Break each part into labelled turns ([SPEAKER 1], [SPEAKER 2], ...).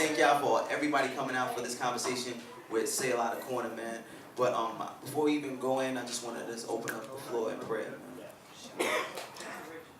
[SPEAKER 1] thank y'all for everybody coming out for this conversation with Selah The Corner, man. But before we even go in, I just want to just open up the floor in prayer.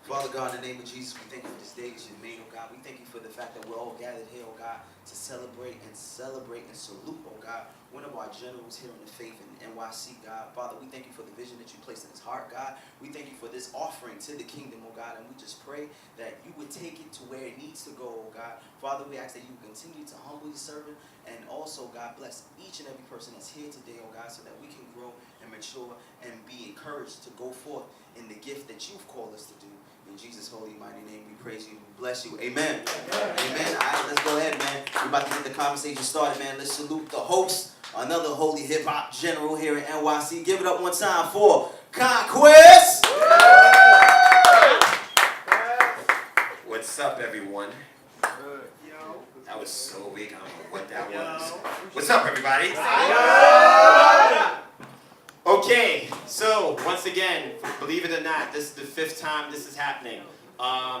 [SPEAKER 1] Father God, in the name of Jesus, we thank you for this day that you made, oh God. We thank you for the fact that we're all gathered here, oh God, to celebrate and salute, oh God, one of our generals here in the faith in NYC, God. Father, we thank you for the vision that you placed in his heart, God. We thank you for this offering to the kingdom, oh God, and we just pray that you would take it to where it needs to go, oh God. Father, we ask that you continue to humble your servant, and also, God, bless each and every person that's here today, oh God, so that we can grow and mature and be encouraged to go forth in the gift that you've called us to do. In Jesus' holy, mighty name, we praise you. We bless you. Amen. Amen. All right, let's go ahead, man. We're about to get the conversation started, man. Let's salute the host, another holy hip-hop general here in NYC. Give it up one time for Conquest.
[SPEAKER 2] What's up, everyone? That was so big. I don't know what that was. What's up, everybody? Okay, so once again, believe it or not, this is the 5th time this is happening.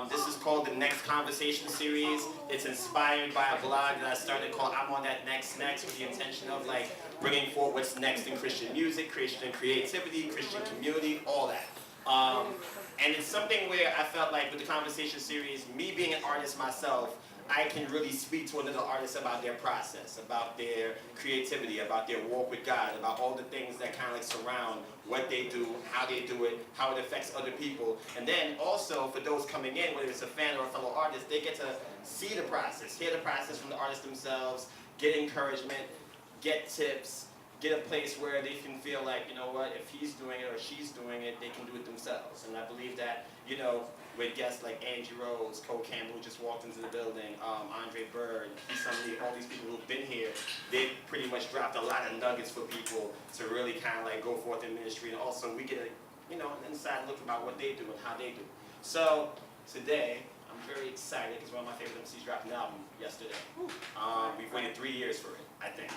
[SPEAKER 2] This is called the Next Conversation Series. It's inspired by a blog that I started called I'm on that next with the intention of like bringing forward what's next in Christian music, Christian creativity, Christian community, all that. And it's something where I felt like with the Conversation Series, me being an artist myself, I can really speak to another artist about their process, about their creativity, about their walk with God, about all the things that kind of like surround what they do, how they do it, how it affects other people. And then also for those coming in, whether it's a fan or a fellow artist, they get to see the process, hear the process from the artists themselves, get encouragement, get tips, get a place where they can feel like, you know what, if he's doing it or she's doing it, they can do it themselves. And I believe that, you know, with guests like Angie Rose, Cole Campbell, who just walked into the building, Andre Bird, all these people who've been here, they've pretty much dropped a lot of nuggets for people to really kind of like go forth in ministry. And also we get a, you know, an inside look about what they do and how they do. So today, I'm very excited because one of my favorite MCs dropped an album yesterday. We've waited 3 years for it, I think.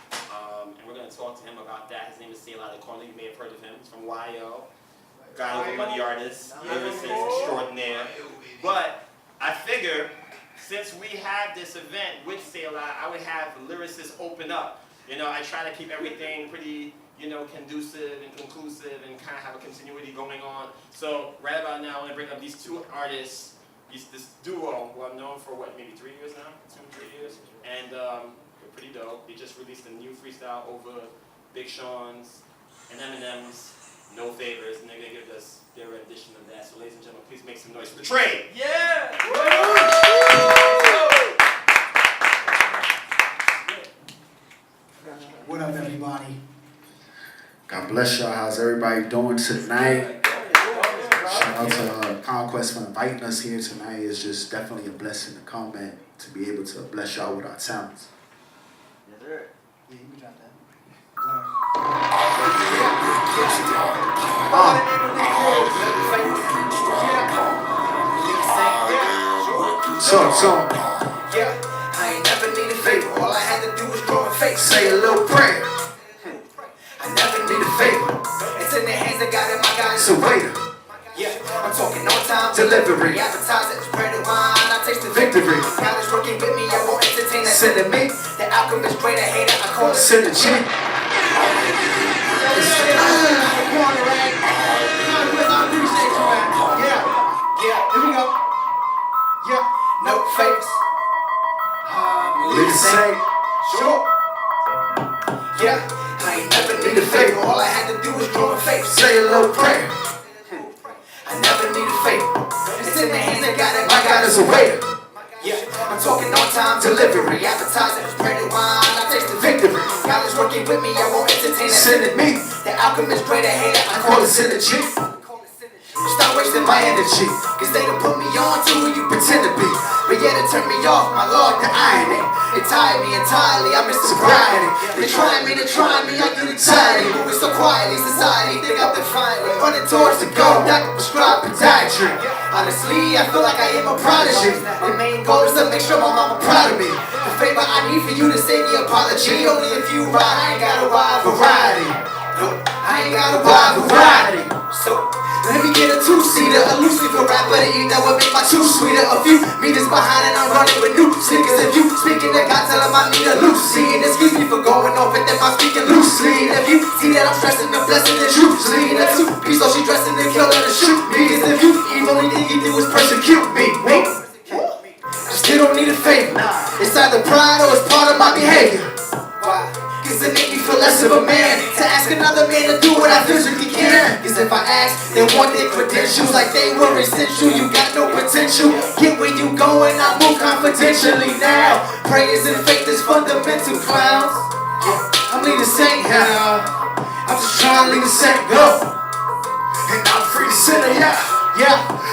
[SPEAKER 2] And we're going to talk to him about that. His name is Selah The Corner. You may have heard of him. He's from YO. Guy over money artist, lyricist extraordinaire. But I figure since we have this event with Selah, I would have lyricists open up. You know, I try to keep everything pretty, you know, conducive and conclusive and kind of have a continuity going on. So right about now, I want to bring up these 2 artists, this duo who I've known for what, maybe 3 years now? 2 or 3 years? And they're pretty dope. They just released a new freestyle over Big Sean's and Eminem's No Favors, and they're going to give us their rendition of that. So ladies and gentlemen, please make some noise for the Trade!
[SPEAKER 3] Yeah!
[SPEAKER 4] What up, everybody? God bless y'all. How's everybody doing tonight? Shout out to Conquest for inviting us here tonight. It's just definitely a blessing to come and to be able to bless y'all with our talents.
[SPEAKER 1] Yes, sir.
[SPEAKER 4] Yeah, you can drop that. So.
[SPEAKER 3] Yeah, I ain't never need a favor. All I had to do was grow in faith.
[SPEAKER 4] Say a little prayer.
[SPEAKER 3] I never need a favor. It's in the hands of God and my God is
[SPEAKER 4] So waiter.
[SPEAKER 3] Yeah, I'm talking on time
[SPEAKER 4] Delivery.
[SPEAKER 3] Advertising, spread the wine, I taste the
[SPEAKER 4] Victory.
[SPEAKER 3] God is working with me, I won't entertain that.
[SPEAKER 4] Sending me.
[SPEAKER 3] The outcome is great, I hate it, I call it
[SPEAKER 4] Synergy.
[SPEAKER 3] Yeah, here we go. Yeah, no favors.
[SPEAKER 4] Let's say.
[SPEAKER 3] Sure. Yeah, I ain't never need a favor. All I had to do was grow in faith.
[SPEAKER 4] Say a little prayer.
[SPEAKER 3] I never need a favor. It's in the hands of God and
[SPEAKER 4] My God is a waiter.
[SPEAKER 3] Yeah, I'm talking on time delivery. Advertising, spread the wine, I taste the
[SPEAKER 4] Victory.
[SPEAKER 3] God is working with me, I won't entertain that.
[SPEAKER 4] Sending me.
[SPEAKER 3] The outcome is great, I hate it, I
[SPEAKER 4] Call it synergy.
[SPEAKER 3] Stop wasting my energy, cause they done put me on to who you pretend to be. But yeah, they turn me off, my Lord, the irony. It tired me entirely, I miss sobriety. They try me, I get anxiety. Moving so quietly, society think I'm finally running towards the goal, doctor prescribed podiatry. Honestly, I feel like I am a prodigy. The main goal is to make sure my mama proud of me. The favor I need for you to say the apology. Only if you ride, I ain't got a wide variety. Nope, I ain't got a wide variety. So let me get a 2-seater, a loose leaf, a rapper to eat that would make my chew sweeter. A few meters behind and I'm running with new sneakers. If you speaking to God, tell him time I need a Lucy. And excuse me for going off it, if I'm speaking loosely. If you see that I'm stressing the blessing, then truthfully, that's two piece, so she dressing to kill her to shoot me. Cause if you evil, only thing you do is persecute me. I still don't need a favor. It's either pride or it's part of my behavior. Why? Cause it make me feel less of a man to ask another man to do what I physically can. Cause if I ask, they want their credentials like they were essential. You got no potential. Get where you going, I move confidentially now. Prayers and faith is fundamental, clowns. I'm leading Saint now. I'm just trying to lead a Saint go. And I'm free to sinner, yeah.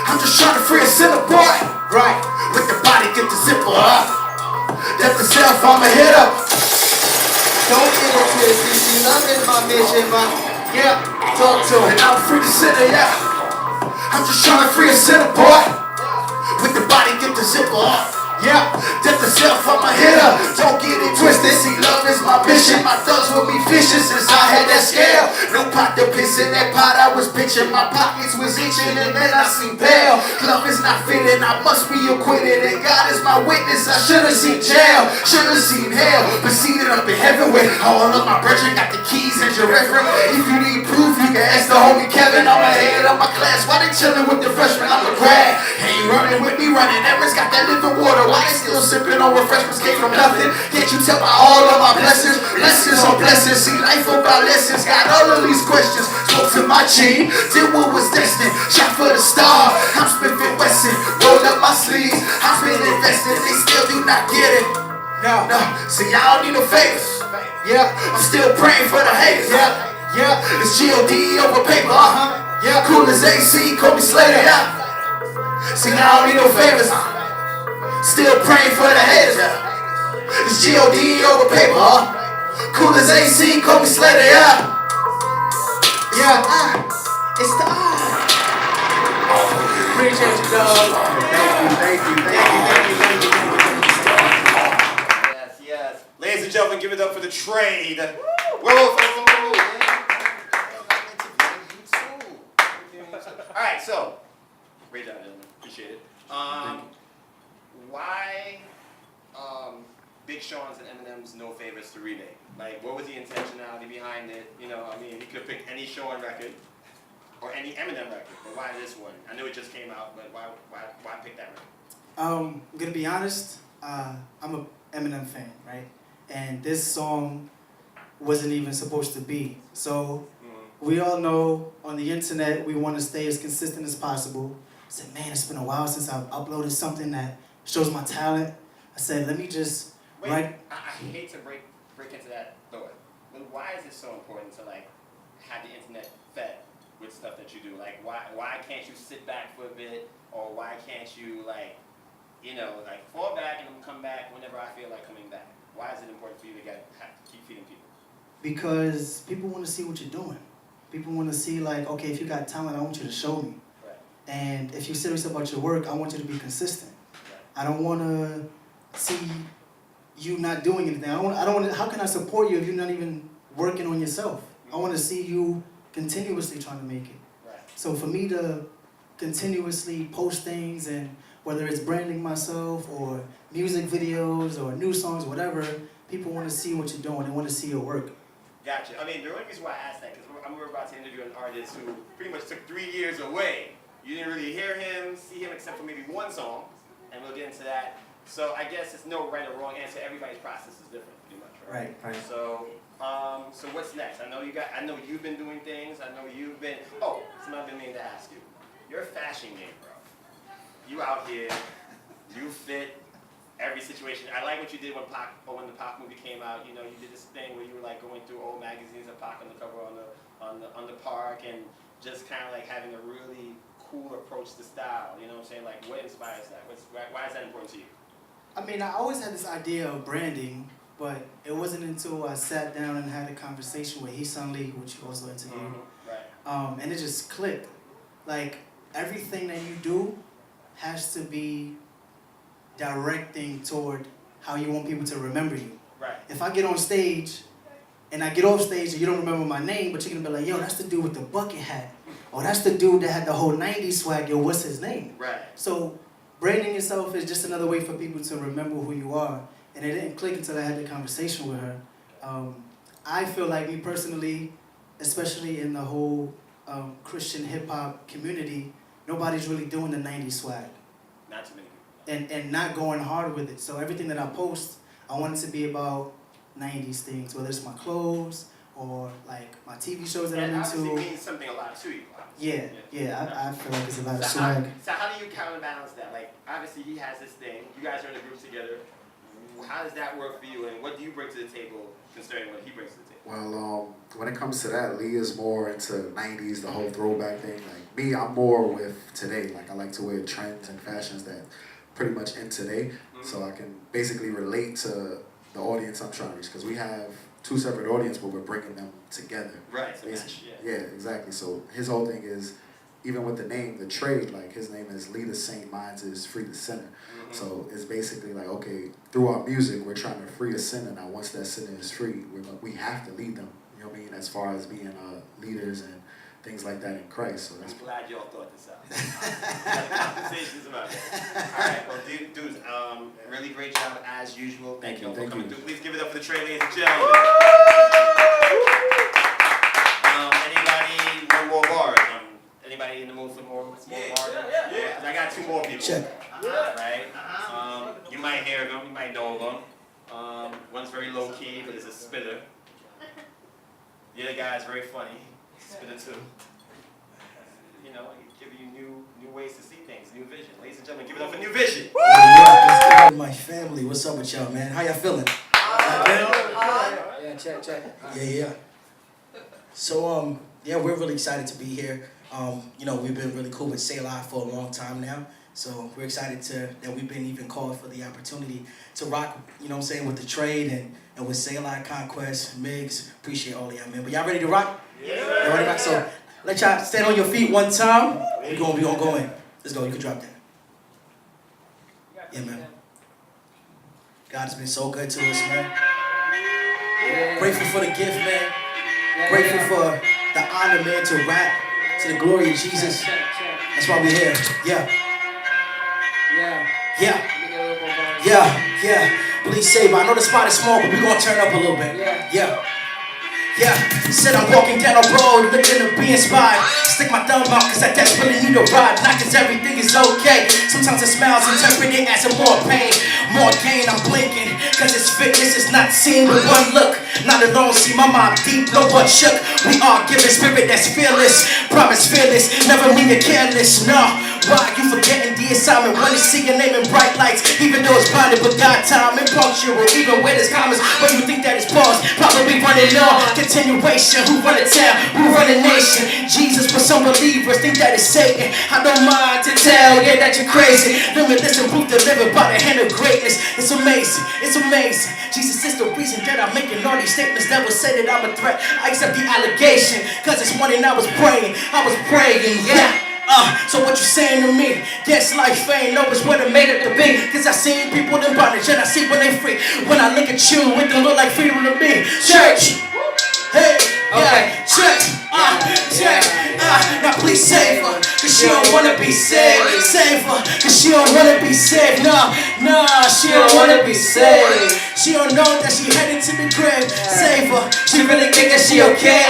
[SPEAKER 3] I'm just trying to free a sinner, boy. Right. With the body, get the zipper up. Death to self, I'm a hitter. Don't get it twisted, see, love is my mission, yeah, talk to it. And I'm free to sinner, yeah. I'm just trying to free a sinner, boy. With the body, get the zipper up. Yeah, death to self, I'm a hitter. Don't get it twisted, see, love is my mission. My thugs with me fishing since I had that scale. No pot to piss in that pot, I was bitching. My pockets was itching and then I seen pale. Love is not fitting, I must be acquitted. And God is my witness, I should've seen jail. Should've seen hell, but seen it up in heaven with all of my brethren. Got the keys and your reference. If you need proof, you can ask the homie Kevin. I'm ahead of my class, why they chillin' with the freshmen? I'm a grad. Ain't running with me, running errands. Got that living water. Why they still sipping on refreshments came from nothing? Can't you tell by all of my blessings? Blessings on blessings. See life about lessons. Got all of these questions. Spoke to my team. Did what was destined. Shot for the star. I'm Smith and Wesson. Rolled up my sleeves. I've been invested. They still do not get it. No. See, I don't need no favors. Yeah. I'm still praying for the haters. Yeah. It's G.O.D. over paper. Yeah. Cool as AC. Call me Slater. Yeah. See, I don't need no favors. Still praying for the haters. It's G.O.D. over paper. Cool as AC, call me Slater, yeah. It's the Appreciate you, dog. Thank you.
[SPEAKER 2] Yes. Ladies and gentlemen, give it up for the trade. Whoa. Alright, so great job, gentlemen. Appreciate it. Why Big Sean's and Eminem's No Favors to remake? Like, what was the intentionality behind it? You know, I mean, you could pick any Sean record or any Eminem record, but why this one? I know it just came out, but why pick that record?
[SPEAKER 5] I'm gonna be honest. I'm a Eminem fan, right? And this song wasn't even supposed to be. So we all know on the internet we want to stay as consistent as possible. I said, man, it's been a while since I've uploaded something that shows my talent. I said, let me just
[SPEAKER 2] I hate to break into that thought, but why is it so important to like have the internet fed with stuff that you do? Like, why can't you sit back for a bit, or why can't you fall back and come back whenever I feel like coming back? Why is it important for you to keep feeding people?
[SPEAKER 5] Because people want to see what you're doing. People want to see like, okay, if you got talent, I want you to show me.
[SPEAKER 2] Right.
[SPEAKER 5] And if you're serious about your work, I want you to be consistent.
[SPEAKER 2] Right.
[SPEAKER 5] I don't want to see you not doing anything. I don't want to, how can I support you if you're not even working on yourself? I want to see you continuously trying to make it.
[SPEAKER 2] Right.
[SPEAKER 5] So for me to continuously post things, and whether it's branding myself or music videos or new songs, whatever, people want to see what you're doing. They want to see your work.
[SPEAKER 2] Gotcha. I mean, the only reason why I asked that, because we're about to interview an artist who pretty much took 3 years away. You didn't really hear him, see him, except for maybe one song, and we'll get into that. So I guess it's no right or wrong answer. Everybody's process is different, pretty much, right?
[SPEAKER 5] Right.
[SPEAKER 2] So, so what's next? I know you've been doing things. I know you've been. Oh, something I've been meaning to ask you. Your fashion game, bro. You out here. You fit every situation. I like what you did when the Pac movie came out. You know, you did this thing where you were like going through old magazines of Pac on the cover on the park, and just kind of like having a really cool approach to style. You know what I'm saying? Like, what inspires that? Why is that important to you?
[SPEAKER 5] I mean, I always had this idea of branding, but it wasn't until I sat down and had a conversation with Heesun Lee, which you also interviewed,
[SPEAKER 2] Right.
[SPEAKER 5] And it just clicked. Like, everything that you do has to be directing toward how you want people to remember you.
[SPEAKER 2] Right.
[SPEAKER 5] If I get on stage and I get off stage and you don't remember my name, but you're going to be like, yo, that's the dude with the bucket hat. Or that's the dude that had the whole 90s swag. Yo, what's his name?
[SPEAKER 2] Right.
[SPEAKER 5] So branding yourself is just another way for people to remember who you are. and it didn't click until I had the conversation with her. I feel like, me personally, especially in the whole Christian hip-hop community, nobody's really doing the 90s swag.
[SPEAKER 2] Not too many people.
[SPEAKER 5] And not going hard with it. So everything that I post, I want it to be about 90s things, whether it's my clothes or like my TV shows that I'm
[SPEAKER 2] obviously
[SPEAKER 5] into.
[SPEAKER 2] means something a lot to you.
[SPEAKER 5] I feel like it's about
[SPEAKER 2] So
[SPEAKER 5] swag.
[SPEAKER 2] how do you counterbalance that? Like, obviously he has this thing. You guys are in a group together. How does that work for you, and what do you bring to the table concerning what he brings to the table?
[SPEAKER 4] Well, when it comes to that, Lee is more into 90s, the whole throwback thing. Like me, I'm more with today. Like I like to wear trends and fashions that pretty much in today, so I can basically relate to the audience I'm trying to reach. Because we have two separate audiences, but we're bringing them together.
[SPEAKER 2] Right. So
[SPEAKER 4] Yeah, exactly. So his whole thing is, even with the name, the trade, like his name is Lead the Saint, Minds is Free the Sinner. So it's basically like, okay, through our music, we're trying to free a sinner. Now, once that sinner is free, we have to lead them, you know what I mean, as far as being leaders and things like that in Christ. So that's
[SPEAKER 2] I'm glad y'all thought this out. Conversations about it. All right, well, dudes, really great job as usual. Thank you all for coming through. Please give it up for the Trey, ladies and gentlemen. Anybody, one more bars? Anybody in the mood for more bars? Yeah. I got two more people.
[SPEAKER 5] Check.
[SPEAKER 2] Right? You might hear them, you might know them. One's very low key, but it's a spitter. The other guy's very funny. Spitter too. You know, give you new ways to see things, new vision. Ladies and gentlemen, give it up for New Vision.
[SPEAKER 6] Yeah, my family. What's up with y'all, man? How y'all feeling?
[SPEAKER 5] Yeah, check.
[SPEAKER 6] Yeah. So, yeah, we're really excited to be here. You know, we've been really cool with Selah for a long time now. So we're excited that we've been even called for the opportunity to rock, you know what I'm saying, with the trade and with Selah, Conquest, Migs. Appreciate all of y'all, man. But y'all ready to rock? Yeah. Y'all ready to rock? So let y'all stand on your feet one time. We're gonna go in. Let's go. You can drop that. Yeah, man. God has been so good to us, man. Grateful for the gift, man. Grateful for the honor, man, to rap to the glory of Jesus. That's why we're here. Yeah. Please save. I know the spot is small, but we're gonna turn up a little bit. Yeah. Said I'm walking down the road, looking to be inspired. Stick my thumb out, cause I desperately need a ride. Not cause everything is okay. Sometimes the smiles interpreted as a more pain, more gain. I'm blinking, cause it's fitness is not seen with one look. Not alone, see my mind deep, no one shook. We are given spirit that's fearless. Promise fearless, never mean it careless. No, why you forgetting the assignment? When you see your name in bright lights, even though it's blinded, but God time and punctual. Even when it's commas, but you think that it's pause, probably running on. Continuation, who run a town, who run a nation? Jesus, but some believers think that it's Satan. I don't mind to tell, yeah, that you're crazy. Limitless and proof delivered by the hand of greatness. It's amazing. Jesus is the reason that I'm making all these statements. Never say that I'm a threat. I accept the allegation, cause this morning I was praying, yeah. So what you saying to me? Guess life ain't always what it made it to be. Cause I seen people in bondage and I see when they free. When I look at you, it don't look like freedom to me. Church! Hey! Yeah! Church! Now please save her, cause she don't wanna be saved. Save her, cause she don't wanna be saved. Nah, she don't wanna be saved. She don't know that she headed to the grave. Save her, she really think that she okay.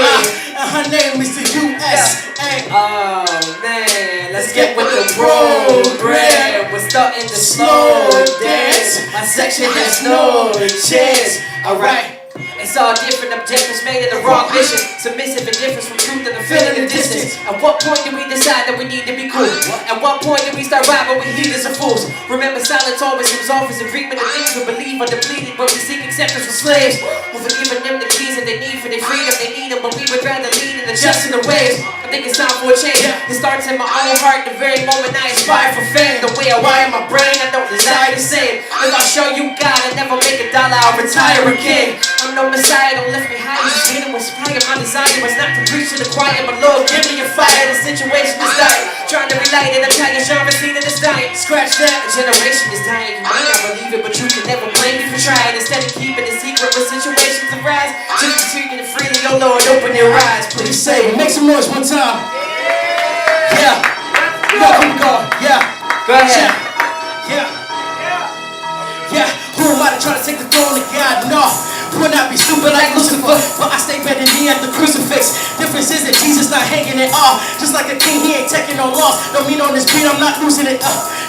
[SPEAKER 6] Her name is the USA.
[SPEAKER 7] Oh man, let's get with the program. We're starting to slow dance. My section has no chance. Alright. It's all different objectives made in the wrong mission. Submissive indifference from truth and the feeling the distance. At what point do we decide that we need to be cool? At what point do we start robbing we heathens and fools? Remember silence always comes off as agreement of things we believe are depleted, but we seek acceptance from slaves. We're giving them the keys that they need for their freedom. They need them, but we would rather lead in the just in the waves. I think it's time for a change. It starts in my own heart the very moment I aspire for fame. The way I wire my brain, I don't desire the same. If I show you God, I never make a dollar, I'll retire a king. I'm no Messiah, don't lift me higher. Just need to inspire. My desire was not to preach to the choir, but Lord, give me a fire. The situation is dire. Trying to relight an entire genre scene in this dying. Scratch that, a generation is dying. You might not believe it, but you can never blame me for trying. Instead of keeping it secret when situations arise, just continue to freely, oh Lord, open your eyes. Please say,
[SPEAKER 6] Make some noise one time. Yeah. Yo, here we go. Yeah.
[SPEAKER 7] go ahead.
[SPEAKER 6] Yeah. Who am I to I try to take the throne of God, no. Would not be stupid like Lucifer, but I stay bending knee at the crucifix. Difference is that Jesus not hanging it off. Just like a king, he ain't taking no loss. Don't mean on this beat, I'm not losing it.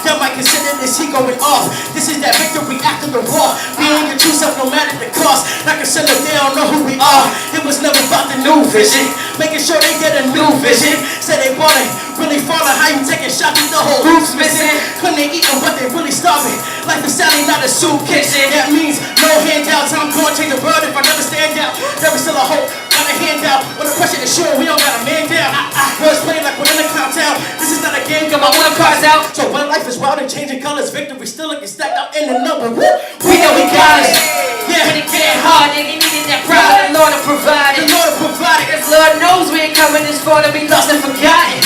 [SPEAKER 6] Y'all might consider this he going off. This is that victory after the war. Being your true self no matter the cost. Like a seller, they don't know who we are. It was never about the new vision. Making sure they get a new vision. Say they want it, really falling. How you taking shots with the whole roof's missing? Couldn't they eat them, but they really starving. Life is sadly not a soup kitchen. That means no handouts. I'm going to change the world if I never stand out. There is still a hope, got a handout. When the pressure is sure, we don't got a man down. Words playing like we're in a countdown. This is not a game, got my one cards out. So when life is wild and changing colors, victory still looking stacked up in the number. Woo! We know we got it. Yeah,
[SPEAKER 7] When it get hard, nigga, needed that pride. The Lord will provide
[SPEAKER 6] the
[SPEAKER 7] it.
[SPEAKER 6] Lord provided.
[SPEAKER 7] Cause Lord knows we ain't coming this far to be lost and forgotten.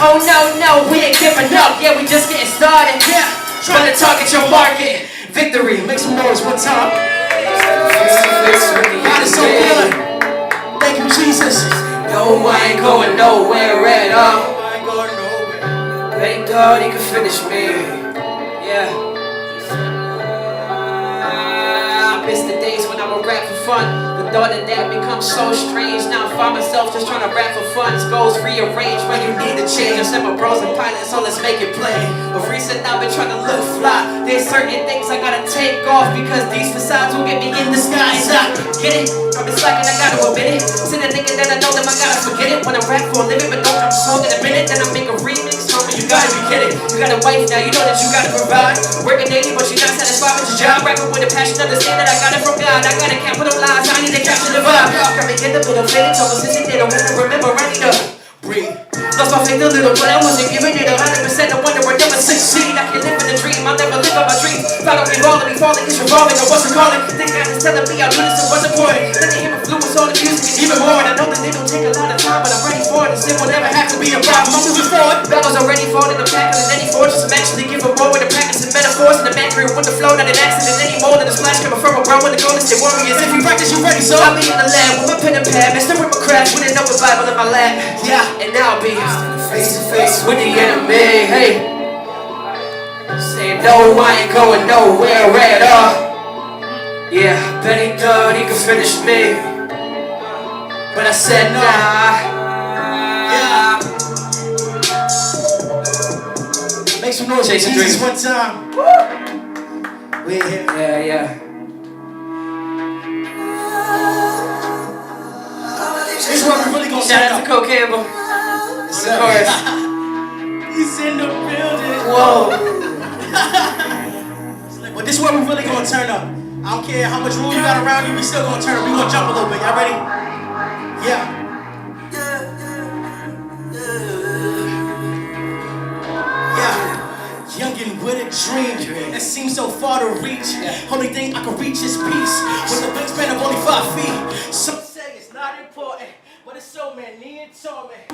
[SPEAKER 7] Oh no, we ain't giving up. Yeah, we just getting started.
[SPEAKER 6] Yeah,
[SPEAKER 7] Trying to target your market.
[SPEAKER 6] victory. Make some noise one time. God is so good. Thank you, Jesus.
[SPEAKER 7] No, I ain't going nowhere at all.
[SPEAKER 6] I ain't going nowhere.
[SPEAKER 7] Thank God he could finish me. Yeah. I miss the days when I would rap for fun. The thought of that becomes so strange. Now I find myself just trying to rap for fun. Goals rearranged when you need to change. I said my bros and pilots, so let's make it plain. Of recent I've been trying to look fly. There's certain things I gotta take off because these facades will get me in disguise. I get it. I've been slacking, I gotta admit it. Sitting thinking that I know them, I gotta forget it. When I rap for a living, but don't drop a song in a minute. Then I make a remix. Homie, you gotta be kidding. You got a wife now, you know that you gotta provide. Working daily, but you're not satisfied with your job. Rapping with a passion, understand that I got it from God. I gotta capitalize, I need to capture the vibe. Got me in the middle, feeling trouble since it did. I wanna remember, I need to breathe. Lost my faith a little, but I wasn't giving it 100%. I wonder I never succeed. I can live in a dream, I'll never live on my dreams. Thought I'd be falling, it's revolving. I wasn't calling. Think God is telling me I'll do this, it wasn't important. Let the him influence all the music and even more. And I know that it'll take a lot of time, but I'm ready for it. And sin will never have to be a problem. I'm moving forward. Battles already fought in the tackling any fortress. I'm actually giving more with the practicing metaphors and the mantra with the flow, not an accident anymore. Than a splash coming from a bro when the goal is stay warriors. If you practice, you ready, so I'll be in the lab with my pen and pad, messing with my craft, with another Bible in my lap. Yeah, and now I'll be face to face with the enemy. Hey, saying no, I ain't going nowhere at all. Yeah, bet he thought he could finish me, but I said nah.
[SPEAKER 6] Yeah. Make some noise for
[SPEAKER 7] Chasing
[SPEAKER 6] Jesus
[SPEAKER 7] dreams.
[SPEAKER 6] one time. We're here.
[SPEAKER 7] Yeah.
[SPEAKER 6] This is what we really gonna
[SPEAKER 7] Shout
[SPEAKER 6] turn
[SPEAKER 7] out
[SPEAKER 6] up.
[SPEAKER 7] to Cole Campbell on the chorus.
[SPEAKER 6] He's in the building.
[SPEAKER 7] Whoa.
[SPEAKER 6] But this is where we really gonna turn up. I don't care how much room you got around you, we still gonna turn up. We gonna jump a little bit. Y'all ready? Yeah. Youngin' with a dream that seems so far to reach. Only thing I can reach is peace. With a wingspan of only 5 feet. Some say it's not important, but it's so many and torment.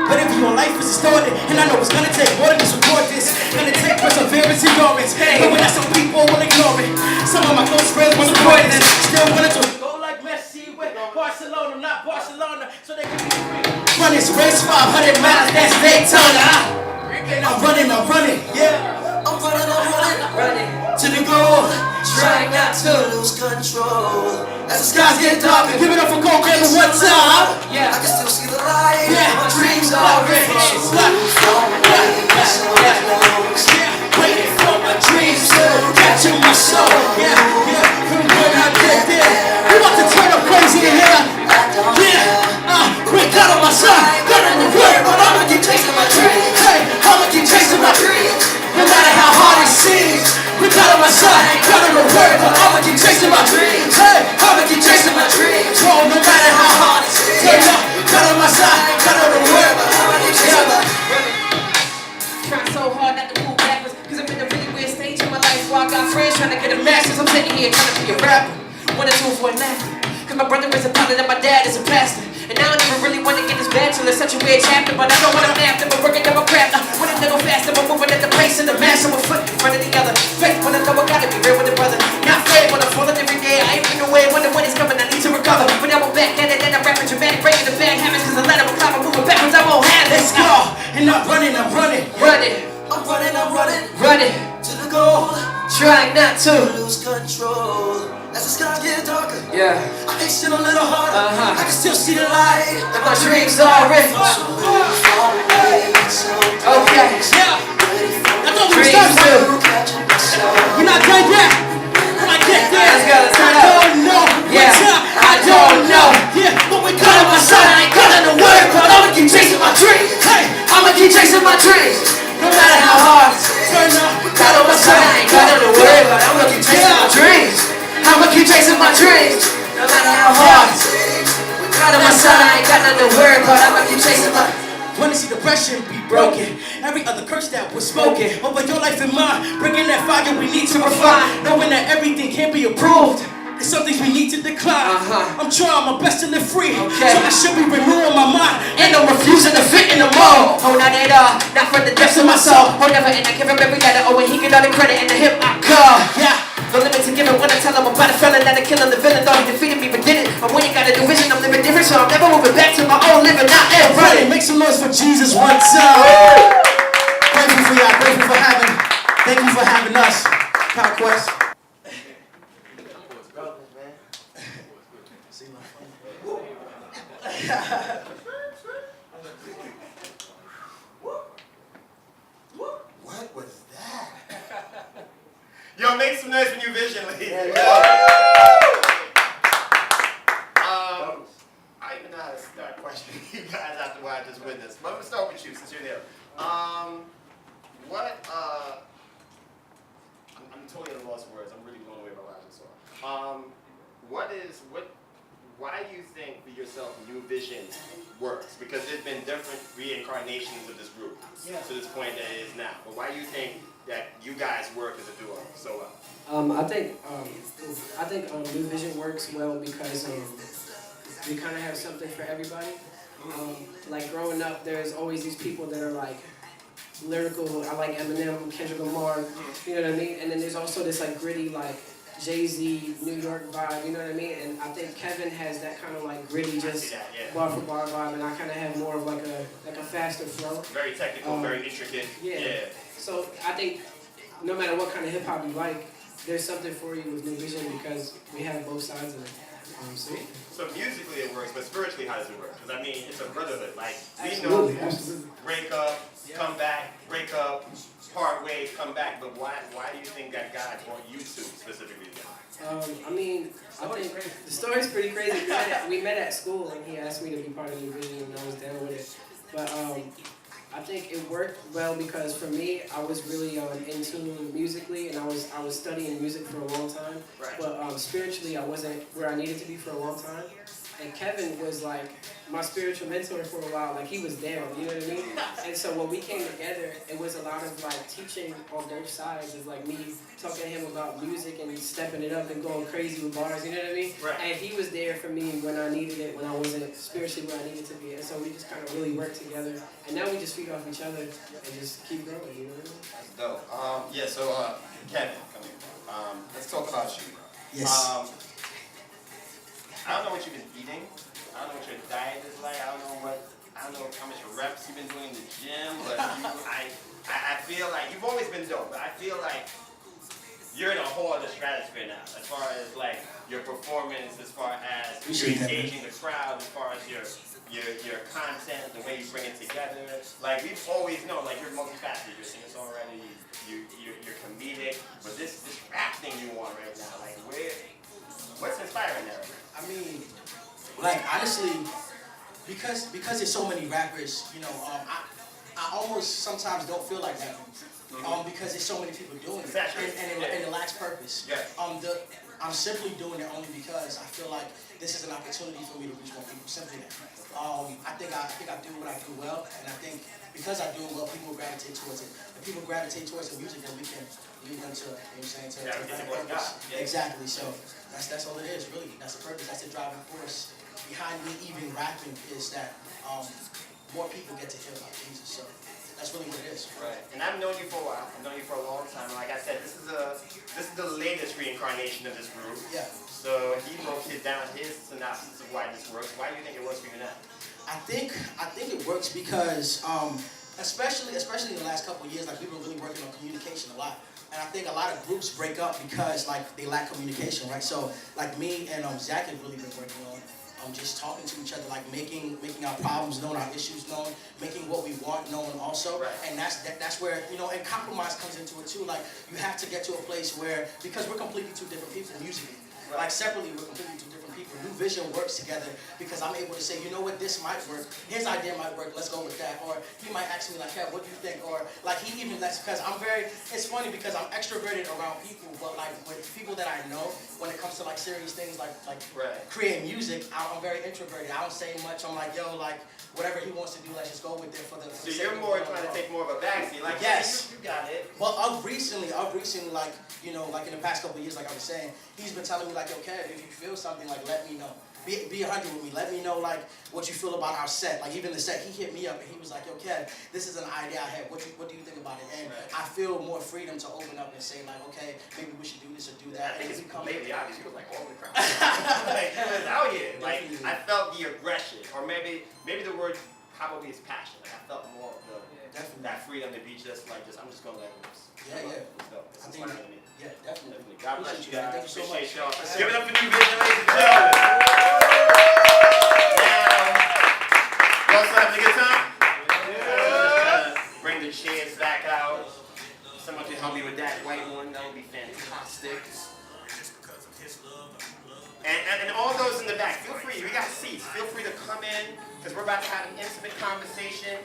[SPEAKER 6] But if your life is distorted, and I know it's gonna take more than just record this, gonna take perseverance and endurance. But when some people will ignore it, some of my close friends will support this. Still wanted to go like Messi with Barcelona, not Barcelona, so they can be free. Run this race 500 miles, that's Daytona. I'm running, yeah.
[SPEAKER 3] I'm running
[SPEAKER 7] To the goal,
[SPEAKER 3] trying not to lose control. As the
[SPEAKER 6] Skies get darker, give it up for Cole Campbell one time.
[SPEAKER 3] I can still see the light.
[SPEAKER 6] Yeah.
[SPEAKER 3] My dreams are
[SPEAKER 6] Yeah.
[SPEAKER 3] waiting for my dreams to
[SPEAKER 6] Catch in my soul, yeah. From when I get there, we about to turn up crazy in here. Quick cut on my side, cut on the word, but I'ma keep chasing my dreams. Hey, I'ma keep chasing my dreams. No matter how hard it seems, we cut on my side, cut on the word, but I'ma keep chasing my dreams. Hey, I'ma keep chasing my dreams. Whoa, no matter how hard it seems, turn up, cut on my side, cut on the word, but I'ma keep chasing my dreams.
[SPEAKER 7] Trying so hard not to move backwards, cause I'm in a really weird stage in my life where I got friends trying to get a master's. I'm sitting here trying to be a rapper, 1 or 2 for an actor. Cause my brother is a pilot and my dad is a pastor. And now I never really want to get this bachelor, such a weird chapter. But I know what I'm after, but working on my craft. When it's little faster, I'm moving at the pace of the mass. I'm a foot in front of the other. Faith when I know I gotta be real with the brother. Not fair when I'm falling every day. I ain't been away when the money's coming, I need to recover. But now I'm back at it and I'm rapping dramatic, breaking the bad habits. Cause I let them climb, I'm moving backwards, I won't have it.
[SPEAKER 6] Let's go, and I'm running.
[SPEAKER 7] Running
[SPEAKER 3] I'm running
[SPEAKER 7] to
[SPEAKER 3] to the goal.
[SPEAKER 7] trying not to
[SPEAKER 3] lose control. As the skies get darker,
[SPEAKER 7] Yeah,
[SPEAKER 3] I hasten a little harder.
[SPEAKER 7] Uh-huh.
[SPEAKER 3] I can still see the light.
[SPEAKER 7] and my dreams are written. Okay,
[SPEAKER 6] Yeah. That's what we
[SPEAKER 7] dreams
[SPEAKER 6] start
[SPEAKER 7] too.
[SPEAKER 6] We're not done yet. When I get there,
[SPEAKER 7] Let's go, let's
[SPEAKER 6] I
[SPEAKER 7] go.
[SPEAKER 6] don't know.
[SPEAKER 7] Yeah,
[SPEAKER 6] What's up?
[SPEAKER 7] I don't know.
[SPEAKER 6] Yeah, but we
[SPEAKER 3] Cut on my side, I ain't got nothing to worry about. I'ma keep chasing my dreams.
[SPEAKER 6] Hey,
[SPEAKER 3] I'ma keep chasing my dreams.
[SPEAKER 7] No matter how hard.
[SPEAKER 6] turn up.
[SPEAKER 3] Cut on my side, I ain't got nothing to worry about. I'ma keep chasing my dreams. I'ma keep chasing my dreams.
[SPEAKER 7] No matter how hard.
[SPEAKER 3] Cut on my side, I ain't got nothing to worry about. I'ma keep chasing my.
[SPEAKER 6] Wanna see depression be broken. Every other curse that was spoken over your life and mine. Bringing that fire we need to refine. Knowing that everything can't be approved. There's some things we need to decline. I'm trying my best to live free.
[SPEAKER 7] Okay.
[SPEAKER 6] So I should be renewing my mind.
[SPEAKER 7] Ain't no refusing to fit in the mold. Oh, not at all. Not from the depths of my soul. Oh, never. And I give him every letter. Oh, and he get all the credit in the hip hop call.
[SPEAKER 6] Yeah.
[SPEAKER 7] No limit to giving when I tell him about a fella that'll kill him. The villain thought he defeated me, but didn't. And when you got a new vision, I'm living different, so I'm never moving back to my old living. Not
[SPEAKER 6] Everybody,
[SPEAKER 7] running.
[SPEAKER 6] make some noise for Jesus one time. Grateful for y'all. Grateful for having. Thank you for having us. Conquest.
[SPEAKER 3] What was that?
[SPEAKER 2] Yo, make some noise for New Vision, ladies. I don't even know how to start questioning you guys after what I just witnessed. But I'm gonna start with you since you're there. I'm totally at a loss of words. I'm really blown away by what I just saw. Why do you think for yourself New Vision works? Because there's been different reincarnations of this group to this point that it is now. But why do you think that you guys work as a duo so well?
[SPEAKER 8] I think New Vision works well because we kind of have something for everybody. Like growing up, there's always these people that are like lyrical. I like Eminem, Kendrick Lamar, you know what I mean? And then there's also this like gritty like Jay-Z, New York vibe, you know what I mean? And I think Kevin has that kind of like gritty, just bar for bar vibe, and I kind of have more of like a faster flow.
[SPEAKER 2] Very technical, very intricate.
[SPEAKER 8] Yeah. So I think no matter what kind of hip hop you like, there's something for you with New Vision because we have both sides of it.
[SPEAKER 2] So musically it works, but spiritually how does it work? Because I mean, it's a brotherhood. Like we
[SPEAKER 8] Absolutely,
[SPEAKER 2] know,
[SPEAKER 8] absolutely.
[SPEAKER 2] break up, come back, break up, part ways, come back. But why do you think that God brought you two specifically together?
[SPEAKER 8] I mean, I think the story's pretty crazy. We met at school, and he asked me to be part of New Vision, and I was down with it. But I think it worked well because for me, I was really in tune musically, and I was studying music for a long time.
[SPEAKER 2] Right.
[SPEAKER 8] But spiritually, I wasn't where I needed to be for a long time. And Kevin was like my spiritual mentor for a while. Like he was down, you know what I mean? And so when we came together, it was a lot of like teaching on both sides. It's like me talking to him about music and stepping it up and going crazy with bars, you know what I mean?
[SPEAKER 2] Right.
[SPEAKER 8] And he was there for me when I needed it, when I wasn't spiritually where I needed to be. And so we just kind of really worked together. And now we just feed off each other and just keep growing, you know what I mean?
[SPEAKER 2] That's dope. So Kevin, come here. Let's talk about you.
[SPEAKER 6] Yes.
[SPEAKER 2] I don't know what you've been eating. I don't know what your diet is like. I don't know how much reps you've been doing in the gym. But I feel like you've always been dope. But I feel like you're in a whole other stratosphere now, as far as like your performance, as far as you're engaging the crowd, as far as your content, the way you bring it together. Like we've always known, like you're multifaceted. You're a singer-songwriter. You're comedic. But this rap thing you want right now, like what's inspiring that?
[SPEAKER 6] I mean, like honestly, because there's so many rappers, you know, I almost sometimes don't feel like rapping, because there's so many people doing it, and it lacks purpose.
[SPEAKER 2] Yeah.
[SPEAKER 6] I'm simply doing it only because I feel like this is an opportunity for me to reach more people. Simply that. I think I do what I do well, and I think because I do it well, people gravitate towards it. If people gravitate towards the music, then we can lead them to, you know what I'm saying, to better purpose.
[SPEAKER 2] Yeah.
[SPEAKER 6] Exactly. So that's all it is, really. That's the purpose. That's the driving force behind me even rapping is that more people get to hear about Jesus. So that's really what it is.
[SPEAKER 2] Right. And I've known you for a while. I've known you for a long time. And like I said, this is the latest reincarnation of this group.
[SPEAKER 6] Yeah.
[SPEAKER 2] So he broke down his synopsis of why this works. Why do you think it works for you now?
[SPEAKER 6] I think it works because especially in the last couple of years, like we've been really working on communication a lot. And I think a lot of groups break up because like they lack communication, right? So like me and Zach have really been working on just talking to each other, like making our problems known, our issues known, making what we want known also.
[SPEAKER 2] Right.
[SPEAKER 6] And that's where, you know, and compromise comes into it too. Like you have to get to a place where, because we're completely two different people musically.
[SPEAKER 2] Right.
[SPEAKER 6] Like separately, we're completely two different people. New Vision works together because I'm able to say, you know what, this might work. His idea might work. Let's go with that. Or he might ask me like, hey, what do you think? Or like he even lets, because I'm very. It's funny because I'm extroverted around people, but like with people that I know, when it comes to like serious things like
[SPEAKER 2] Right.
[SPEAKER 6] creating music, I'm very introverted. I don't say much. I'm like, yo, like whatever he wants to do, let's just go with it for the.
[SPEAKER 2] So you're more trying to take more of a backseat, like
[SPEAKER 6] yes,
[SPEAKER 2] you got it.
[SPEAKER 6] Well, I've recently, like, you know, like in the past couple of years, like I was saying, he's been telling me like, yo, Kev, if you feel something, like, let me know. Be 100 with me. Let me know like what you feel about our set. Like even the set, he hit me up and he was like, yo, Kev, this is an idea I had. What do you think about it? And I feel more freedom to open up and say like, okay, maybe we should do this or do that.
[SPEAKER 2] I think
[SPEAKER 6] and
[SPEAKER 2] it's
[SPEAKER 6] become
[SPEAKER 2] lately obvious. He was like, holy crap. Like, it was out here. Like,
[SPEAKER 6] Definitely.
[SPEAKER 2] I felt the aggression, or maybe the word probably is passion. Like, I felt more of
[SPEAKER 6] Definitely.
[SPEAKER 2] that freedom to be just like, I'm just gonna let it loose.
[SPEAKER 6] Yeah, yeah.
[SPEAKER 2] Let's go. It's
[SPEAKER 6] I think-
[SPEAKER 2] inspiring to me.
[SPEAKER 6] Yeah, definitely.
[SPEAKER 2] God bless you guys.
[SPEAKER 6] Thank you so
[SPEAKER 2] Appreciate
[SPEAKER 6] much.
[SPEAKER 2] y'all. Give it up for New Vision, ladies and gentlemen. Now, y'all still having a good time? Bring the chairs back out. Someone can help me with that white one. That would be fantastic. And all those in the back, feel free. We got seats. Feel free to come in because we're about to have an intimate conversation.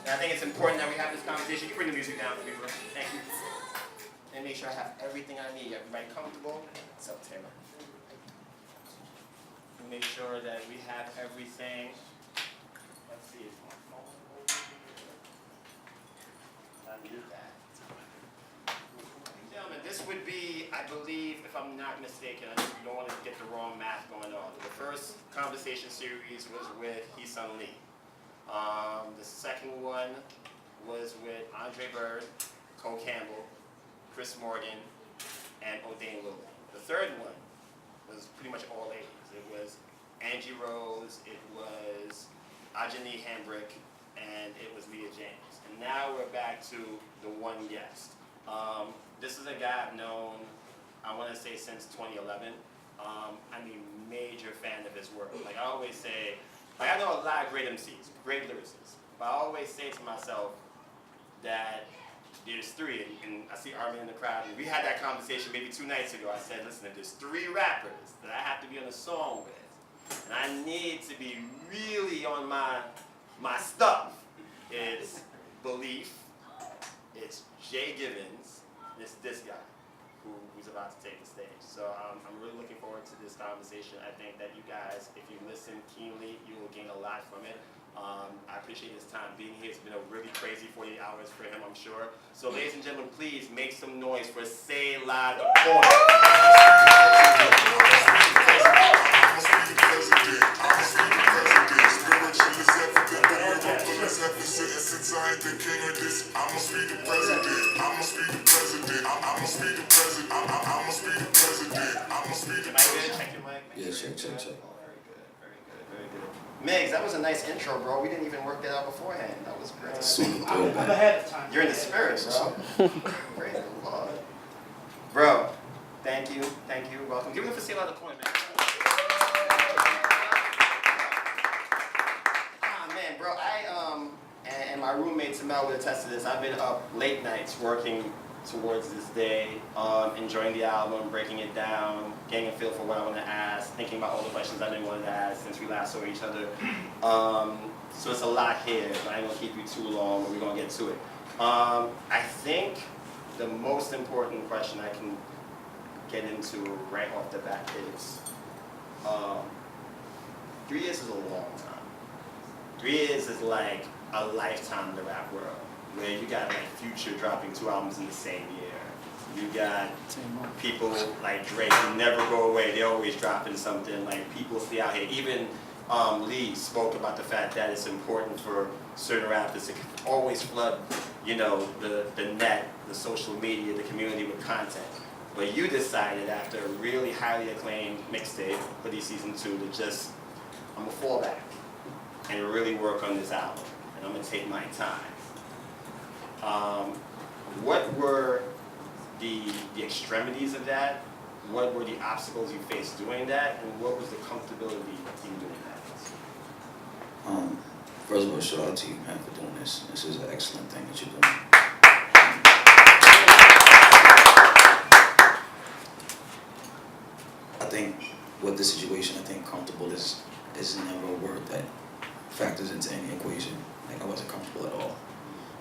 [SPEAKER 2] And I think it's important that we have this conversation. You bring the music down for me, bro. Thank you. And make sure I have everything I need. Everybody comfortable? What's up, Taylor? Make sure that we have everything. Let's see. I need that. Gentlemen, this would be, I believe, if I'm not mistaken, I don't want to get the wrong math going on. The first conversation series was with Heesun Lee. The second one was with Andre Bird, Cole Campbell, Chris Morgan, and O'Dane Wilson. The third one was pretty much all ladies. It was Angie Rose, it was Ajani Hambrick, and it was Leah James. And now we're back to the one guest. This is a guy I've known, I want to say since 2011. I'm a major fan of his work. Like I always say, like I know a lot of great MCs, great lyricists, but I always say to myself that there's three, and I see Armin in the crowd, and we had that conversation maybe 2 nights ago. I said, listen, if there's 3 rappers that I have to be on a song with, and I need to be really on my stuff, it's Belief, it's Jay Gibbons, and it's this guy who's about to take the stage. So I'm really looking forward to this conversation. I think that you guys, if you listen keenly, you will gain a lot from it. I appreciate his time being here. It's been a really crazy 48 hours for him, I'm sure. So ladies and gentlemen, please make some noise for Selah The Corner.
[SPEAKER 9] Since I ain't the king of this, I must be the president. I must be the president. I must be the president. I must be the president. I must be the president.
[SPEAKER 2] Check your mic.
[SPEAKER 4] Yeah, check.
[SPEAKER 2] Oh, very good. Migs, that was a nice intro, bro. We didn't even work that out beforehand. That was great.
[SPEAKER 6] I'm ahead of time.
[SPEAKER 2] You're in the spirit, bro. Praise the Lord. Bro, thank you. Welcome. Give it up for Selah The Corner, man. Man, bro, and my roommate Tamel would attest to this. I've been up late nights working towards this day, enjoying the album, breaking it down, getting a feel for what I want to ask, thinking about all the questions I've been wanting to ask since we last saw each other. So it's a lot here, but I ain't gonna keep you too long, but we're gonna get to it. I think the most important question I can get into right off the bat is, 3 years is a long time. 3 years is like a lifetime in the rap world, where you got like Future dropping 2 albums in the same year. You got people like Drake who never go away, they're always dropping something, like people stay out here. Even Lee spoke about the fact that it's important for certain rappers to always flood, you know, the net, the social media, the community with content. But you decided after a really highly acclaimed mixtape, Hoodie Season 2, to just, I'm gonna fall back and really work on this album, and I'm gonna take my time. What were the extremities of that? What were the obstacles you faced doing that? And what was the comfortability in doing that?
[SPEAKER 6] First of all, shout out to you, man, for doing this. This is an excellent thing that you're doing. I think with this situation, I think comfortable is never a word that factors into any equation. Like, I wasn't comfortable at all.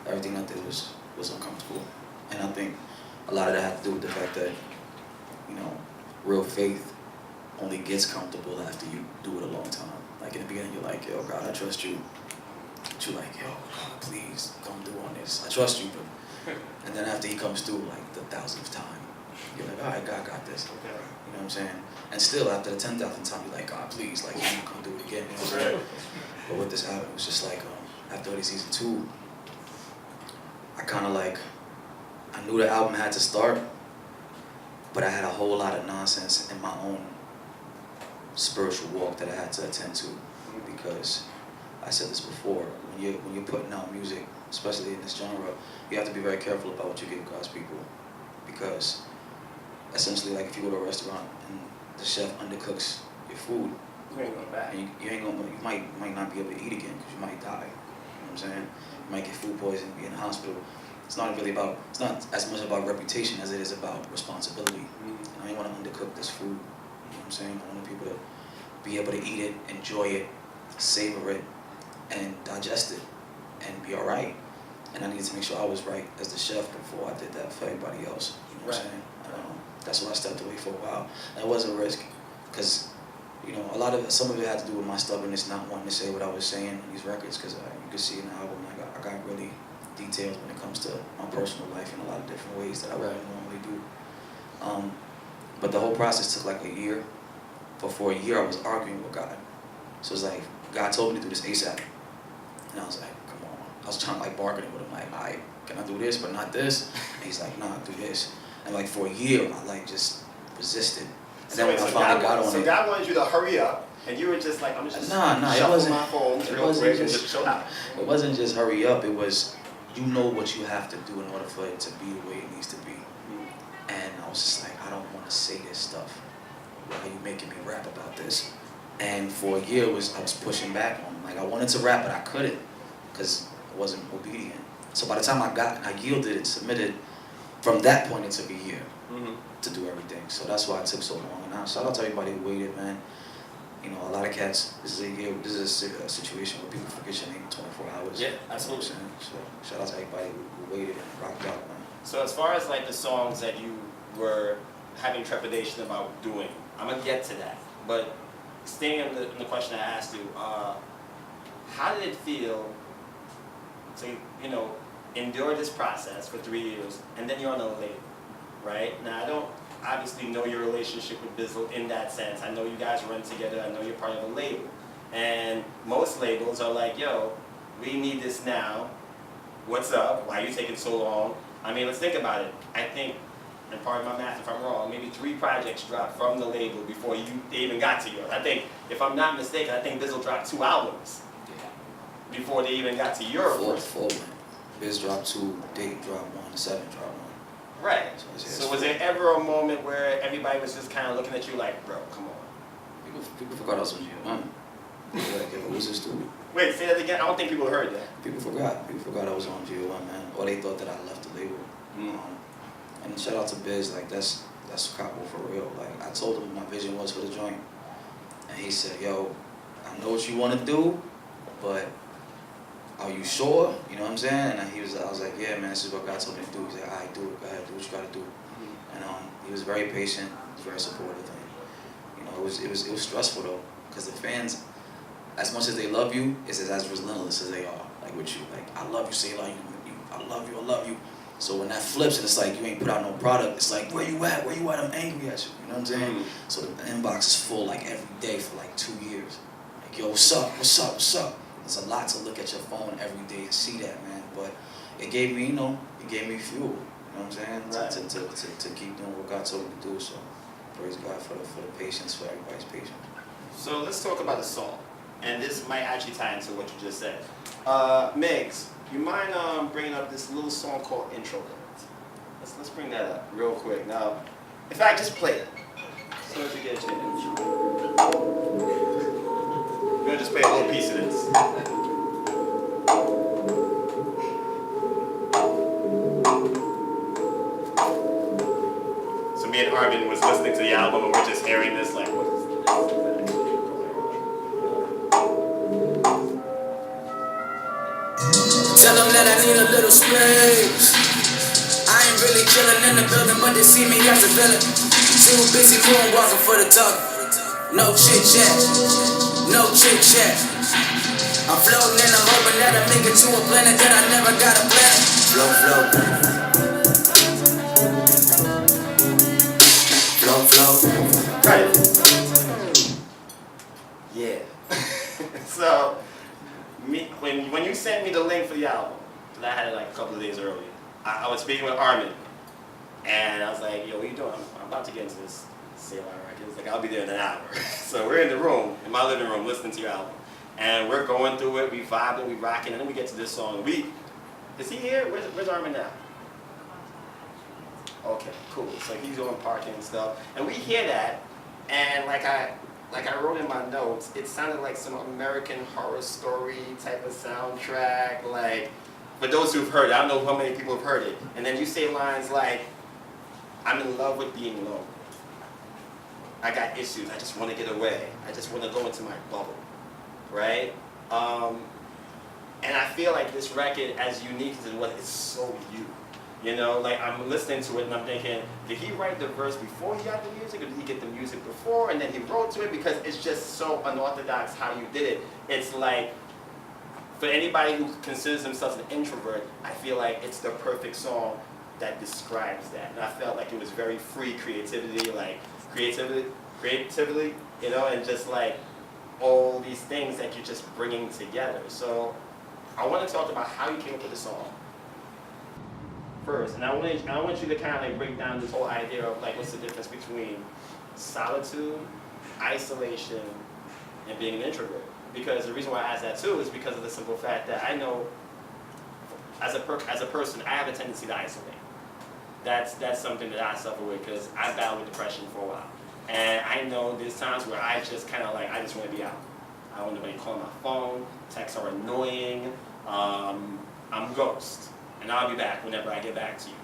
[SPEAKER 6] Everything I did was uncomfortable. And I think a lot of that had to do with the fact that, you know, real faith only gets comfortable after you do it a long time. Like, in the beginning, you're like, yo, God, I trust you. But you're like, yo, God, please come through on this. I trust you, but... And then after he comes through, like, the 1000th time, you're like, all right, God got this.
[SPEAKER 2] Okay.
[SPEAKER 6] You know what I'm saying? And still, after the 10,000th time, you're like, God, please, like, you come do it again. You know what I'm saying? But what this happened was just like, after early season 2, I kind of like, I knew the album had to start, but I had a whole lot of nonsense in my own spiritual walk that I had to attend to, because I said this before, when you're putting out music, especially in this genre, you have to be very careful about what you give God's people, because essentially, like, if you go to a restaurant and the chef undercooks your food,
[SPEAKER 2] You ain't going back.
[SPEAKER 6] and you might not be able to eat again because you might die. You know what I'm saying? You might get food poisoning, be in the hospital. It's not as much about reputation as it is about responsibility. And I didn't want to undercook this food. You know what I'm saying? I wanted people to be able to eat it, enjoy it, savor it, and digest it, and be all right. And I needed to make sure I was right as the chef before I did that for everybody else. You know what I'm saying? That's why I stepped away for a while. And it was a risk, because, you know, some of it had to do with my stubbornness, not wanting to say what I was saying in these records, because you could see in the album, I got really detailed when it comes to my personal life in a lot of different ways that I wouldn't normally do. But the whole process took like a year. But for a year, I was arguing with God. So it's like, God told me to do this ASAP. And I was like, come on. I was trying to like bargaining with him, like, all right, can I do this, but not this? And he's like, nah, do this. And like for a year, I like just resisted. And then when I finally got on it.
[SPEAKER 2] So God wanted you to hurry up, and you were just like, I'm just
[SPEAKER 6] shuffle
[SPEAKER 2] my phones real quick and just chill out.
[SPEAKER 6] It wasn't just hurry up, it was, you know what you have to do in order for it to be the way it needs to be. And I was just like, I don't want to say this stuff. Why are you making me rap about this? And for a year, I was pushing back on him. Like, I wanted to rap, but I couldn't, because I wasn't obedient. So by the time I yielded and submitted, from that point it took a year to do everything. So that's why it took so long. And now, shout out to everybody who waited, man. You know, a lot of cats, this is a situation where people forget your name in 24 hours.
[SPEAKER 2] Yeah, absolutely.
[SPEAKER 6] You know what I'm saying? So shout out to everybody who waited and rocked out, man.
[SPEAKER 2] So as far as like the songs that you were having trepidation about doing, I'm gonna get to that. But staying in the question I asked you, how did it feel to, you know, endure this process for 3 years, and then you're on a label, right? Now, I don't obviously know your relationship with Bizzle in that sense. I know you guys run together. I know you're part of a label. And most labels are like, yo, we need this now. What's up? Why are you taking so long? I mean, let's think about it. I think, and pardon my math if I'm wrong, maybe 3 projects dropped from the label before they even got to yours. I think, if I'm not mistaken, I think Bizzle dropped 2 albums before they even got to your first.
[SPEAKER 6] Four. Biz dropped 2, Date dropped 1, 7 dropped 1.
[SPEAKER 2] Right. So was there ever a moment where everybody was just kind of looking at you like, bro, come on?
[SPEAKER 6] People forgot I was on GL1. Like, what was this dude?
[SPEAKER 2] Wait, say that again? I don't think people heard that.
[SPEAKER 6] People forgot I was on GL1, man. Or they thought that I left the label. And shout out to Biz, like, that's capo for real. Like, I told him what my vision was for the joint. And he said, yo, I know what you want to do, but are you sure? You know what I'm saying? And I was like, yeah, man, this is what God told me to do. He's like, all right, do it. Go ahead, do what you got to do. And he was very patient. He was very supportive. And, you know, it was stressful though, because the fans, as much as they love you, it's as relentless as they are. Like with you, like, I love you, Selah. I love you. So when that flips and it's like you ain't put out no product, it's like, where you at? I'm angry at you. You know what I'm saying? So the inbox is full like every day for like 2 years. Like, yo, what's up? It's a lot to look at your phone every day and see that, man. But it gave me, fuel. You know what I'm saying?
[SPEAKER 2] Right.
[SPEAKER 6] To keep doing what God told me to do. So praise God for the patience, for everybody's patience.
[SPEAKER 2] So let's talk about the song. And this might actually tie into what you just said. Miggs, you mind bringing up this little song called Introvert? Let's bring that up real quick. Now, in fact, just play it. As soon as you get a chance. We're gonna just play a little piece of this. So me and Arvin was listening to the album and we're just hearing this like, what is this?
[SPEAKER 3] Tell them that I need a little space. I ain't really chillin' in the building, but they see me as a villain. Too busy moonwalking for the talk. No chit chat, no chit chat. I'm floating and I'm hoping that I make it to a planet that I never got a planet. Float, float. Float, float.
[SPEAKER 2] Right. Yeah. So, when you sent me the link for the album, because I had it like a couple of days earlier, I was speaking with Armin, and I was like, yo, what are you doing? I'm about to get into this Selah record. He's like, I'll be there in an hour. So we're in the room, in my living room, listening to your album. And we're going through it, we vibing, we rocking, and then we get to this song. Is he here? Where's Armin now? Okay, cool. So he's on parking and stuff. And we hear that, and like I wrote in my notes, it sounded like some American Horror Story type of soundtrack. Like, for those who've heard it, I don't know how many people have heard it. And then you say lines like, I'm in love with being lonely. I got issues, I just want to get away. I just want to go into my bubble, right? And I feel like this record, as unique as it was, is so you. You know, like I'm listening to it and I'm thinking, did he write the verse before he got the music, or did he get the music before and then he wrote to it? Because it's just so unorthodox how you did it. It's like, for anybody who considers themselves an introvert, I feel like it's the perfect song that describes that. And I felt like it was very free creativity, you know, and just like all these things that you're just bringing together. So I want to talk about how you came up with the song first, and I want you to kind of like break down this whole idea of like what's the difference between solitude, isolation, and being an introvert. Because the reason why I ask that too is because of the simple fact that I know as a person I have a tendency to isolate. That's something that I suffer with because I battled with depression for a while, and I know there's times where I just kind of like I just want to be out. I don't want nobody calling my phone. Texts are annoying. I'm ghost. And I'll be back whenever I get back to you.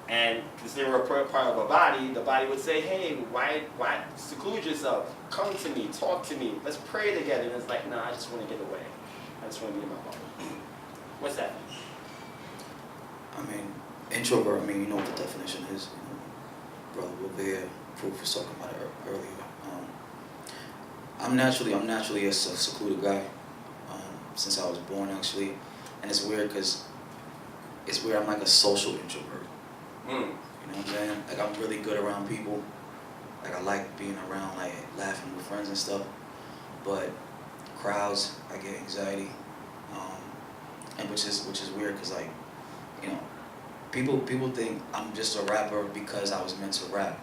[SPEAKER 2] And because they were a part of a body, the body would say, hey, why seclude yourself? Come to me, talk to me, let's pray together. And it's like, nah, I just want to get away. I just want to be in my bubble. What's that mean?
[SPEAKER 10] I mean, introvert, I mean, you know what the definition is. You know, Brother Revere, Proof was talking about it earlier. I'm naturally a secluded guy since I was born, actually. And it's weird because I'm like a social introvert. You know what I'm saying? Like I'm really good around people. Like I like being around, like laughing with friends and stuff. But crowds, I get anxiety. And which is weird because like, you know, people think I'm just a rapper because I was meant to rap.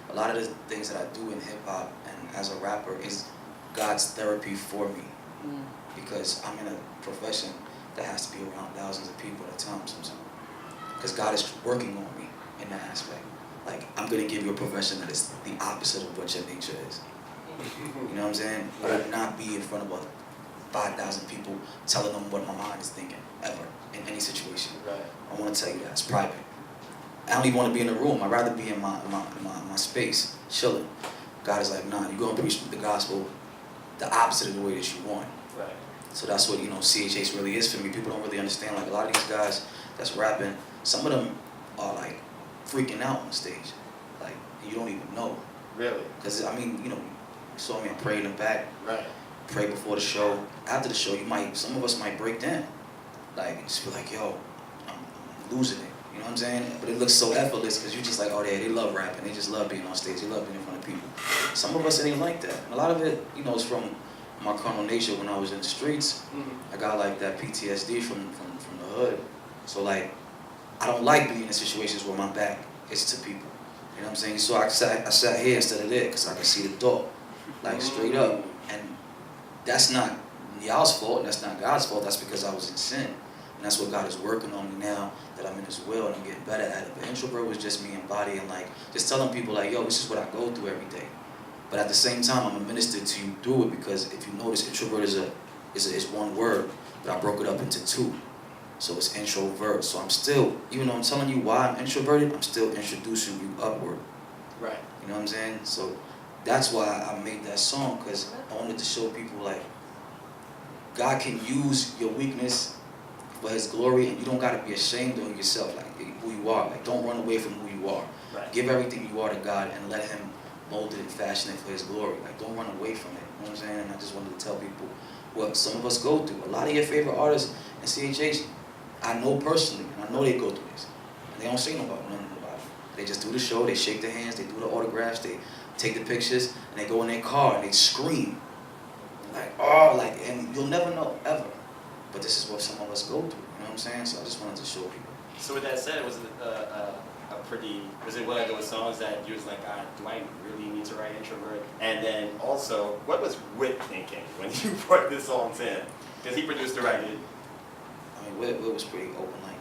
[SPEAKER 10] A lot of the things that I do in hip hop and as a rapper is God's therapy for me. Because I'm in a profession that has to be around thousands of people at a time sometimes. Because God is working on me in that aspect. Like, I'm going to give you a profession that is the opposite of what your nature is. You know what I'm saying? I would not be in front of 5,000 people telling them what my mind is thinking, ever, in any situation.
[SPEAKER 2] Right.
[SPEAKER 10] I want to tell you that. It's private. I don't even want to be in the room. I'd rather be in my space, chilling. God is like, nah, you're going to preach the gospel the opposite of the way that you want.
[SPEAKER 2] Right.
[SPEAKER 10] So that's what, you know, CHH really is for me. People don't really understand. Like, a lot of these guys that's rapping, some of them are, like, freaking out on the stage. Like, you don't even know.
[SPEAKER 2] Really?
[SPEAKER 10] Because, I mean, you know, you saw me, I prayed in the back.
[SPEAKER 2] Right.
[SPEAKER 10] Pray before the show. After the show, some of us might break down. Like, just be like, yo, I'm losing it. You know what I'm saying? But it looks so effortless because you're just like, oh, they love rapping. They just love being on stage. They love being in front of people. Some of us, it ain't like that. And a lot of it, you know, is from my carnal nature when I was in the streets. I got like that PTSD from the hood. So like, I don't like being in situations where my back is to people. You know what I'm saying? So I sat here instead of there because I could see the door, like straight up. And that's not y'all's fault. That's not God's fault. That's because I was in sin. And that's what God is working on me now that I'm in His will, and I'm getting better at it. But introvert was just me embodying, like, just telling people, like, yo, this is what I go through every day. But at the same time, I'm a minister to you through it, because if you notice, introvert is one word, but I broke it up into two. So it's introvert. So I'm still, even though I'm telling you why I'm introverted, I'm still introducing you upward.
[SPEAKER 2] Right.
[SPEAKER 10] You know what I'm saying? So that's why I made that song, because I wanted to show people, like, God can use your weakness for His glory, and you don't got to be ashamed of yourself, like who you are. Like, don't run away from who you are.
[SPEAKER 2] Right.
[SPEAKER 10] Give everything you are to God and let Him mold it and fashion it for His glory. Like, don't run away from it. You know what I'm saying? And I just wanted to tell people what some of us go through. A lot of your favorite artists in CHH, I know personally, and I know they go through this. And they don't say nothing about it. They just do the show, they shake their hands, they do the autographs, they take the pictures, and they go in their car and they scream. Like, oh, like, and you'll never know, ever. But this is what some of us go through, you know what I'm saying? So I just wanted to show people.
[SPEAKER 2] So with that said, was it one of those songs that you was like, do I really need to write introvert? And then also, what was Whit thinking when you brought this song to him? Because he produced the record.
[SPEAKER 10] I mean, Whit was pretty open, like,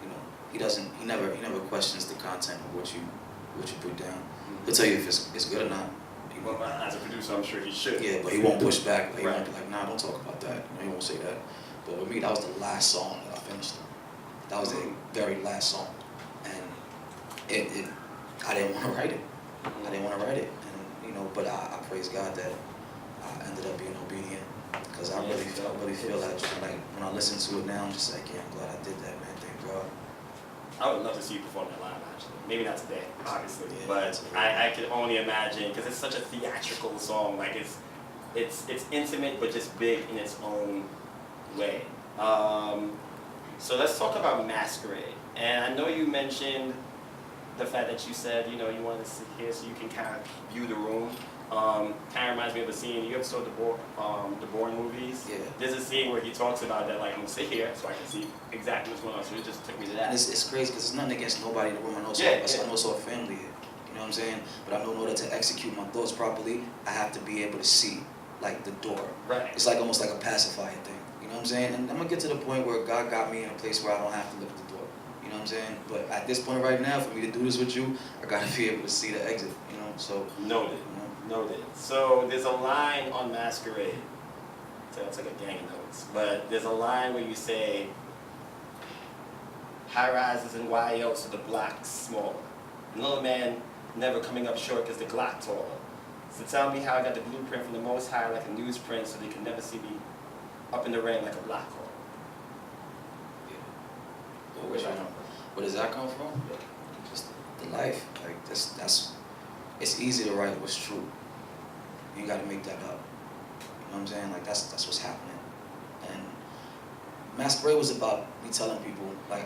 [SPEAKER 10] you know, he never questions the content of what you put down. He'll tell you if it's good or not.
[SPEAKER 2] Well, as a producer, I'm sure he should.
[SPEAKER 10] Yeah, but he won't push back. Like, he
[SPEAKER 2] Right.
[SPEAKER 10] won't be like, nah, don't talk about that. You know, he won't say that. But with me, that was the last song that I finished. That was the very last song. And I didn't want to write it. I didn't want to write it. And, you know, but I praise God that I ended up being obedient. Because I really feel that, like, when I listen to it now, I'm just like, yeah, I'm glad I did that, man. Thank God.
[SPEAKER 2] I would love to see you perform that live, actually. Maybe not today, obviously,
[SPEAKER 10] Yeah,
[SPEAKER 2] but I can only imagine, because it's such a theatrical song. Like, it's intimate, but just big in its own way. So let's talk about Masquerade. And I know you mentioned the fact that you said, you know, you wanted to sit here so you can kind of view the room. Kind of reminds me of a scene. You ever saw the Bourne movies?
[SPEAKER 10] Yeah.
[SPEAKER 2] There's a scene where he talks about that, like, I'm gonna sit here so I can see exactly what's going on. So it just took me to that.
[SPEAKER 10] And it's crazy because it's nothing against nobody in the room. I know it's a family here. You know what I'm saying? But I know in order to execute my thoughts properly, I have to be able to see, like, the door.
[SPEAKER 2] Right.
[SPEAKER 10] It's like almost like a pacifier thing. You know what I'm saying? And I'm gonna get to the point where God got me in a place where I don't have to look at the door. You know what I'm saying? But at this point right now, for me to do this with you, I gotta be able to see the exit. You know, so
[SPEAKER 2] Noted. Noted. So there's a line on Masquerade. So it's like a gang of notes. But there's a line where you say, high rises and YL so the block's smaller. And little man never coming up short because the Glock taller. So tell me how I got the blueprint from the Most High like a newsprint so they can never see me up in the rain like a block hole.
[SPEAKER 10] Well, where does that come from? Just the life. Like, that's it's easy to write what's true. You gotta make that up. You know what I'm saying? Like, that's what's happening. And Masquerade was about me telling people, like,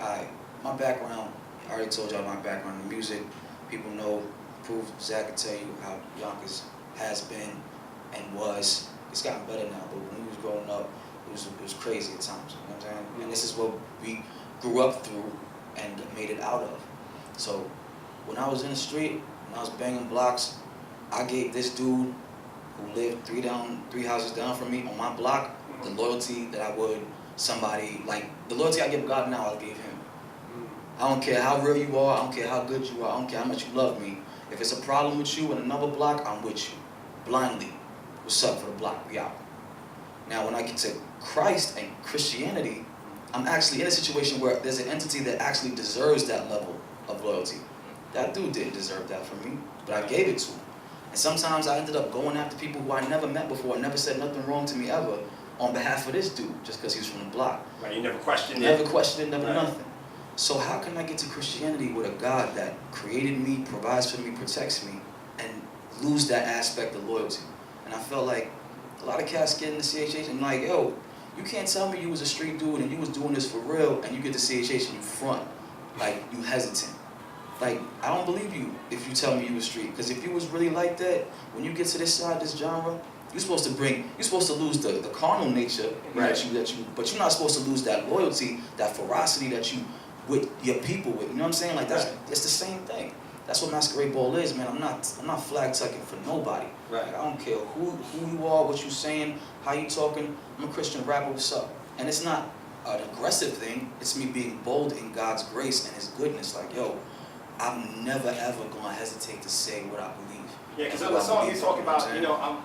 [SPEAKER 10] my background, I already told y'all my background in music. People know, proof, Zach can tell you how Yonkers has been and was. It's gotten better now, but when we was growing up, it was crazy at times. You know what I'm saying? And this is what we grew up through and made it out of. So when I was in the street, when I was banging blocks, I gave this dude who lived three houses down from me on my block the loyalty that I would somebody, like, the loyalty I give God now, I gave him. I don't care how real you are, I don't care how good you are, I don't care how much you love me. If it's a problem with you in another block, I'm with you. Blindly. What's up for the block? We out. Now when I get to Christ and Christianity, I'm actually in a situation where there's an entity that actually deserves that level of loyalty. That dude didn't deserve that from me, but I gave it to him. And sometimes I ended up going after people who I never met before, never said nothing wrong to me ever, on behalf of this dude, just because he's from the block.
[SPEAKER 2] Right, you never questioned it.
[SPEAKER 10] Never questioned it, never
[SPEAKER 2] Right.
[SPEAKER 10] nothing. So how can I get to Christianity with a God that created me, provides for me, protects me, and lose that aspect of loyalty? And I felt like a lot of cats get into CHH and like, yo, you can't tell me you was a street dude and you was doing this for real and you get to CHH and you front, like you hesitant. Like, I don't believe you if you tell me you was street. Because if you was really like that, when you get to this side, this genre, you're supposed to lose the carnal nature,
[SPEAKER 2] right.
[SPEAKER 10] But you're not supposed to lose that loyalty, that ferocity that you with your people with. You know what I'm saying? Like, it's the same thing. That's what Masquerade Ball is, man. I'm not flag tucking for nobody.
[SPEAKER 2] Right.
[SPEAKER 10] Like, I don't care who you are, what you saying, how you talking. I'm a Christian rapper, what's up? And it's not an aggressive thing. It's me being bold in God's grace and His goodness. Like, yo, I'm never ever gonna hesitate to say what I believe.
[SPEAKER 2] Yeah, because the song you talk about,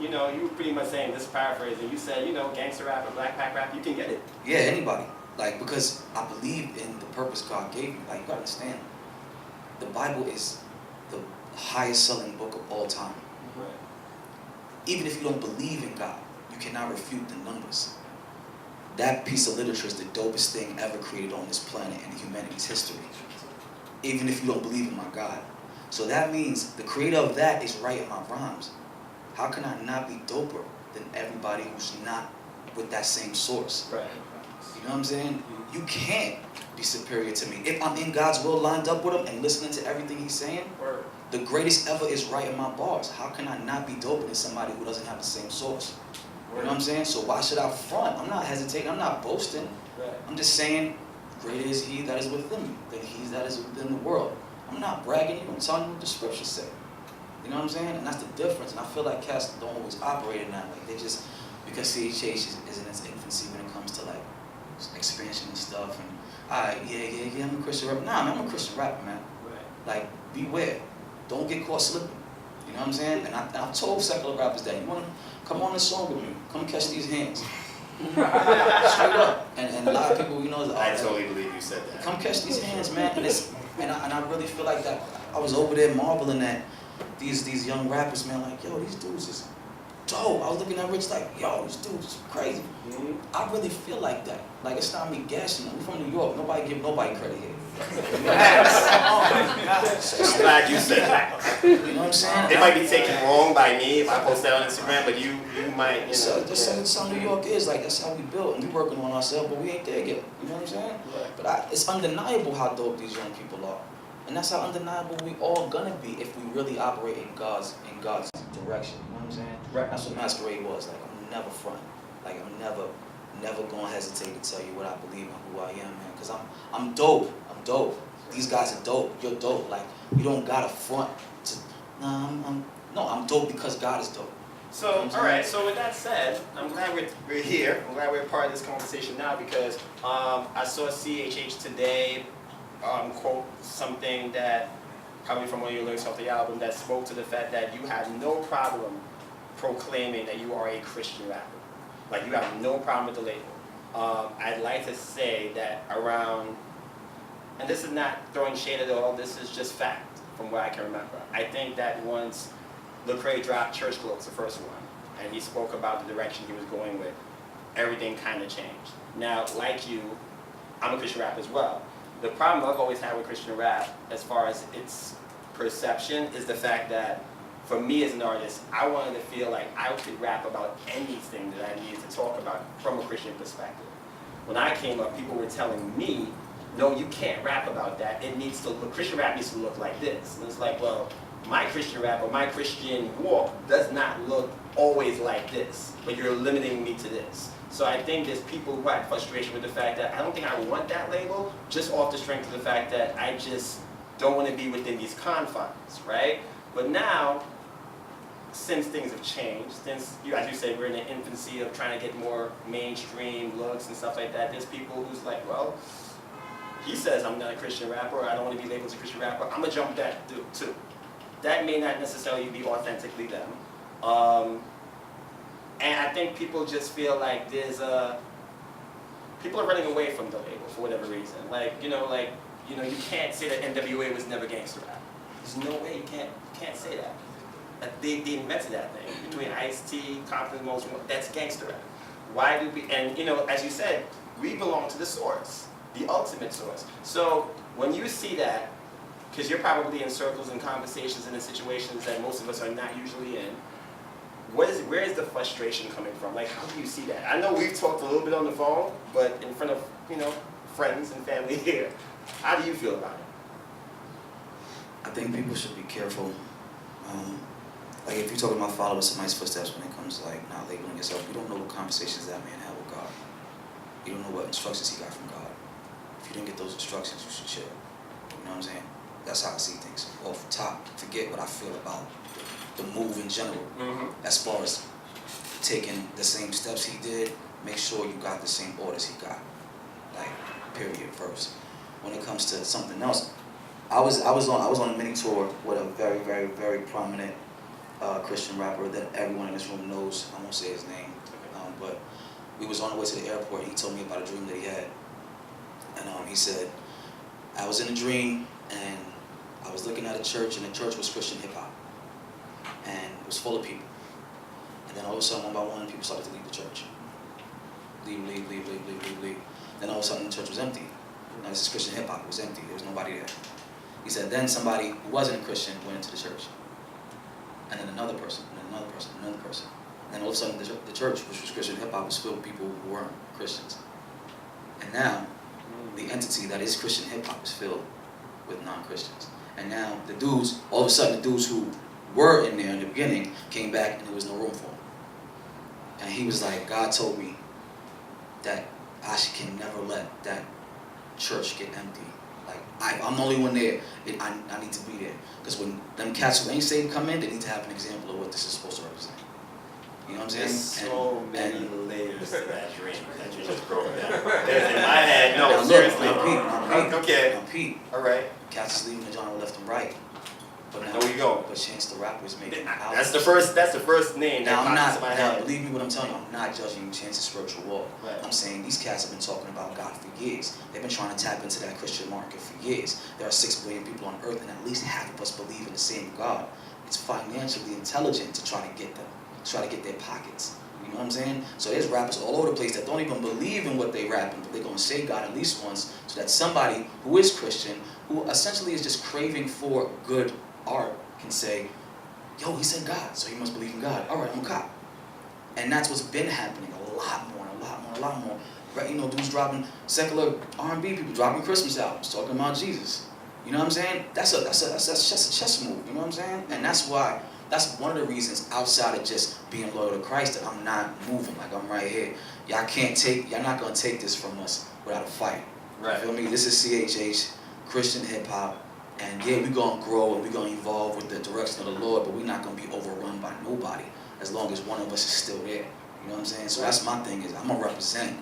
[SPEAKER 2] you were pretty much saying, this paraphrasing, you said, gangster rap or black pack rap, you can get it.
[SPEAKER 10] Yeah, anybody. Like, because I believe in the purpose God gave me. Like, you gotta understand, the Bible is the highest selling book of all time.
[SPEAKER 2] Right.
[SPEAKER 10] Even if you don't believe in God, you cannot refute the numbers. That piece of literature is the dopest thing ever created on this planet in humanity's history. Even if you don't believe in my God. So that means the creator of that is writing my rhymes. How can I not be doper than everybody who's not with that same source?
[SPEAKER 2] Right.
[SPEAKER 10] You know what I'm saying? You can't be superior to me. If I'm in God's will lined up with Him and listening to everything He's saying, the greatest ever is writing my bars. How can I not be doper than somebody who doesn't have the same source? You know what I'm saying? So why should I front? I'm not hesitating. I'm not boasting.
[SPEAKER 2] Right.
[SPEAKER 10] I'm just saying, greater is He that is within me than he that is within the world. I'm not bragging you. I'm telling you what the scriptures say. You know what I'm saying? And that's the difference. And I feel like cats don't always operate in that. Like, they just, because CHH is in its infancy when it comes to like expansion and stuff. And alright, yeah, I'm a Christian rapper. Nah, man, I'm a Christian rapper, man.
[SPEAKER 2] Right.
[SPEAKER 10] Like, beware. Don't get caught slipping. You know what I'm saying? And I've told secular rappers that, you want to come on this song with me. Come catch these hands. Straight up. And a lot of people,
[SPEAKER 2] I totally believe you said that.
[SPEAKER 10] come catch these hands, man. And I really feel like that. I was over there marveling at these young rappers, man. Like, yo, these dudes is dope. I was looking at Rich like, yo, these dudes is crazy.
[SPEAKER 2] Mm-hmm.
[SPEAKER 10] I really feel like that. Like, it's not me gassing them. We're from New York. Nobody give nobody credit here.
[SPEAKER 2] I'm glad you said that.
[SPEAKER 10] You know what I'm saying?
[SPEAKER 2] It might be taken wrong by me if I post that on Instagram, but you might,
[SPEAKER 10] So that's how New York is. Like, that's how we built, and we working on ourselves, but we ain't there yet. You know what I'm saying?
[SPEAKER 2] Right.
[SPEAKER 10] But it's undeniable how dope these young people are, and that's how undeniable we all gonna be if we really operate in God's direction. You know what I'm saying?
[SPEAKER 2] Right.
[SPEAKER 10] That's what Masquerade was. Like, I'm never front. Like, I'm never gonna hesitate to tell you what I believe and who I am, man. Cause I'm dope. I'm dope. These guys are dope. You're dope. Like, you don't gotta front. I'm dope because God is dope.
[SPEAKER 2] So, all right. So with that said, I'm glad we're here. I'm glad we're part of this conversation now because I saw CHH today quote something that probably from one of your lyrics off the album that spoke to the fact that you had no problem proclaiming that you are a Christian rapper. Like, you have no problem with the label. I'd like to say that around, and this is not throwing shade at all, this is just fact from what I can remember. I think that once Lecrae dropped Church Clothes, the first one, and he spoke about the direction he was going with, everything kind of changed. Now, like you, I'm a Christian rap as well. The problem I've always had with Christian rap, as far as its perception, is the fact that for me as an artist, I wanted to feel like I could rap about anything that I needed to talk about from a Christian perspective. When I came up, people were telling me, no, you can't rap about that. It needs to look, Christian rap needs to look like this. And it's like, well, my Christian rap or my Christian walk does not look always like this, but you're limiting me to this. So I think there's people who had frustration with the fact that I don't think I want that label, just off the strength of the fact that I just don't want to be within these confines, right? But now, since things have changed, since, as you said, we're in the infancy of trying to get more mainstream looks and stuff like that, there's people who's like, well, he says I'm not a Christian rapper, or I don't want to be labeled as a Christian rapper, I'm going to jump that dude too. That may not necessarily be authentically them. And I think people just feel like there's people are running away from the label for whatever reason. You can't say that NWA was never gangster rap. There's no way you can't say that. They invented that thing between Ice-T, Compton, Most, that's gangster rap. Why do we, and as you said, we belong to the source, the ultimate source. So when you see that, because you're probably in circles and conversations and in situations that most of us are not usually in, where is the frustration coming from? Like, how do you see that? I know we've talked a little bit on the phone, but in front of, friends and family here, how do you feel about it?
[SPEAKER 10] I think people should be careful. Like, if you're talking about following somebody's footsteps when it comes to, like, not labeling yourself, you don't know what conversations that man had with God. You don't know what instructions he got from God. If you didn't get those instructions, you should chill. You know what I'm saying? That's how I see things. Off the top, forget what I feel about the move in general.
[SPEAKER 2] Mm-hmm.
[SPEAKER 10] As far as taking the same steps he did, make sure you got the same orders he got. period first. When it comes to something else, I was on a mini tour with a very, very, very prominent Christian rapper that everyone in this room knows. I won't say his name, but we was on the way to the airport. He told me about a dream that he had, and he said, I was in a dream and I was looking at a church, and the church was Christian hip hop, and it was full of people. And then all of a sudden, one by one, people started to leave the church. Leave. Then all of a sudden, the church was empty. Now this is Christian hip hop. It was empty. There was nobody there. He said, then somebody who wasn't a Christian went into the church. And then another person, and then another person, and another person. And all of a sudden, the church, which was Christian hip hop, was filled with people who weren't Christians. And now, the entity that is Christian hip hop is filled with non-Christians. And now, the dudes, all of a sudden, the dudes who were in there in the beginning came back, and there was no room for them. And he was like, God told me that I can never let that church get empty. Like, I'm the only one there. I need to be there. Because when them cats who ain't saved come in, they need to have an example of what this is supposed to represent. You know what I'm saying?
[SPEAKER 2] There's so many layers to that dream that you just broke down. There's in my head, no,
[SPEAKER 10] now
[SPEAKER 2] seriously.
[SPEAKER 10] Now, Pete.
[SPEAKER 2] Okay.
[SPEAKER 10] Now, Pete.
[SPEAKER 2] All right.
[SPEAKER 10] Cats is leaving the genre left and right. But
[SPEAKER 2] I know where you go.
[SPEAKER 10] But Chance the Rapper is making
[SPEAKER 2] That's the first name
[SPEAKER 10] now,
[SPEAKER 2] that pops into my head.
[SPEAKER 10] believe me what I'm telling you, I'm not judging Chance's spiritual walk.
[SPEAKER 2] Right.
[SPEAKER 10] I'm saying these cats have been talking about God for years. They've been trying to tap into that Christian market for years. There are 6 billion people on earth, and at least half of us believe in the same God. It's financially intelligent to try to get them, to try to get their pockets. You know what I'm saying? So there's rappers all over the place that don't even believe in what they rapping, but they're going to say God at least once, so that somebody who is Christian, who essentially is just craving for good art, can say, yo, he said God, so he must believe in God. All right, I'm a cop. And that's what's been happening a lot more. Right? You know, dudes dropping secular R&B people dropping Christmas albums, talking about Jesus. You know what I'm saying? That's just a chess move. You know what I'm saying? And that's why. That's one of the reasons outside of just being loyal to Christ that I'm not moving. Like, I'm right here. Y'all not gonna take this from us without a fight.
[SPEAKER 2] Right.
[SPEAKER 10] You feel me? This is CHH, Christian hip hop. And yeah, we're going to grow and we're going to evolve with the direction of the Lord, but we're not going to be overrun by nobody as long as one of us is still there. You know what I'm saying? So that's my thing, is I'm going to represent,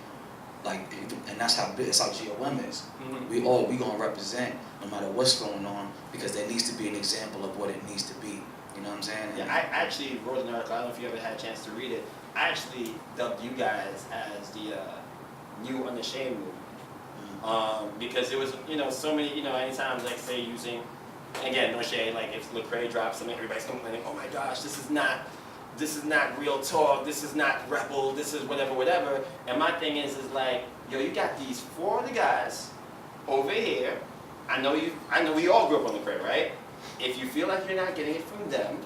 [SPEAKER 10] like, and that's how GOM is.
[SPEAKER 2] Mm-hmm.
[SPEAKER 10] We going to represent no matter what's going on, because there needs to be an example of what it needs to be. You know what I'm saying?
[SPEAKER 2] Yeah, I actually wrote an article, I don't know if you ever had a chance to read it. I actually dubbed you guys as the new Unashamed movement. Because it was, so many, anytime, like, say, using, again, no shade, like, if Lecrae drops something, everybody's complaining, oh my gosh, this is not real talk, this is not rebel, this is whatever. And my thing is like, yo, you got these 4 other guys over here. I know we all grew up on Lecrae, right? If you feel like you're not getting it from them,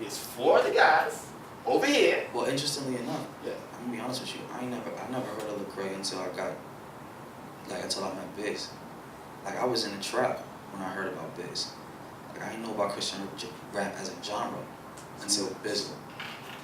[SPEAKER 2] there's 4 other guys over here.
[SPEAKER 10] Well, interestingly enough,
[SPEAKER 2] yeah,
[SPEAKER 10] I'm going to be honest with you, I never heard of Lecrae until I met Biz. Like, I was in the trap when I heard about Biz. Like, I didn't know about Christian rap as a genre until Bizzle.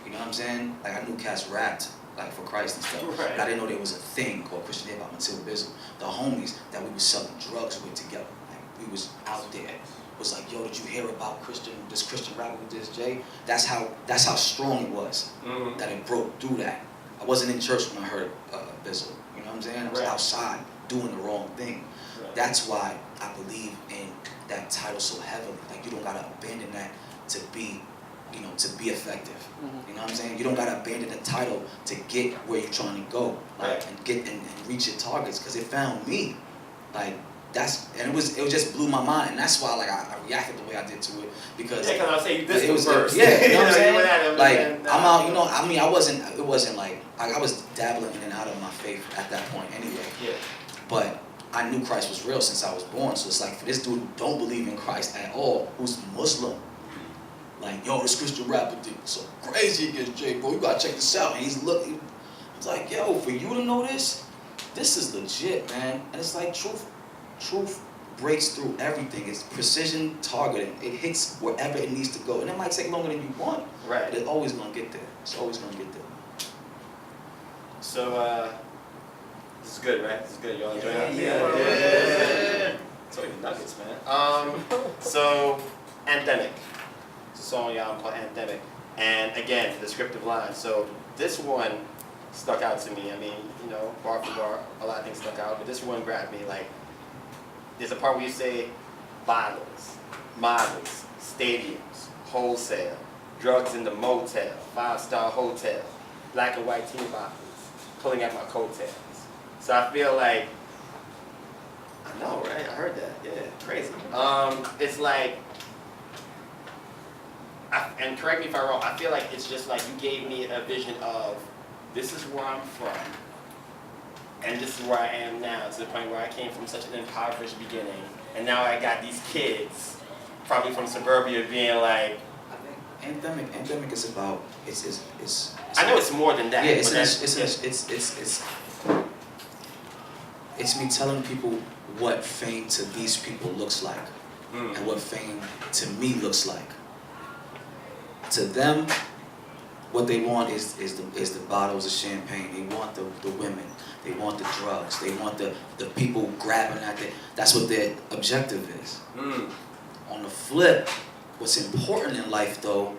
[SPEAKER 10] You know what I'm saying? Like, I knew cats rapped, like, for Christ and stuff.
[SPEAKER 2] Right.
[SPEAKER 10] But I didn't know there was a thing called Christian hip hop until Bizzle. The homies that we was selling drugs with together, like, we was out there, was like, yo, did you hear about this Christian rapper with this Jay? That's how strong it was, that it broke through that. I wasn't in church when I heard Bizzle. You know what I'm saying? I was outside doing the wrong thing. Right. That's why I believe in that title so heavily. Like, you don't gotta abandon that to be effective. Mm-hmm. You know what I'm saying? You don't gotta abandon the title to get where you're trying to go, like, and get and reach your targets. Because it found me, like, it just blew my mind, and that's why, like, I reacted the way I did to it, because
[SPEAKER 2] because I was saying this
[SPEAKER 10] it was
[SPEAKER 2] first.
[SPEAKER 10] Yeah, you know what I'm saying? Like,
[SPEAKER 2] I'm
[SPEAKER 10] out, I mean, it wasn't like I was dabbling in and out of my faith at that point anyway.
[SPEAKER 2] Yeah.
[SPEAKER 10] But I knew Christ was real since I was born. So it's like, for this dude who don't believe in Christ at all, who's Muslim, like, yo, this Christian rapper did so crazy against Jay, bro. You gotta check this out. And he's looking. It's like, yo, for you to know this is legit, man. And it's like, truth breaks through everything. It's precision targeting. It hits wherever it needs to go. And it might take longer than you want.
[SPEAKER 2] Right.
[SPEAKER 10] But it's always gonna get there. It's always gonna get there.
[SPEAKER 2] So, this is good, right? This is good. Y'all enjoying it? Yeah. It's only nuggets, man. So, Anthemic. It's a song y'all called Anthemic. And again, the descriptive line. So, this one stuck out to me. I mean, you know, bar for bar, a lot of things stuck out, but this one grabbed me. Like, there's a part where you say bottles, models, stadiums, wholesale, drugs in the motel, 5-star hotel, black and white teen bottles, pulling at my coattails. So I feel like, I know, right? I heard that. Yeah, crazy. It's like, and correct me if I'm wrong, I feel like it's just like you gave me a vision of this is where I'm from, and this is where I am now, to the point where I came from such an impoverished beginning, and now I got these kids, probably from suburbia, being like,
[SPEAKER 10] Anthemic is about it's
[SPEAKER 2] I know it's more than that.
[SPEAKER 10] yeah, it's me telling people what fame to these people looks like, and what fame to me looks like. To them, what they want is the bottles of champagne. They want the women. They want the drugs. They want the people grabbing at it. That's what their objective is. On the flip, what's important in life though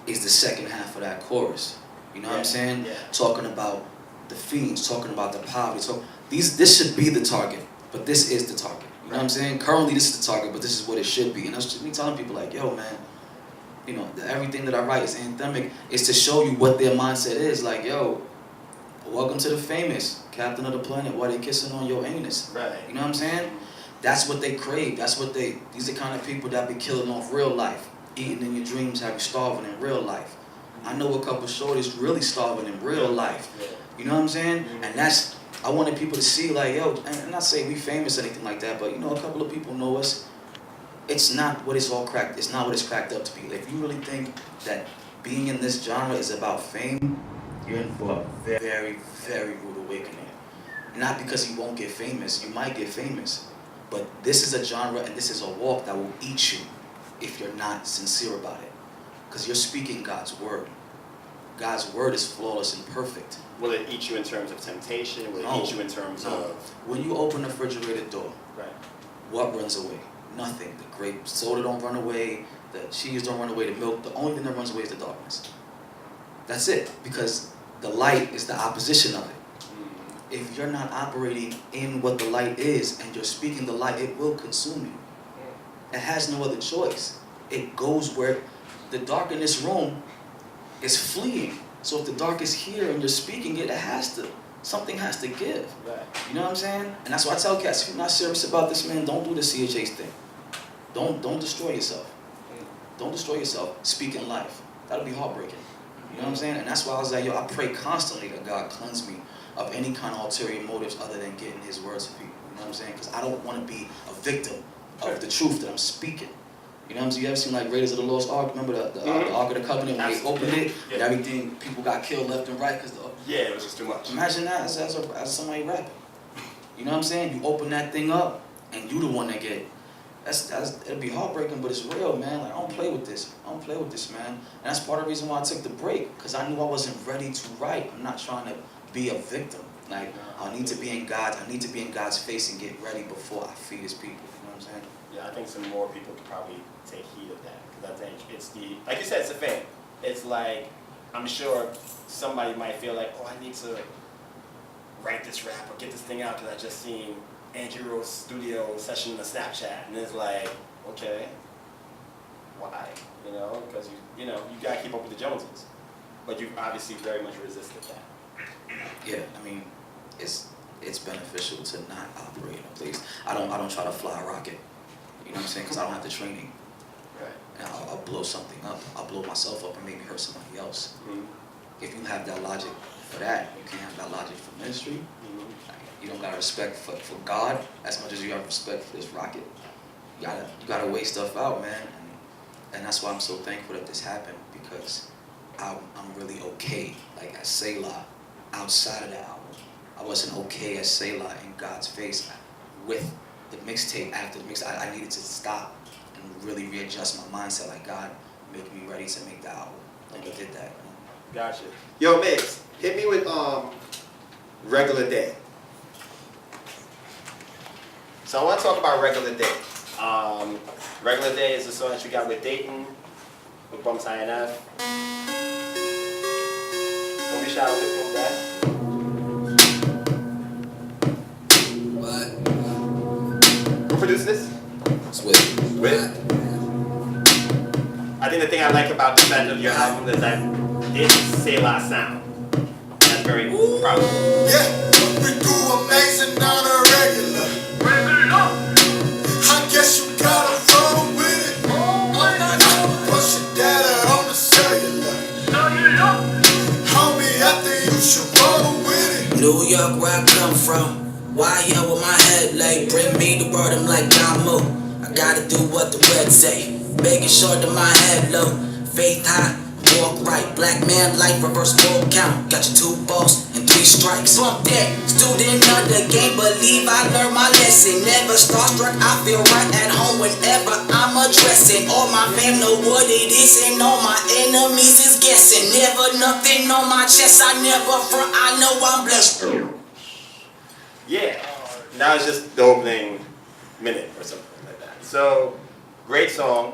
[SPEAKER 10] is the second half of that chorus. You know what I'm saying?
[SPEAKER 2] Yeah.
[SPEAKER 10] Talking about the fiends, talking about the poverty. So this should be the target, but this is the target. You know what I'm saying? Currently this is the target, but this is what it should be. And that's just me telling people like, yo man, you know, everything that I write is anthemic. Is to show you what their mindset is. Like, yo, welcome to the famous captain of the planet. Why they kissing on your anus?
[SPEAKER 2] Right.
[SPEAKER 10] You know what I'm saying? That's what they crave. That's what these are the kind of people that be killing off real life. Eating in your dreams, have you starving in real life. I know a couple shorties really starving in real life. You know what I'm saying? And that's, I wanted people to see like, yo, and not say we famous or anything like that, but you know, a couple of people know us. It's not what it's all cracked, it's not what it's cracked up to be. If you really think that being in this genre is about fame, you're in for a very, very rude awakening. Not because you won't get famous, you might get famous. But this is a genre and this is a walk that will eat you if you're not sincere about it. Because you're speaking God's word. God's word is flawless and perfect.
[SPEAKER 2] Will it eat you in terms of temptation? Will it eat you in terms of...
[SPEAKER 10] When you open the refrigerator door,
[SPEAKER 2] Right.
[SPEAKER 10] what runs away? Nothing. The grape soda don't run away, the cheese don't run away, the milk, the only thing that runs away is the darkness. That's it. Because the light is the opposition of it. If you're not operating in what the light is and you're speaking the light, it will consume you. It has no other choice. It goes where the dark in this room is fleeing. So if the dark is here and you're speaking it, something has to give.
[SPEAKER 2] Right.
[SPEAKER 10] You know what I'm saying? And that's why I tell cats, if you're not serious about this, man, don't do the CHH thing. Don't destroy yourself. Don't destroy yourself. Speak in life. That'll be heartbreaking. You know what I'm saying? And that's why I was like, yo, I pray constantly that God cleanse me of any kind of ulterior motives other than getting his words to people. You know what I'm saying? Because I don't want to be a victim of the truth that I'm speaking. You know what I'm saying? You ever seen like Raiders of the Lost Ark? Remember the Ark of the Covenant when they opened it and everything, people got killed left and right because
[SPEAKER 2] it was just too much.
[SPEAKER 10] Imagine that as somebody rapping. You know what I'm saying? You open that thing up and you the one that get. It'll be heartbreaking, but it's real, man. Like, I don't play with this. I don't play with this, man. And that's part of the reason why I took the break, because I knew I wasn't ready to write. I'm not trying to be a victim. Like, I need to be in God's face and get ready before I feed his people. You know what I'm saying?
[SPEAKER 2] Yeah, I think some more people could probably take heed of that, because I think it's like you said, it's a fame. It's like, I'm sure somebody might feel like, oh, I need to write this rap or get this thing out because I just seen Andrew Rose's studio session in the Snapchat, and it's like, okay, why? You know, because you gotta keep up with the Joneses, but you've obviously very much resisted that.
[SPEAKER 10] Yeah, I mean, it's beneficial to not operate in a place. I don't try to fly a rocket. You know what I'm saying? Because I don't have the training.
[SPEAKER 2] Right.
[SPEAKER 10] And I'll blow something up. I'll blow myself up and maybe hurt somebody else. If you have that logic for that, you can't have that logic for ministry. You don't got respect for God as much as you have respect for this rocket. You gotta weigh stuff out, man. And that's why I'm so thankful that this happened, because I'm really okay. Like at Selah, outside of the album, I wasn't okay at Selah in God's face with the mixtape. After the mix, I needed to stop and really readjust my mindset. Like, God, make me ready to make the album. Like I did that.
[SPEAKER 2] Gotcha. Yo, Migs, hit me with Regular Day. So I want to talk about Regular Day. Regular Day is a song that you got with Dauphin, with Bumps INF. When we a shout out to from that. Who produced this?
[SPEAKER 10] Swift.
[SPEAKER 2] I think the thing I like about the fact of your album is that it's Selah sound. That's very proud.
[SPEAKER 9] Yeah, we do amazing on a regular. I guess you gotta roll with it. Push your data on the cellular. Homie, I think you should roll with it.
[SPEAKER 6] New York, where I come from. Why here with my head laid? Bring me the word, I'm like Damu. I gotta do what the words say. Making sure that my head low. Faith high, walk right. Black man life, reverse ball count. Got your 2 balls and 3 strikes. Bump that, student of the game. Believe I learned my lesson. Never starstruck, I feel right at home whenever I'm addressing. All my fam know what it is, and all my enemies is guessing. Never nothing on my chest, I never front, I know I'm blessed.
[SPEAKER 2] Yeah, now it's just the opening minute or something like that. So, great song.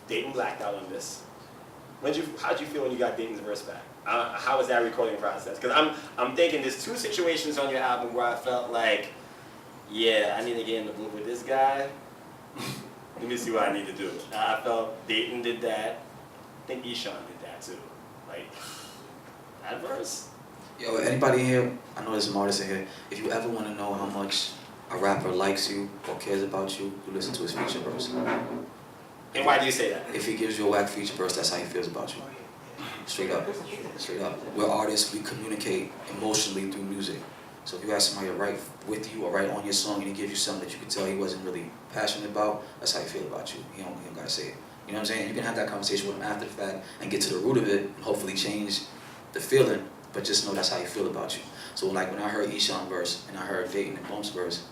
[SPEAKER 2] Dayton blacked out on this. How'd you feel when you got Dayton's verse back? How was that recording process? Because I'm thinking there's 2 situations on your album where I felt like, yeah, I need to get in the booth with this guy. Let me see what I need to do. I felt Dayton did that. I think Eshawn did that too. Like, that verse.
[SPEAKER 10] Yo, anybody here, I know there's some artists in here, if you ever want to know how much a rapper likes you or cares about you, you listen to his feature verse.
[SPEAKER 2] And why do you say that?
[SPEAKER 10] If he gives you a whack feature verse, that's how he feels about you. Straight up. Straight up. We're artists, we communicate emotionally through music. So if you ask somebody to write with you or write on your song and he gives you something that you can tell he wasn't really passionate about, that's how he feels about you. He don't gotta say it. You know what I'm saying? You can have that conversation with him after the fact and get to the root of it and hopefully change the feeling. But just know that's how he feel about you. So like when I heard Eshawn verse and I heard Dayton and Bump's verse,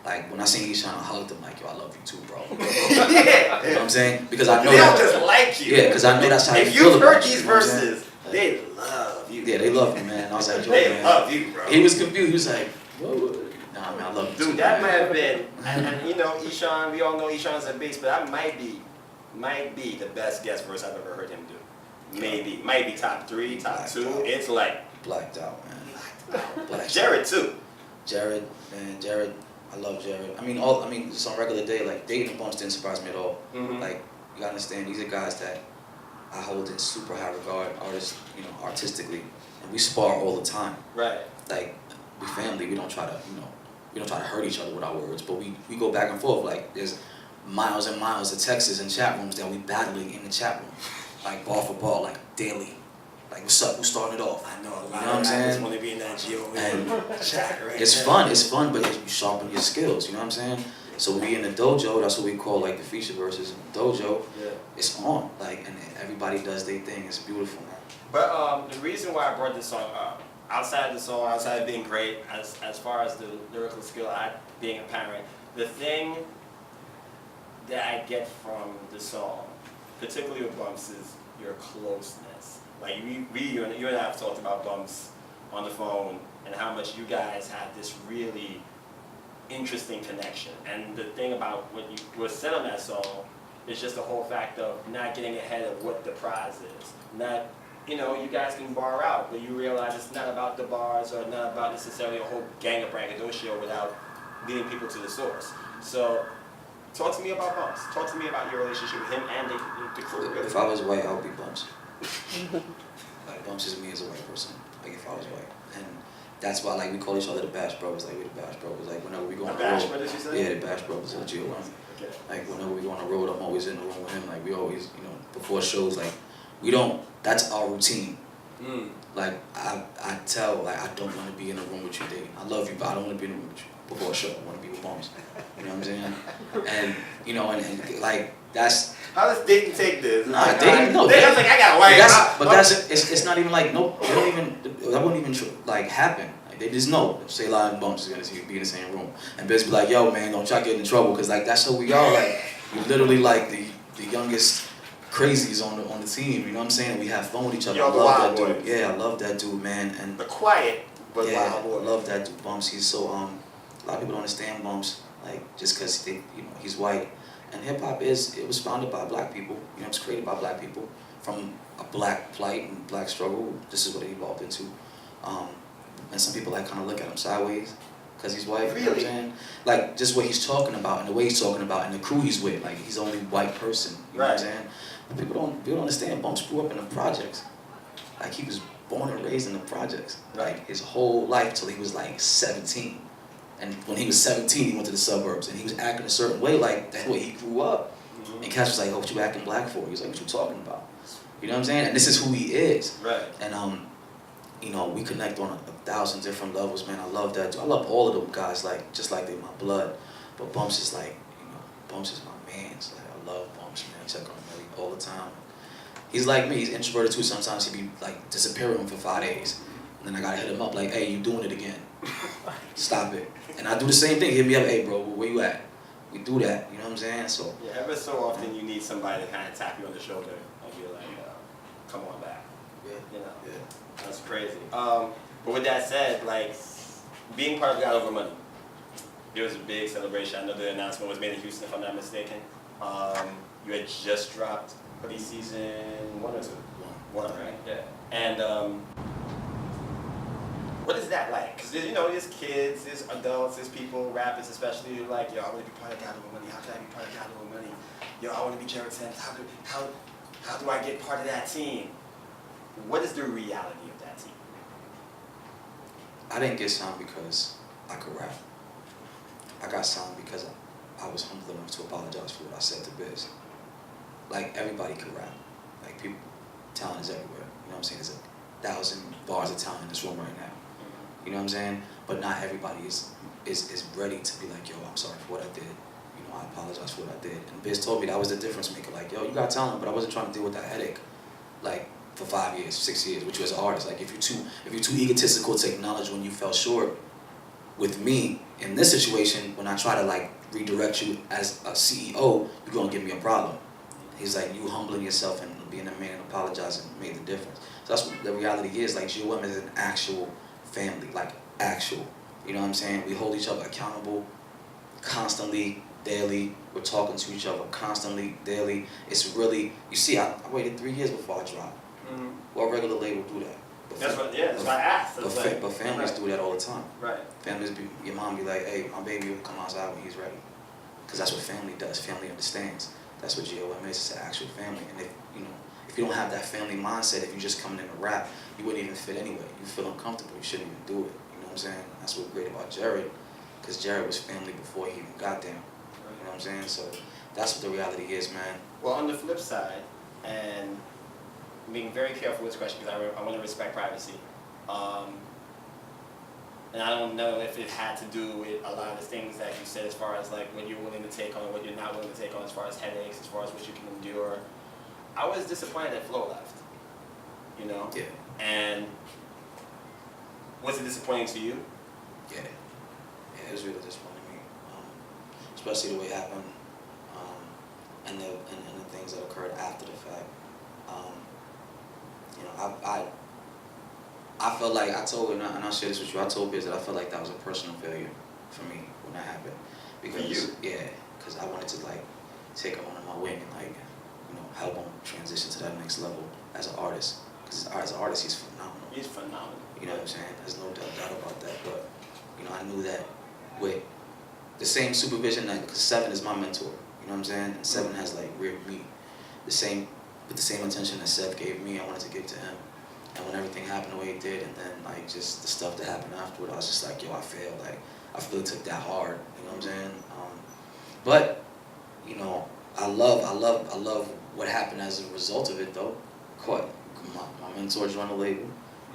[SPEAKER 10] like when I seen Eshawn, I hugged him like, yo, I love you too, bro.
[SPEAKER 2] Yeah.
[SPEAKER 10] You know what I'm saying? Because I know
[SPEAKER 2] they
[SPEAKER 10] that.
[SPEAKER 2] don't just like you.
[SPEAKER 10] Yeah, because I know that's how he
[SPEAKER 2] if
[SPEAKER 10] feel
[SPEAKER 2] you've
[SPEAKER 10] about
[SPEAKER 2] heard
[SPEAKER 10] you.
[SPEAKER 2] these
[SPEAKER 10] You know what I'm saying?
[SPEAKER 2] verses, they love you.
[SPEAKER 10] Yeah, they love you, man. I was like, yo,
[SPEAKER 2] They
[SPEAKER 10] man.
[SPEAKER 2] love you, bro.
[SPEAKER 10] He was confused. He was like, whoa. Nah, man, I love you too.
[SPEAKER 2] Dude, that
[SPEAKER 10] man.
[SPEAKER 2] might have been, and you know, Eshawn, we all know Eshawn's a bass, but that might be the best guest verse I've ever heard him do. Maybe. Might be top 3, top
[SPEAKER 10] Blacked
[SPEAKER 2] 2.
[SPEAKER 10] out.
[SPEAKER 2] It's like,
[SPEAKER 10] Blacked out, man. Blacked
[SPEAKER 2] Jared too.
[SPEAKER 10] Jared, man, Jared, I love Jared. I mean, just on a regular day, like Dayton and Bumps didn't surprise me at all.
[SPEAKER 2] Mm-hmm.
[SPEAKER 10] Like, you gotta understand, these are guys that I hold in super high regard, artists, you know, artistically, and we spar all the time.
[SPEAKER 2] Right.
[SPEAKER 10] Like, we family. We don't try to, you know, we don't try to hurt each other with our words, but we go back and forth. Like, there's miles and miles of texts and chat rooms that we battling in the chat room, like ball for ball, like daily. Like, what's up? Who's starting it off?
[SPEAKER 2] I know a lot
[SPEAKER 10] You know
[SPEAKER 2] of
[SPEAKER 10] what I'm
[SPEAKER 2] rappers
[SPEAKER 10] saying?
[SPEAKER 2] want to be in that
[SPEAKER 10] And
[SPEAKER 2] chat right
[SPEAKER 10] it's
[SPEAKER 2] now.
[SPEAKER 10] fun, but you sharpen your skills, you know what I'm saying? So we in the dojo, that's what we call like the feature verses in the dojo.
[SPEAKER 2] Yeah.
[SPEAKER 10] It's on, like, and everybody does their thing. It's beautiful, man.
[SPEAKER 2] But the reason why I brought this song up, outside the song, outside of being great, as far as the lyrical skill, being apparent, the thing that I get from the song, particularly with Bumps, is your closeness. Like you and I have talked about Bumps on the phone and how much you guys have this really interesting connection. And the thing about what was said on that song is just the whole fact of not getting ahead of what the prize is. Not, you know, you guys can bar out, but you realize it's not about the bars or not about necessarily a whole gang of braggadocio without leading people to the source. So, talk to me about Bumps. Talk to me about your relationship with him and the crew. Really.
[SPEAKER 10] If I was white, I would be Bumps. Like, Bumps is me as a white person. Like, if I was white. And that's why, like, we call each other the Bash Brothers. Like, we're the Bash Brothers. Like, whenever we go on the road.
[SPEAKER 2] Bash Brothers, you said?
[SPEAKER 10] Yeah, the Bash Brothers of GOM.
[SPEAKER 2] Okay.
[SPEAKER 10] Like, whenever we go on the road, I'm always in the room with him. Like, we always, you know, before shows, like, we don't, that's our routine. Like, I tell, like, I don't want to be in a room with you, Dave. I love you, but I don't want to be in a room with you before a show. I want to be with Bumps. You know what I'm saying? And, you know, and like, that's...
[SPEAKER 2] How does Dayton take this?
[SPEAKER 10] Nah,
[SPEAKER 2] like,
[SPEAKER 10] Dayton, no.
[SPEAKER 2] Dayton's like, I got white.
[SPEAKER 10] But it's not even like, no, they don't even, that wouldn't even, like, happen. Like, they just know, Selah and Bumps is going to be in the same room. And Biz be like, yo, man, don't try to get in trouble, because, like, that's who we are. Like, we literally, like, the youngest crazies on the team, you know what I'm saying? We have fun with each other.
[SPEAKER 2] Yo,
[SPEAKER 10] I love that
[SPEAKER 2] boys.
[SPEAKER 10] dude. Yeah, I love that dude, man. And
[SPEAKER 2] the quiet, but
[SPEAKER 10] yeah,
[SPEAKER 2] wild boy.
[SPEAKER 10] I love that dude, Bumps. He's so, a lot of people don't understand Bumps, like, just because they, you know, he's white. And hip hop it was founded by black people, you know, it was created by black people. from a black plight and black struggle. This is what he evolved into. And some people like kind of look at him sideways because he's white.
[SPEAKER 2] Really?
[SPEAKER 10] You know what I'm saying? Like just what he's talking about and the way he's talking about and the crew he's with. Like he's the only white person. You know what I'm saying? But people don't understand. Bumps grew up in the projects. Like he was born and raised in the projects. Like his whole life till he was like 17. And when he was 17, he went to the suburbs and he was acting a certain way. Like that's the way he grew up. And Cash was like, "Oh, what you acting black for?" He was like, "What you talking about?" You know what I'm saying? And this is who he is.
[SPEAKER 2] Right.
[SPEAKER 10] And you know, we connect on 1,000 different levels, man. I love that. I love all of them guys, like just like they're my blood. But Bumps is like, you know, Bumps is my man's. Like I love Bumps, man. I check on him all the time. He's like me. He's introverted too. Sometimes he be like disappearing for 5 days, and then I gotta hit him up like, "Hey, you doing it again? Stop it." And I do the same thing. Hit me up, "Hey, bro, where you at?" We do that. You know what I'm saying? So.
[SPEAKER 2] Yeah, ever so often you need somebody to kind of tap you on the shoulder and be like, "Come on back."
[SPEAKER 10] Yeah.
[SPEAKER 2] You know.
[SPEAKER 10] Yeah.
[SPEAKER 2] That's crazy. But with that said, like being part of God Over Money, there was a big celebration. I know the announcement was made in Houston, if I'm not mistaken. You had just dropped season 1 or 2? One, right? Yeah. And what is that like? Because you know, there's kids, there's adults, there's people, rappers especially, who are like, "Yo, I want to be part of God Over Money. How can I be part of God Over Money? Yo, I want to be Jared Sims. How do I get part of that team?" What is the reality of that team?
[SPEAKER 10] I didn't get signed because I could rap. I got signed because I was humble enough to apologize for what I said to Biz. Like, everybody could rap. Like, people, talent is everywhere. You know what I'm saying? There's 1,000 bars of talent in this room right now. You know what I'm saying? But not everybody is ready to be like, "Yo, I'm sorry for what I did. You know, I apologize for what I did." And Biz told me that was the difference maker. Like, "Yo, you got talent, but I wasn't trying to deal with that headache. Like, for 5 years, 6 years, with you as an artist. Like, if you're too egotistical to acknowledge when you fell short, with me in this situation, when I try to like redirect you as a CEO, you're gonna give me a problem." He's like, "You humbling yourself and being a man and apologizing made the difference." So that's what the reality is. Like, GOM is an actual family, like actual. You know what I'm saying? We hold each other accountable constantly, daily. We're talking to each other constantly, daily. It's really, you see, I waited 3 years before I dropped. What regular label do that?
[SPEAKER 2] That's what I asked.
[SPEAKER 10] But families do that all the time.
[SPEAKER 2] Right.
[SPEAKER 10] Families, your mom be like, "Hey, my baby will come outside when he's ready," because that's what family does. Family understands. That's what GOM is. It's an actual family. And if you don't have that family mindset, if you just coming in to rap, you wouldn't even fit anyway. You feel uncomfortable. You shouldn't even do it. You know what I'm saying? That's what's great about Jared, because Jared was family before he even got there. You know what I'm saying? So that's what the reality is, man.
[SPEAKER 2] Well, on the flip side, and being very careful with this question because I want to respect privacy. And I don't know if it had to do with a lot of the things that you said as far as like what you're willing to take on, what you're not willing to take on, as far as headaches, as far as what you can endure. I was disappointed that Flo left. You know?
[SPEAKER 10] Yeah.
[SPEAKER 2] And was it disappointing to you?
[SPEAKER 10] Yeah. Yeah, it was really disappointing to me. Especially the way it happened, and the things that occurred after the fact. You know, I felt like I told, and I'll share this with you. I told Biz that I felt like that was a personal failure for me when that happened, because because I wanted to like take him under my wing and like, you know, help him transition to that next level as an artist. Because as an artist, he's phenomenal.
[SPEAKER 2] He's phenomenal.
[SPEAKER 10] You know what I'm saying? There's no doubt about that. But you know, I knew that with the same supervision that, because Seven is my mentor. You know what I'm saying? And Seven has like reared me with the same intention that Seth gave me. I wanted to give to him. And when everything happened the way it did, and then like just the stuff that happened afterward, I was just like, yo, I failed. Like I really took that hard. You know what I'm saying? But you know, I love what happened as a result of it though. My mentor joined the label,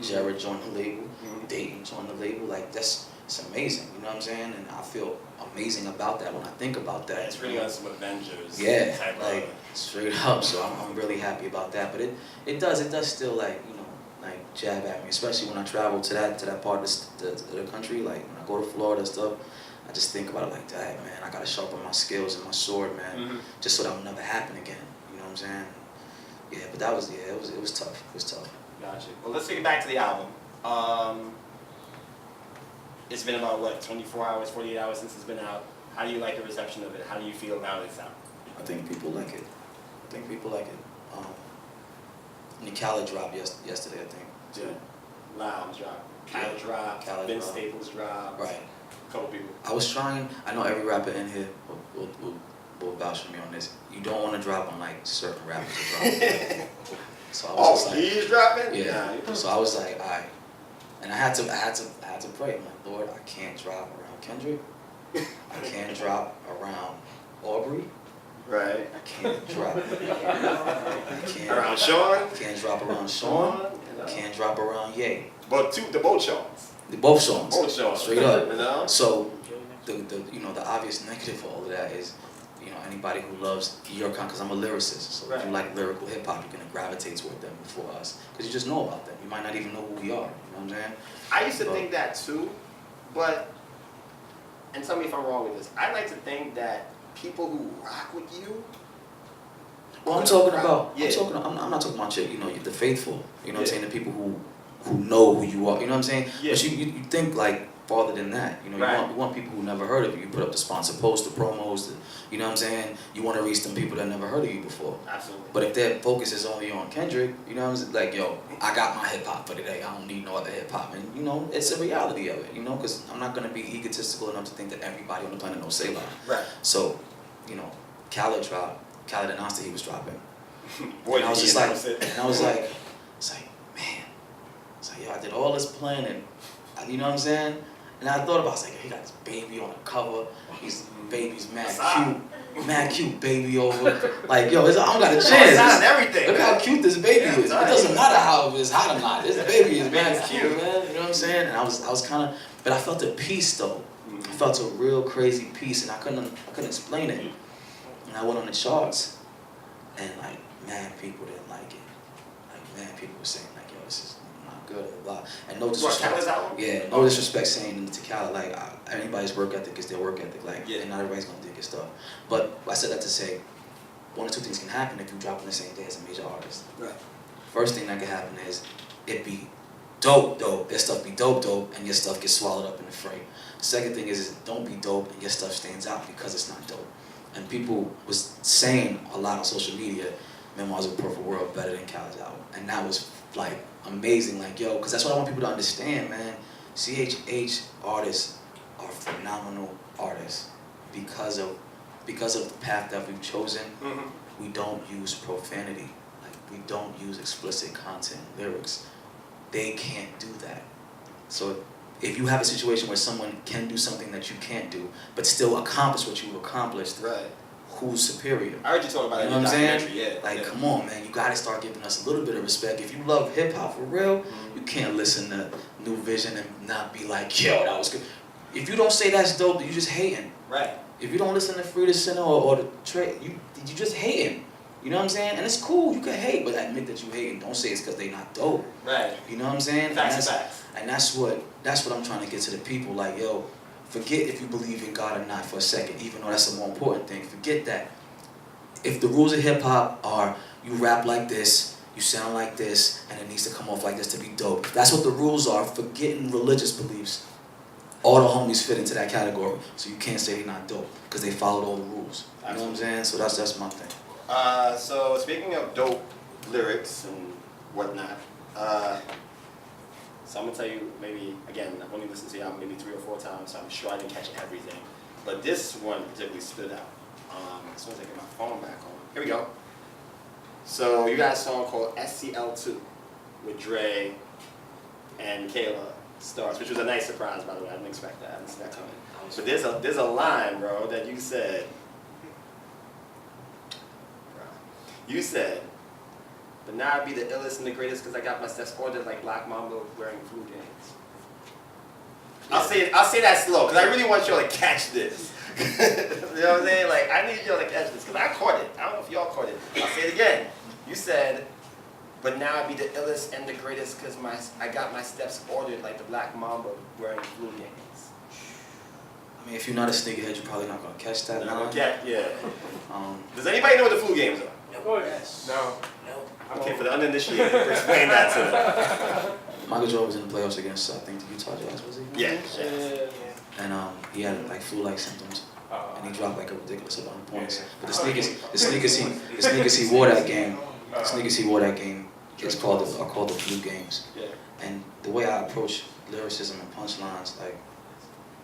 [SPEAKER 10] Jared joined the label, Dauphin joined the label. Like it's amazing. You know what I'm saying? And I feel amazing about that when I think about that.
[SPEAKER 2] It's really on some Avengers.
[SPEAKER 10] Yeah,
[SPEAKER 2] type
[SPEAKER 10] like straight up. So I'm really happy about that. But it does still like, you know, like jab at me, especially when I travel to that part of the country. Like when I go to Florida and stuff, I just think about it like, dang, man, I gotta sharpen my skills and my sword, man, just so that will never happen again. You know what I'm saying? Yeah, but that was it was tough. It was tough.
[SPEAKER 2] Gotcha. Well, let's take it back to the album. It's been about what, 24 hours, 48 hours since it's been out. How do you like the reception of it? How do you feel now that it's out?
[SPEAKER 10] I think people like it. And the Khaled dropped yesterday, I think.
[SPEAKER 2] Yeah. Limes drop. Khaled drop.
[SPEAKER 10] Khaled
[SPEAKER 2] Vince
[SPEAKER 10] drop.
[SPEAKER 2] Staples drop.
[SPEAKER 10] Right.
[SPEAKER 2] A couple people.
[SPEAKER 10] I was trying. I know every rapper in here will vouch for me on this. You don't want to drop on like certain rappers to drop. So I was just like,
[SPEAKER 2] he's dropping.
[SPEAKER 10] yeah. So I was like, all right. And I had to pray. I'm like, Lord, I can't drop around Kendrick. I can't drop around Aubrey.
[SPEAKER 2] Right.
[SPEAKER 10] I can't drop. I can't
[SPEAKER 2] Around Sean.
[SPEAKER 10] Can't drop around Sean. Can't drop around Ye.
[SPEAKER 2] But the both Seans.
[SPEAKER 10] Both songs.
[SPEAKER 2] Both Seans.
[SPEAKER 10] Straight up.
[SPEAKER 2] You know?
[SPEAKER 10] So the obvious negative for all of that is, anybody who loves your content, because I'm a lyricist, so if you like lyrical hip hop, you're gonna gravitate toward them before us, because you just know about them. You might not even know who we are. You know what I'm saying?
[SPEAKER 2] I used to think that too, but, and tell me if I'm wrong with this. I like to think that people who rock with you.
[SPEAKER 10] Well, I'm talking about.
[SPEAKER 2] Yeah.
[SPEAKER 10] I'm not talking about the faithful. You know what I'm saying? The people who know who you are. You know what I'm saying?
[SPEAKER 2] Yeah.
[SPEAKER 10] But you think like farther than that.
[SPEAKER 2] Right.
[SPEAKER 10] You want people who never heard of you. You put up the sponsor posts, the promos. You know what I'm saying? You want to reach them people that never heard of you before.
[SPEAKER 2] Absolutely.
[SPEAKER 10] But if their focus is only on Kendrick, you know what I'm saying? Like, yo, I got my hip hop for today. I don't need no other hip hop. And it's a reality of it. Because I'm not gonna be egotistical enough to think that everybody on the planet knows Selah.
[SPEAKER 2] Right.
[SPEAKER 10] So, Khaled dropped. Khaled announced that he was dropping.
[SPEAKER 2] Boy,
[SPEAKER 10] And I was
[SPEAKER 2] he
[SPEAKER 10] just like,
[SPEAKER 2] announced it.
[SPEAKER 10] man, yo, I did all this planning, you know what I'm saying? And I thought about, I was like, he got this baby on the cover. His baby's mad cute baby over. Like, yo, I don't got a chance.
[SPEAKER 2] Everything.
[SPEAKER 10] Look how cute this baby is. It
[SPEAKER 2] Right.
[SPEAKER 10] doesn't matter how it's hot or not. This baby is mad cute, man. You know what I'm saying? And I was kind of, but I felt a peace though. I felt a real crazy peace, and I couldn't explain it. And I went on the charts, and like, mad people didn't like it. Like, mad people were saying like, yo, this is not good, blah, blah. And no disrespect. Yeah, no disrespect saying to Khaled, like, anybody's work ethic is their work ethic. Like, and not everybody's gonna dig your stuff. But I said that to say, one or two things can happen if you drop on the same day as a major artist.
[SPEAKER 2] Right.
[SPEAKER 10] First thing that can happen is it be dope, their stuff be dope, and your stuff gets swallowed up in the fray. Second thing is don't be dope and your stuff stands out because it's not dope. And people was saying a lot on social media, Memoirs of a Perfect World better than Khaled's album. And that was like amazing, like, yo, because that's what I want people to understand, man. CHH artists are phenomenal artists because of the path that we've chosen.
[SPEAKER 2] Mm-hmm.
[SPEAKER 10] We don't use profanity. Like, we don't use explicit content, lyrics. They can't do that. So if you have a situation where someone can do something that you can't do, but still accomplish what you've accomplished,
[SPEAKER 2] right,
[SPEAKER 10] who's superior?
[SPEAKER 2] I heard you talking about
[SPEAKER 10] You
[SPEAKER 2] it
[SPEAKER 10] know
[SPEAKER 2] in
[SPEAKER 10] what
[SPEAKER 2] the
[SPEAKER 10] I'm saying?
[SPEAKER 2] documentary. Yeah.
[SPEAKER 10] Like, come on, man, you gotta start giving us a little bit of respect. If you love hip hop for real, you can't listen to New Vision and not be like, yo, that was good. If you don't say that's dope, then you just hating.
[SPEAKER 2] Right.
[SPEAKER 10] If you don't listen to Free the Sinner or the Trey, you just hating. You know what I'm saying? And it's cool, you can hate, but admit that you hate and don't say it's because they not dope.
[SPEAKER 2] Right.
[SPEAKER 10] You know what I'm saying?
[SPEAKER 2] Facts.
[SPEAKER 10] And that's what I'm trying to get to the people. Like, yo, forget if you believe in God or not for a second, even though that's a more important thing. Forget that. If the rules of hip hop are you rap like this, you sound like this, and it needs to come off like this to be dope. If that's what the rules are, forgetting religious beliefs. All the homies fit into that category, so you can't say they're not dope because they followed all the rules. You know what I'm saying? So that's my thing.
[SPEAKER 2] So speaking of dope lyrics and whatnot, so I'm gonna tell you, maybe again, I've only listened to the album maybe 3 or 4 times, so I'm sure I didn't catch everything, but this one particularly stood out. As soon as I get my phone back on, here we go. So you got a song called SCL2 with Dre and Kayla Stars, which was a nice surprise, by the way. I didn't expect that. I didn't see that coming. But there's a line, bro, that you said. You said, but now I be the illest and the greatest because I got my steps ordered like Black Mamba wearing flu games. I'll say that slow because I really want y'all to catch this. You know what I'm saying? Like, I need y'all to catch this because I caught it. I don't know if y'all caught it. I'll say it again. You said, but now I be the illest and the greatest because I got my steps ordered like the Black Mamba wearing flu games.
[SPEAKER 10] I mean, if you're not a sneakerhead, you're probably not gonna catch that.
[SPEAKER 2] Yeah. Does anybody know what the flu games are?
[SPEAKER 8] Yes.
[SPEAKER 2] No. Okay, for the uninitiated, explain that to them.
[SPEAKER 10] Michael Jordan was in the playoffs against, I think, the Utah Jazz, was he?
[SPEAKER 2] Yeah.
[SPEAKER 10] And he had like flu-like symptoms, and he dropped like a ridiculous amount of points. But the sneakers he wore that game, It's called the Blue Games.
[SPEAKER 2] Yeah.
[SPEAKER 10] And the way I approach lyricism and punchlines, like,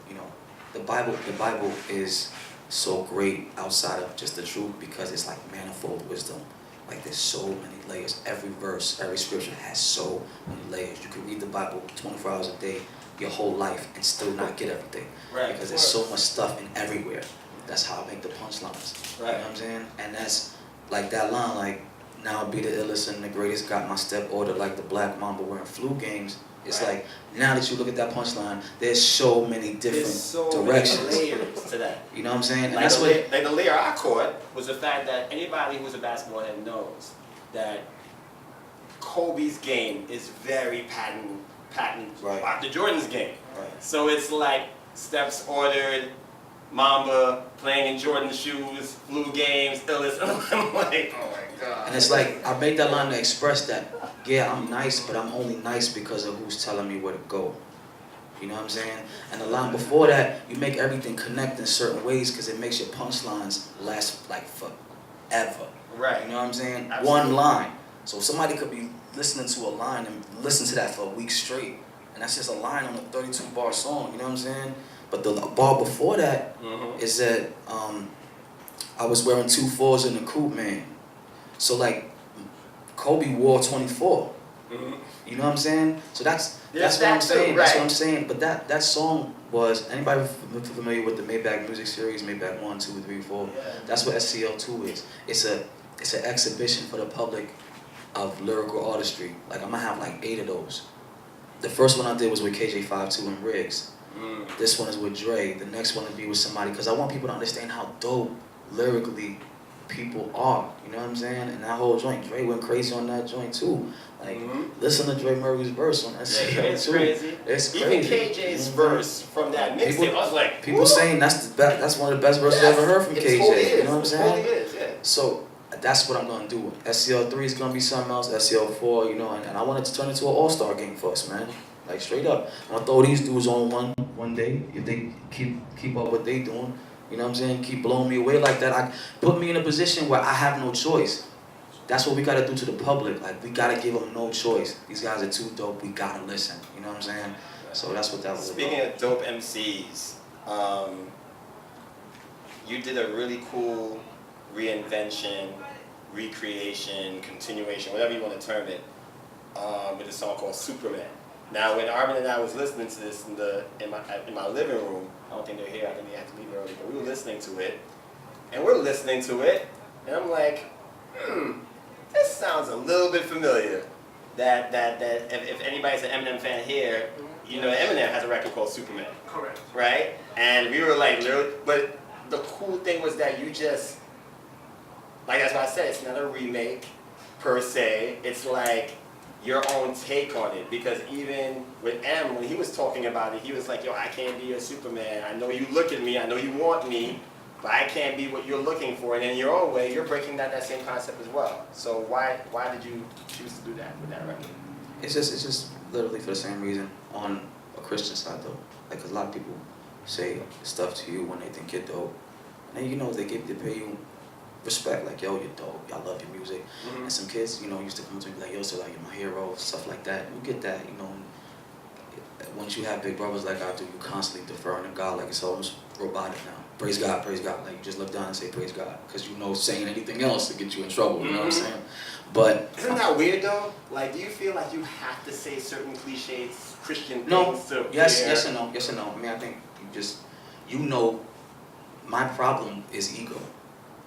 [SPEAKER 10] you know, the Bible is so great outside of just the truth because it's like manifold wisdom. Like there's so many layers. Every verse, every scripture has so many layers. You can read the Bible 24 hours a day, your whole life, and still not get everything.
[SPEAKER 2] Right.
[SPEAKER 10] Because there's so much stuff in everywhere. That's how I make the punchlines.
[SPEAKER 2] Right.
[SPEAKER 10] You know what I'm saying? And that's like that line, like, now be the illest and the greatest, got my step order like the black mamba wearing flu games. It's
[SPEAKER 2] Right.
[SPEAKER 10] like, now that you look at that punchline, there's so many different
[SPEAKER 2] There's so
[SPEAKER 10] directions.
[SPEAKER 2] many layers to that.
[SPEAKER 10] You know what I'm saying? And
[SPEAKER 2] Like
[SPEAKER 10] that's what
[SPEAKER 2] the layer I caught was the fact that anybody who's a basketball head knows that Kobe's game is very patent.
[SPEAKER 10] Right.
[SPEAKER 2] The Jordan's game.
[SPEAKER 10] Right.
[SPEAKER 2] So it's like steps ordered, Mamba playing in Jordan shoes, flu games, illest. I'm like, oh my god.
[SPEAKER 10] And it's like, I make that line to express that, yeah, I'm nice, but I'm only nice because of who's telling me where to go. You know what I'm saying? And the line before that, you make everything connect in certain ways because it makes your punchlines last like forever.
[SPEAKER 2] Right.
[SPEAKER 10] You know what I'm saying?
[SPEAKER 2] Absolutely.
[SPEAKER 10] One line. So somebody could be listening to a line and listen to that for a week straight. And that's just a line on a 32-bar song, you know what I'm saying? But the bar before that is that I was wearing 2 4s in the coupe, man. So like, Kobe wore 24. You know what I'm saying? So that's what I'm saying.
[SPEAKER 2] Right.
[SPEAKER 10] That's what I'm saying. But that song was, anybody familiar with the Maybach music series, Maybach 1, 2, 3, 4?
[SPEAKER 2] Yeah.
[SPEAKER 10] That's what SCL2 is. It's an exhibition for the public of lyrical artistry. Like I'm gonna have like 8 of those. The first one I did was with KJ52 and Riggs. This one is with Dre. The next one will be with somebody, because I want people to understand how dope lyrically people are. You know what I'm saying? And that whole joint, Dre went crazy on that joint too. Like, listen to Dre Murray's verse on that shit.
[SPEAKER 2] Yeah, it's crazy.
[SPEAKER 10] It's
[SPEAKER 2] Even
[SPEAKER 10] crazy.
[SPEAKER 2] KJ's verse from that mixtape, I was like,
[SPEAKER 10] people saying that's one of the best verses I've ever heard from KJ.
[SPEAKER 2] Totally is.
[SPEAKER 10] You know what I'm saying?
[SPEAKER 2] It totally is, yeah.
[SPEAKER 10] So that's what I'm gonna do. SCL3 is gonna be something else. SCL4, you know, and I want it to turn into an all-star game for us, man. Like straight up. I'm gonna throw these dudes on one day if they keep up what they doing. You know what I'm saying? Keep blowing me away like that. Put me in a position where I have no choice. That's what we gotta do to the public. Like we gotta give them no choice. These guys are too dope. We gotta listen. You know what I'm saying? So that's what that was
[SPEAKER 2] Speaking
[SPEAKER 10] about.
[SPEAKER 2] of dope MCs, you did a really cool reinvention, recreation, continuation, whatever you want to term it, with a song called Superman. Now, when Armin and I was listening to this in my living room, I don't think they're here. I think they had to leave early, but we were listening to it, and I'm like, this sounds a little bit familiar. That if anybody's an Eminem fan here, you know Eminem has a record called Superman.
[SPEAKER 8] Correct.
[SPEAKER 2] Right? And we were like, literally, but the cool thing was that you just, like that's why I said, it's not a remake per se. It's like your own take on it. Because even with M, when he was talking about it, he was like, yo, I can't be your Superman. I know you look at me, I know you want me, but I can't be what you're looking for. And in your own way, you're breaking down that same concept as well. So why did you choose to do that with that record?
[SPEAKER 10] It's just literally for the same reason on a Christian side though. Like 'cause a lot of people say stuff to you when they think you're dope. And then you know they pay you respect, like yo, you're dope, I love your music. And some kids, you know, used to come to me like, yo, so like you're my hero, stuff like that. You get that, you know. Once you have big brothers like I do, you constantly deferring to God, like it's almost robotic now. Praise God, praise God. Like you just look down and say praise God, because you know saying anything else to get you in trouble. You know what I'm saying? But
[SPEAKER 2] isn't that weird though? Like, do you feel like you have to say certain cliches, Christian
[SPEAKER 10] no,
[SPEAKER 2] things to
[SPEAKER 10] yes and no, yes and no. I mean, I think you know, my problem is ego.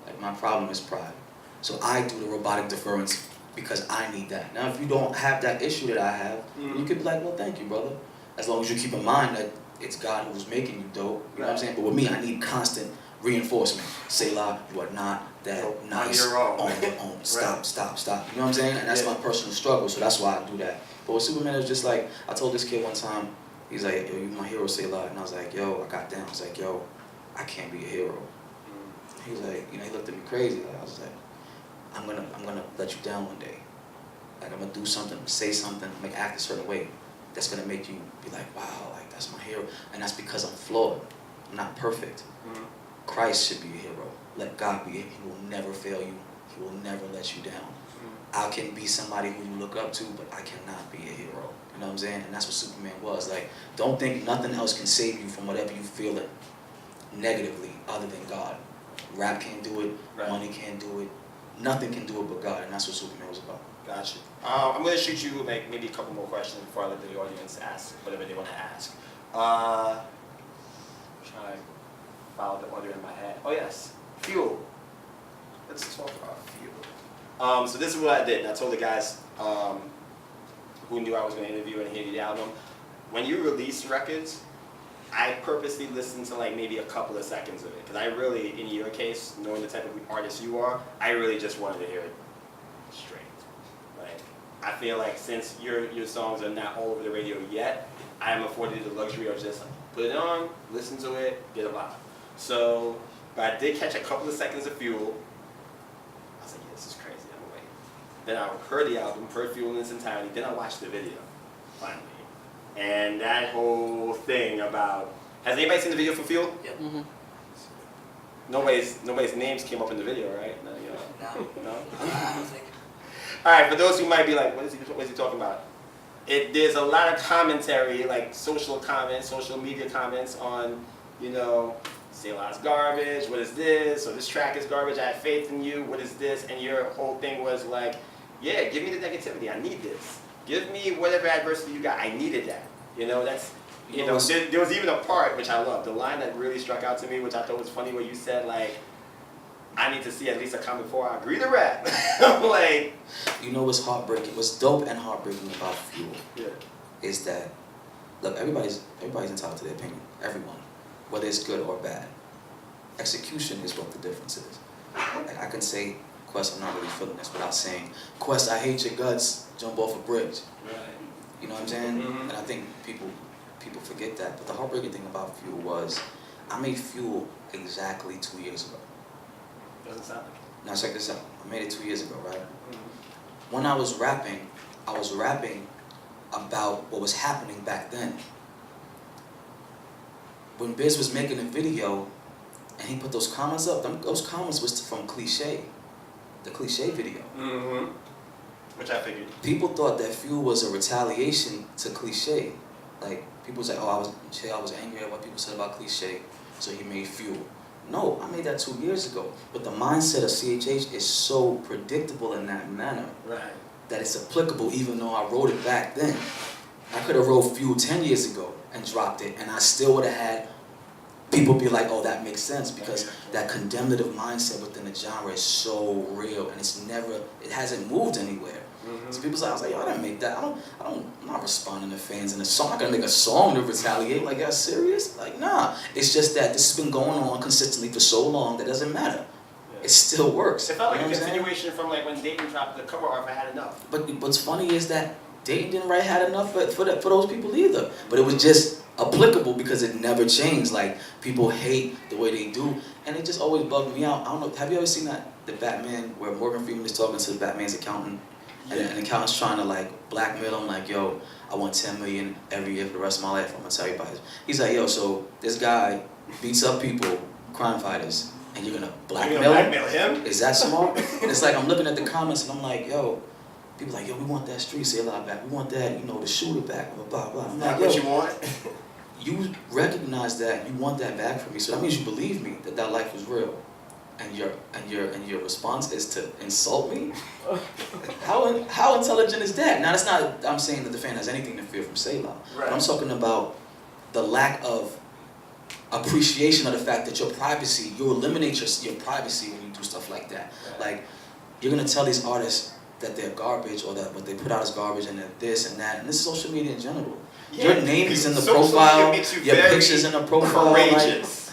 [SPEAKER 10] Like my problem is pride. So I do the robotic deference because I need that. Now, if you don't have that issue that I have, you could be like, well, thank you, brother. As long as you keep in mind that it's God who's making you dope. You know what I'm saying? But with me, I need constant reinforcement. Selah, you are not that nice on your own. Stop. You know what I'm saying? And that's my personal struggle, so that's why I do that. But with Superman, it was just like, I told this kid one time, he's like, yo, you my hero, Selah. And I was like, yo, I got down. I was like, yo, I can't be a hero. He was like, you know, he looked at me crazy. Like, I was like, I'm gonna let you down one day. Like I'm gonna do something, say something, make act a certain way. That's gonna make you be like, wow, like that's my hero. And that's because I'm flawed. I'm not perfect. Christ should be a hero. Let God be it. He will never fail you. He will never let you down. I can be somebody who you look up to, but I cannot be a hero. You know what I'm saying? And that's what Superman was. Like, don't think nothing else can save you from whatever you feel it negatively other than God. Rap can't do it, money can't do it, nothing can do it but God, and that's what Superman was about.
[SPEAKER 2] Gotcha. I'm going to shoot you like maybe a couple more questions before I let the audience ask whatever they want to ask. Trying to follow the order in my head. Oh yes, fuel. Let's talk about fuel. So this is what I did. And I told the guys who knew I was going to interview and hear the album. When you release records, I purposely listened to like maybe a couple of seconds of it because I really, in your case, knowing the type of artist you are, I really just wanted to hear it straight. Like, I feel like since your songs are not all over the radio yet, I am afforded the luxury of just put it on, listen to it, get a vibe. So, but I did catch a couple of seconds of Fuel. I was like, yeah, this is crazy, I'm away. Then I heard the album, heard Fuel in its entirety, then I watched the video, finally. And that whole thing about, has anybody seen the video for Fuel?
[SPEAKER 10] Yep.
[SPEAKER 7] Mm-hmm.
[SPEAKER 2] Nobody's names came up in the video, right? No? All right, for those who might be like, what is he talking about? There's a lot of commentary, like social comments, social media comments on, you know, Selah's garbage, what is this, or this track is garbage, I have faith in you, what is this, and your whole thing was like, yeah, give me the negativity, I need this. Give me whatever adversity you got, I needed that. You know, that's, you know, there was even a part, which I love, the line that really struck out to me, which I thought was funny, where you said like, I need to see at least a comment before I agree to rap. I'm like,
[SPEAKER 10] you know what's heartbreaking, what's dope and heartbreaking about Fuel is that, look, everybody's entitled to their opinion, everyone, whether it's good or bad. Execution is what the difference is. Like, I can say, Quest, I'm not really feeling this without saying, Quest, I hate your guts, jump off a bridge.
[SPEAKER 2] right.
[SPEAKER 10] You know what I'm saying?
[SPEAKER 2] Mhm.
[SPEAKER 10] And I think people forget that. But the heartbreaking thing about Fuel was, I made Fuel exactly 2 years ago.
[SPEAKER 2] Doesn't sound like it.
[SPEAKER 10] Now check this out. I made it 2 years ago, right?
[SPEAKER 2] Mm-hmm.
[SPEAKER 10] When I was rapping about what was happening back then. When Biz was making a video, and he put those comments up, those comments was from Cliche, the Cliche video.
[SPEAKER 2] Mm-hmm. Which I figured.
[SPEAKER 10] People thought that Fuel was a retaliation to Cliche. Like, people was like, oh, I was angry at what people said about Cliche, so he made Fuel. No, I made that 2 years ago. But the mindset of CHH is so predictable in that manner that it's applicable even though I wrote it back then. I could have wrote Fuel 10 years ago and dropped it, and I still would have had people be like, oh, that makes sense, because that condemnative mindset within the genre is so real, and it hasn't moved anywhere.
[SPEAKER 2] Mm-hmm.
[SPEAKER 10] So people's like, I was like, yo, I didn't make that. I'm not responding to fans in a song. I'm not gonna make a song to retaliate. Like, y'all serious? Like, nah. It's just that this has been going on consistently for so long that it doesn't matter. It still works.
[SPEAKER 2] It felt like
[SPEAKER 10] you know
[SPEAKER 2] a continuation from like when Dauphin dropped the cover art, I Had Enough.
[SPEAKER 10] But what's funny is that Dayton didn't write Had Enough for those people either. But it was just applicable because it never changed. Like, people hate the way they do, and it just always bugged me out. I don't know, have you ever seen the Batman where Morgan Freeman is talking to the Batman's accountant, and the accountant's trying to like blackmail him, like, yo, I want $10 million every year for the rest of my life, I'm gonna tell you about it. He's like, yo, so this guy beats up people, crime fighters, and you're gonna blackmail
[SPEAKER 2] him?
[SPEAKER 10] Is that smart? And it's like, I'm looking at the comments and I'm like, yo, people like, yo, we want that street Selah back, we want that, you know, the shooter back, blah, blah, blah. I'm like, yo,
[SPEAKER 2] what you want?
[SPEAKER 10] you recognize that, you want that back from me, so that means you believe me that that life was real, and your response is to insult me. How intelligent is that? Now, that's not, I'm saying that the fan has anything to fear from Selah, but I'm talking about the lack of appreciation of the fact that your privacy, you eliminate your privacy when you do stuff like that. Like, you're gonna tell these artists that they're garbage, or that what they put out is garbage, and that this and that, and this is social media in general. Your name is in the profile, your picture's in the profile, like,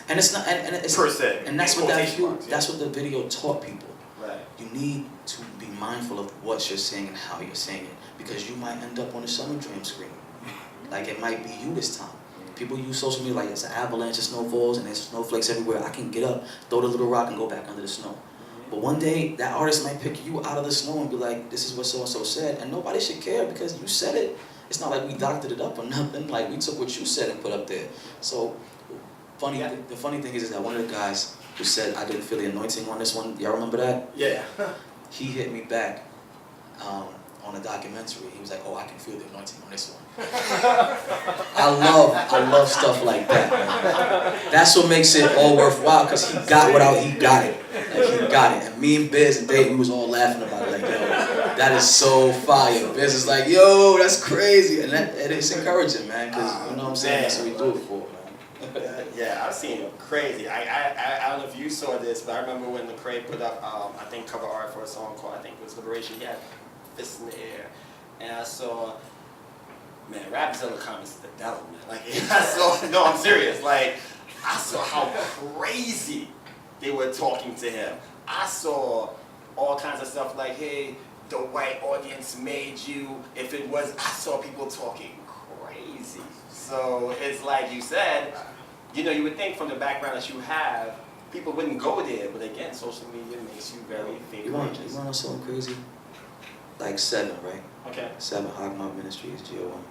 [SPEAKER 10] and it's not, and it's
[SPEAKER 2] per se,
[SPEAKER 10] and that's what that's what the video taught people.
[SPEAKER 2] Right.
[SPEAKER 10] You need to be mindful of what you're saying and how you're saying it, because you might end up on a Summer Dream screen. Like, it might be you this time. People use social media like it's an avalanche of snowfalls and there's snowflakes everywhere. I can get up, throw the little rock, and go back under the snow. But one day, that artist might pick you out of the snow and be like, this is what so-and-so said, and nobody should care because you said it. It's not like we doctored it up or nothing. Like, we took what you said and put up there. So, the funny thing is that one of the guys who said, I didn't feel the anointing on this one, y'all remember that?
[SPEAKER 2] Yeah.
[SPEAKER 10] he hit me back on a documentary. He was like, "Oh, I can feel the anointing on this one." I love stuff like that, man. That's what makes it all worthwhile, because he got he got it. Like, he got it. And me and Biz and Dave, we was all laughing about it, like, yo, that is so fire. Biz is like, yo, that's crazy. And it's encouraging, man, because, you know what I'm saying, that's what we do it for, man.
[SPEAKER 2] Yeah, I've seen crazy. I don't know if you saw this, but I remember when Lecrae put up, I think, cover art for a song called, I think it was Liberation. He had fists in the air. And I saw, man, Rapzilla comments is the devil, man. Like, I saw, no, I'm serious. Like, I saw how crazy they were talking to him. I saw all kinds of stuff like, hey, the white audience made you. If it was, I saw people talking crazy. So it's like you said, you know, you would think from the background that you have, people wouldn't go there. But again, social media makes you very
[SPEAKER 10] You want to know something crazy? Like 7, right?
[SPEAKER 2] Okay.
[SPEAKER 10] 7, Hogmark Ministries, GO1.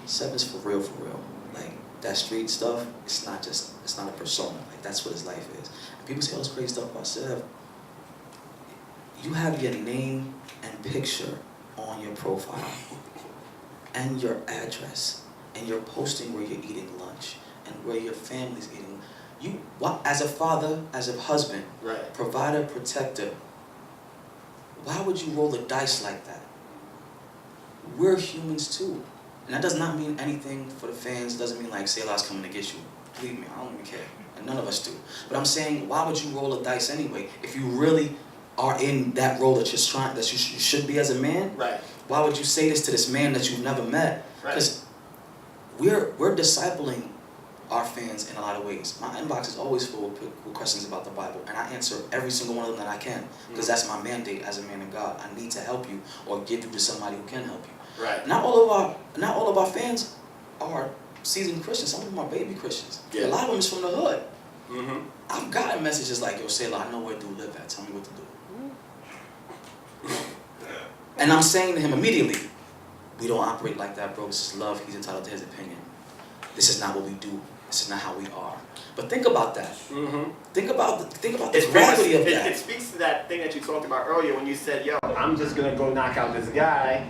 [SPEAKER 10] 7's for real, for real. Like, that street stuff, it's not a persona. Like, that's what his life is. And people say all this crazy stuff about Sev. You have your name and picture on your profile, and your address, and you're posting where you're eating lunch, and where your family's eating. You, as a father, as a husband,
[SPEAKER 2] right,
[SPEAKER 10] provider, protector, why would you roll the dice like that? We're humans too. And that does not mean anything for the fans. It doesn't mean like Selah's coming to get you. Believe me, I don't even care. And none of us do. But I'm saying, why would you roll the dice anyway? If you really are in that role that you should be as a man,
[SPEAKER 2] right,
[SPEAKER 10] why would you say this to this man that you've never met? Because we're discipling our fans in a lot of ways. My inbox is always full with questions about the Bible, and I answer every single one of them that I can, because that's my mandate as a man of God. I need to help you or give you to somebody who can help you.
[SPEAKER 2] right.
[SPEAKER 10] Not all of our fans are seasoned Christians. Some of them are baby Christians.
[SPEAKER 2] Yeah.
[SPEAKER 10] A lot of them is from the hood.
[SPEAKER 2] Mm-hmm.
[SPEAKER 10] I've gotten messages like, "Yo, Selah, I know where dude live at. Tell me what to do." And I'm saying to him immediately, "We don't operate like that, bro. This is love. He's entitled to his opinion. This is not what we do. This is not how we are." But think about that.
[SPEAKER 2] Mm-hmm.
[SPEAKER 10] Think about the gravity of that.
[SPEAKER 2] It speaks to that thing that you talked about earlier when you said, "Yo, I'm just gonna go knock out this guy."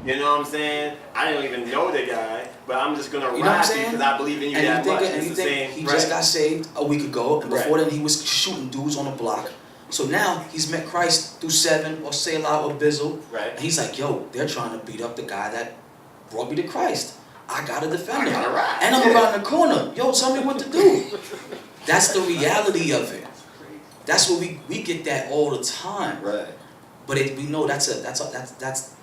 [SPEAKER 2] You know what I'm saying? I don't even know the guy, but I'm just gonna ride you because I believe in you that much.
[SPEAKER 10] And you think he just got saved a week ago, and before then he was shooting dudes on the block. So now he's met Christ through 7 or Selah or Bizzle.
[SPEAKER 2] Right.
[SPEAKER 10] And he's like, "Yo, they're trying to beat up the guy that brought me to Christ. I gotta defend him. And I'm around the corner. Yo, tell me what to do." That's the reality of it. That's what we get that all the time.
[SPEAKER 2] Right.
[SPEAKER 10] But we know that's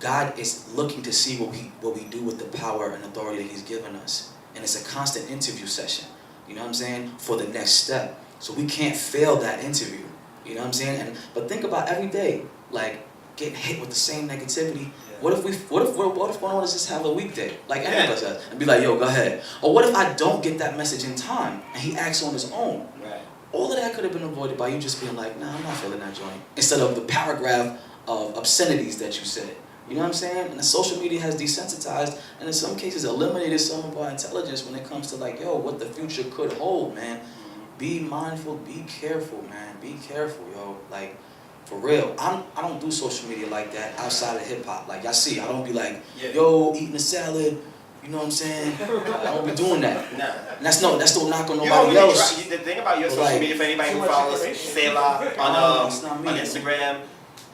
[SPEAKER 10] God is looking to see what we do with the power and authority that He's given us. And it's a constant interview session. You know what I'm saying? For the next step. So we can't fail that interview. You know what I'm saying? But think about every day, like getting hit with the same negativity. Yeah. What if one of us just have a weekday, like any of us does, and be like, "Yo, go ahead." Or what if I don't get that message in time and he acts on his own?
[SPEAKER 2] Right.
[SPEAKER 10] All of that could have been avoided by you just being like, "Nah, I'm not feeling that joint," instead of the paragraph of obscenities that you said. You know what I'm saying? And the social media has desensitized and in some cases eliminated some of our intelligence when it comes to like, yo, what the future could hold, man. Be mindful, be careful, man. Be careful, yo. Like, for real. I don't do social media like that outside of hip hop. Like, y'all see, I don't be like, "Yo, eating a salad." You know what I'm saying? I don't be doing that.
[SPEAKER 2] Nah.
[SPEAKER 10] And that's no knock on nobody else.
[SPEAKER 2] The thing about your social media, for anybody who follows Selah on Instagram,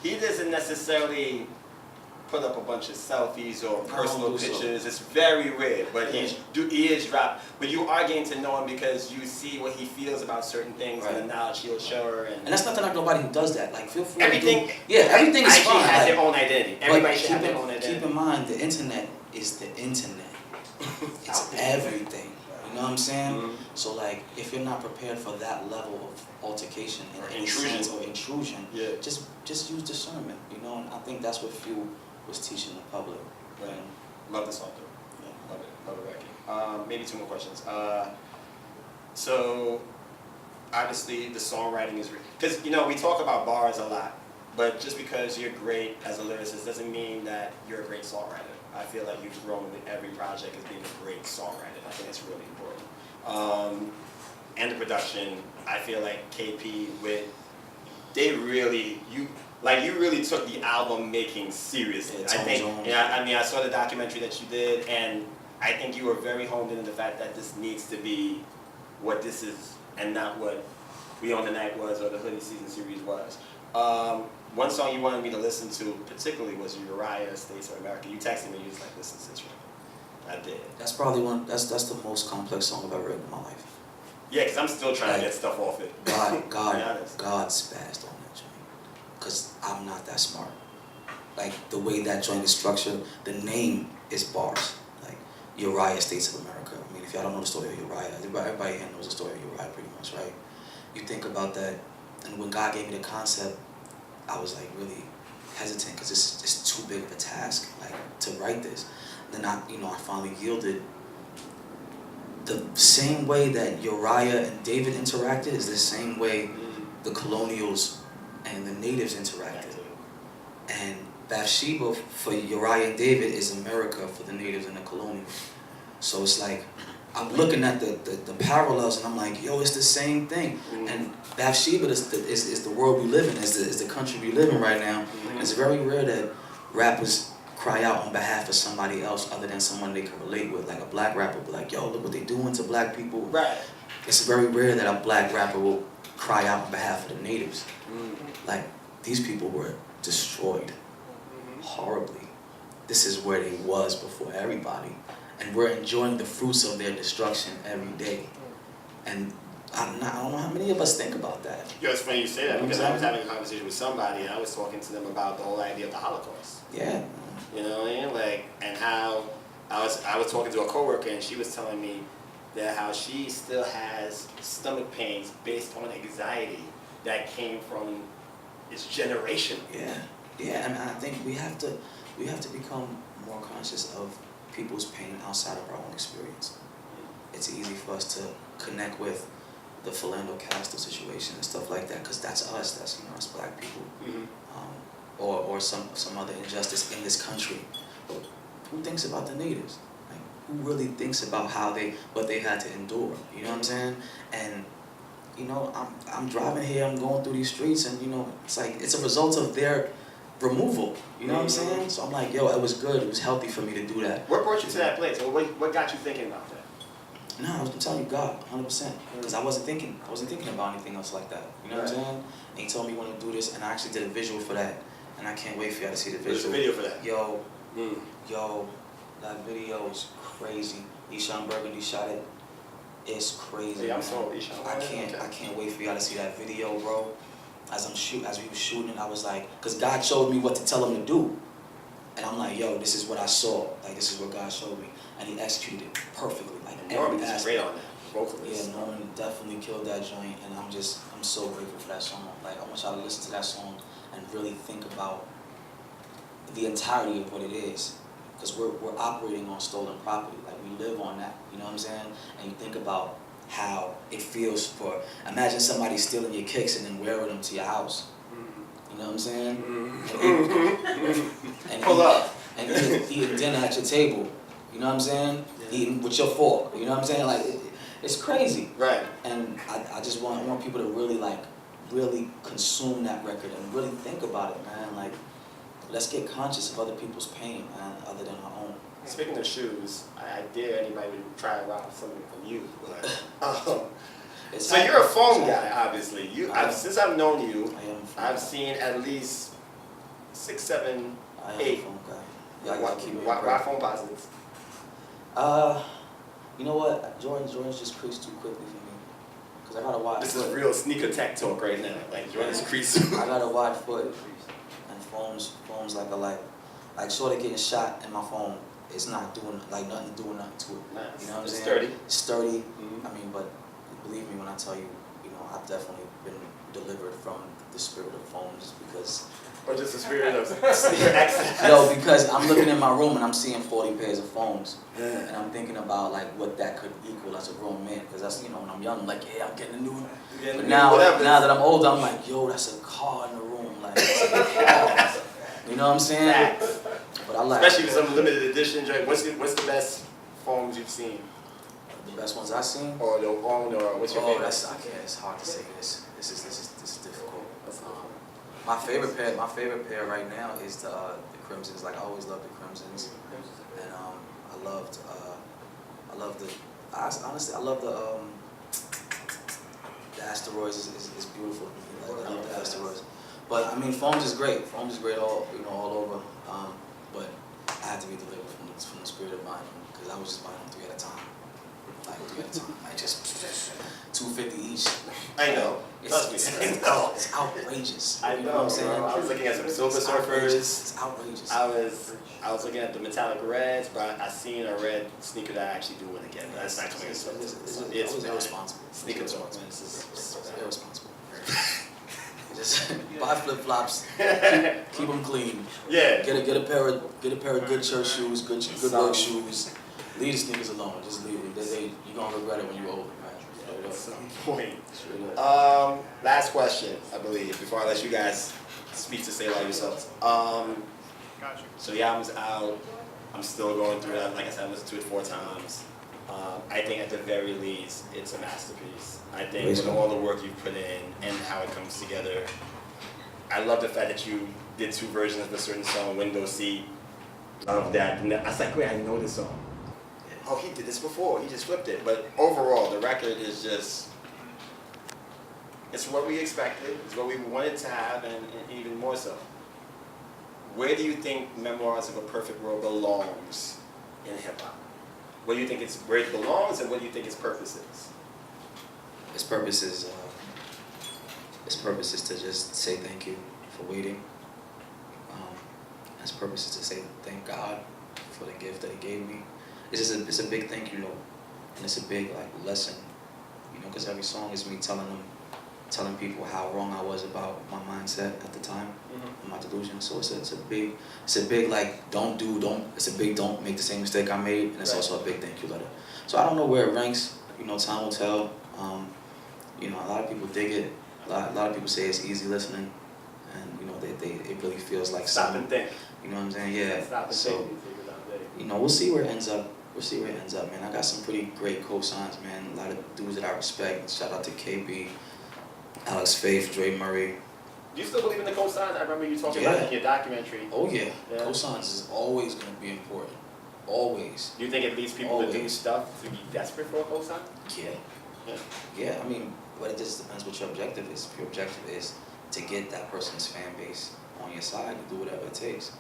[SPEAKER 2] he doesn't necessarily put up a bunch of selfies or personal pictures. It's very rare, but he is dropped. But you are getting to know him because you see what he feels about certain things and the knowledge he'll show her. And
[SPEAKER 10] that's not to knock nobody who does that. Like, feel free
[SPEAKER 2] everything.
[SPEAKER 10] Everything is fine.
[SPEAKER 2] has their own identity. Everybody should have their own identity.
[SPEAKER 10] Keep in mind, the internet is the internet. It's everything. You know what I'm saying? Mm-hmm. So like, if you're not prepared for that level of altercation and intrusion, just use discernment. You know, and I think that's what Few was teaching the public.
[SPEAKER 2] Right. Love this author. Yeah. Love it, Becky. Maybe 2 more questions. So, obviously, the songwriting is because we talk about bars a lot, but just because you're great as a lyricist doesn't mean that you're a great songwriter. I feel like you've grown with every project as being a great songwriter. I think it's really important. And the production, I feel like KP with they really, you really took the album making seriously.
[SPEAKER 10] Yeah,
[SPEAKER 2] I think,
[SPEAKER 10] Tone's
[SPEAKER 2] yeah, I mean, I saw the documentary that you did, and I think you were very honed into the fact that this needs to be what this is, and not what We Own the Night was or the Hoodie Season series was. One song you wanted me to listen to particularly was Uriah, States of America. You texted me, you was like, listen to this record. I did.
[SPEAKER 10] That's probably that's the most complex song I've ever written in my life.
[SPEAKER 2] Yeah, because I'm still trying to get stuff off it.
[SPEAKER 10] God spazzed on that joint. Because I'm not that smart. Like, the way that joint is structured, the name is bars. Like, Uriah, States of America. I mean, if y'all don't know the story of Uriah, everybody here knows the story of Uriah pretty much, right? You think about that, and when God gave me the concept, I was like really hesitant because it's too big of a task, like, to write this. And then I finally yielded. The same way that Uriah and David interacted is the same way the colonials and the natives interacted. And Bathsheba for Uriah and David is America for the natives and the colonials. So it's like, I'm looking at the parallels and I'm like, yo, it's the same thing. And Bathsheba is the world we live in, is the country we live in right now. And it's very rare that rappers cry out on behalf of somebody else other than someone they can relate with. Like a black rapper will be like, yo, look what they doing to black people.
[SPEAKER 2] Right.
[SPEAKER 10] It's very rare that a black rapper will cry out on behalf of the natives. Like, these people were destroyed horribly. This is where they was before everybody. And we're enjoying the fruits of their destruction every day. And I don't know how many of us think about that.
[SPEAKER 2] Yo, it's funny you say that because I was having a conversation with somebody and I was talking to them about the whole idea of the Holocaust.
[SPEAKER 10] Yeah.
[SPEAKER 2] You know what I mean? Like, and how I was talking to a coworker and she was telling me that how she still has stomach pains based on anxiety that came from its generation.
[SPEAKER 10] Yeah, and I think we have to become more conscious of people's pain outside of our own experience. It's easy for us to connect with the Philando Castile situation and stuff like that because that's us. That's us black people. Or some other injustice in this country. But who thinks about the natives? Like, who really thinks about what they had to endure? You know what I'm saying? And I'm driving here, I'm going through these streets, and it's like it's a result of their removal. You know what I'm saying? So I'm like, yo, it was good. It was healthy for me to do that.
[SPEAKER 2] What brought you to that place? Or what got you thinking about that?
[SPEAKER 10] No, I was telling you God, 100%. Because I wasn't thinking about anything else like that. You know what I'm saying? And he told me when to do this, and I actually did a visual for that. And I can't wait for y'all to see the visual.
[SPEAKER 2] What's the video for that?
[SPEAKER 10] Yo, that video is crazy. Eshawn Burgundy shot it. It's crazy.
[SPEAKER 2] Yeah, I'm sorry, Eshawn.
[SPEAKER 10] I can't wait for y'all to see that video, bro. As we were shooting, I was like, because God showed me what to tell him to do. And I'm like, yo, this is what I saw. Like, this is what God showed me. And he executed it perfectly. Like,
[SPEAKER 2] Norman is great on that. Vocalist.
[SPEAKER 10] Yeah, Norman definitely killed that joint. And I'm so grateful for that song. Like, I want y'all to listen to that song and really think about the entirety of what it is. Because we're operating on stolen property. Like, we live on that. You know what I'm saying? And you think about how it feels imagine somebody stealing your kicks and then wearing them to your house. You know what I'm saying? And
[SPEAKER 2] pull up.
[SPEAKER 10] And eating dinner at your table. You know what I'm saying? Eating with your fork. You know what I'm saying? Like, it's crazy.
[SPEAKER 2] Right.
[SPEAKER 10] And I just want people to really consume that record and really think about it, man. Like, let's get conscious of other people's pain, man, other than our own.
[SPEAKER 2] Speaking of shoes, I dare anybody to try to rob something from you. So you're a phone guy, obviously. Since I've known you, I've seen at least 6, 7, 8.
[SPEAKER 10] Phone guy.
[SPEAKER 2] Why phone positives?
[SPEAKER 10] You know what? Jordan's just creased too quickly for me. Cause I got a wide
[SPEAKER 2] This
[SPEAKER 10] foot.
[SPEAKER 2] is real sneaker tech talk right now. Like, Jordan's creased.
[SPEAKER 10] I got a wide foot, and phones like short of getting shot in my phone. It's not doing nothing to it.
[SPEAKER 2] Nice.
[SPEAKER 10] You know what I'm saying?
[SPEAKER 2] Sturdy.
[SPEAKER 10] Sturdy. I mean, but believe me when I tell you, I've definitely been delivered from the spirit of phones because.
[SPEAKER 2] Or just the spirit of sneaker access.
[SPEAKER 10] No, because I'm looking in my room and I'm seeing 40 pairs of phones, and I'm thinking about like what that could equal as a grown man. Because that's when I'm young, I'm like, yeah, I'm getting a new one. But now that I'm older, I'm like, yo, that's a car in the room, like, that's a car. You know what I'm saying? But I like.
[SPEAKER 2] Especially with some limited edition. What's the best phones you've seen?
[SPEAKER 10] The best ones I've seen?
[SPEAKER 2] Or what's your favorite?
[SPEAKER 10] It's hard to say this. This is difficult. My favorite pair right now is the Crimsons. Like I always loved the Crimsons, and honestly I love the Asteroids is beautiful. Like, I love the Asteroids, but I mean Foams is great. Foams is great all over. But I had to be delivered from the spirit of buying them because I was just buying them 3 at a time. Like just $250 each.
[SPEAKER 2] I know.
[SPEAKER 10] It's outrageous.
[SPEAKER 2] I
[SPEAKER 10] You know what I'm saying?
[SPEAKER 2] I was looking at some Silver
[SPEAKER 10] It's
[SPEAKER 2] Surfers.
[SPEAKER 10] It's outrageous.
[SPEAKER 2] I was looking at the metallic reds, but I seen a red sneaker that I actually do want to get. That's not coming as
[SPEAKER 10] It's irresponsible.
[SPEAKER 2] Sneaker talk.
[SPEAKER 10] It's irresponsible. Just buy flip flops, keep them clean.
[SPEAKER 2] Yeah.
[SPEAKER 10] Get a pair of good church shoes, good work shoes. Leave the sneakers alone. Just leave them. You're gonna regret it when you're older, man.
[SPEAKER 2] At some point. Last question, I believe, before I let you guys speak to Selah yourselves. So the album's out. I'm still going through it. Like I said, I listened to it 4 times. I think at the very least, it's a masterpiece. I think with all the work you've put in and how it comes together, I love the fact that you did 2 versions of a certain song, Window Seat. Love that. And I was like, wait, I know this song. Oh, he did this before. He just flipped it. But overall, the record is just, it's what we expected. It's what we wanted to have, and even more so. Where do you think Memoirs of a Perfect World belongs in hip-hop? What do you think where it belongs, and what do you think its purpose is?
[SPEAKER 10] Its purpose is to just say thank you for waiting. Its purpose is to say thank God for the gift that He gave me. It's a big thank you note, and it's a big lesson, because every song is me telling people how wrong I was about my mindset at the time, my delusion. So it's a big don't make the same mistake I made, and it's also a big thank you letter. So I don't know where it ranks. Time will tell. A lot of people dig it. A lot of people say it's easy listening, and it really feels like
[SPEAKER 2] Stop and think.
[SPEAKER 10] You know what I'm saying? Yeah.
[SPEAKER 2] Stop and
[SPEAKER 10] so
[SPEAKER 2] think.
[SPEAKER 10] We'll see where it ends up. Man. I got some pretty great co-signs, man. A lot of dudes that I respect. Shout out to KB, Alex Faith, Dre Murray.
[SPEAKER 2] Do you still believe in the cosigns? I remember you talking about it in your documentary.
[SPEAKER 10] Oh yeah. Cosigns is always going to be important. Always.
[SPEAKER 2] Do you think it leads people to do stuff to be desperate for a cosign?
[SPEAKER 10] Yeah. I mean, but it just depends what your objective is. If your objective is to get that person's fan base on your side, you do whatever it takes.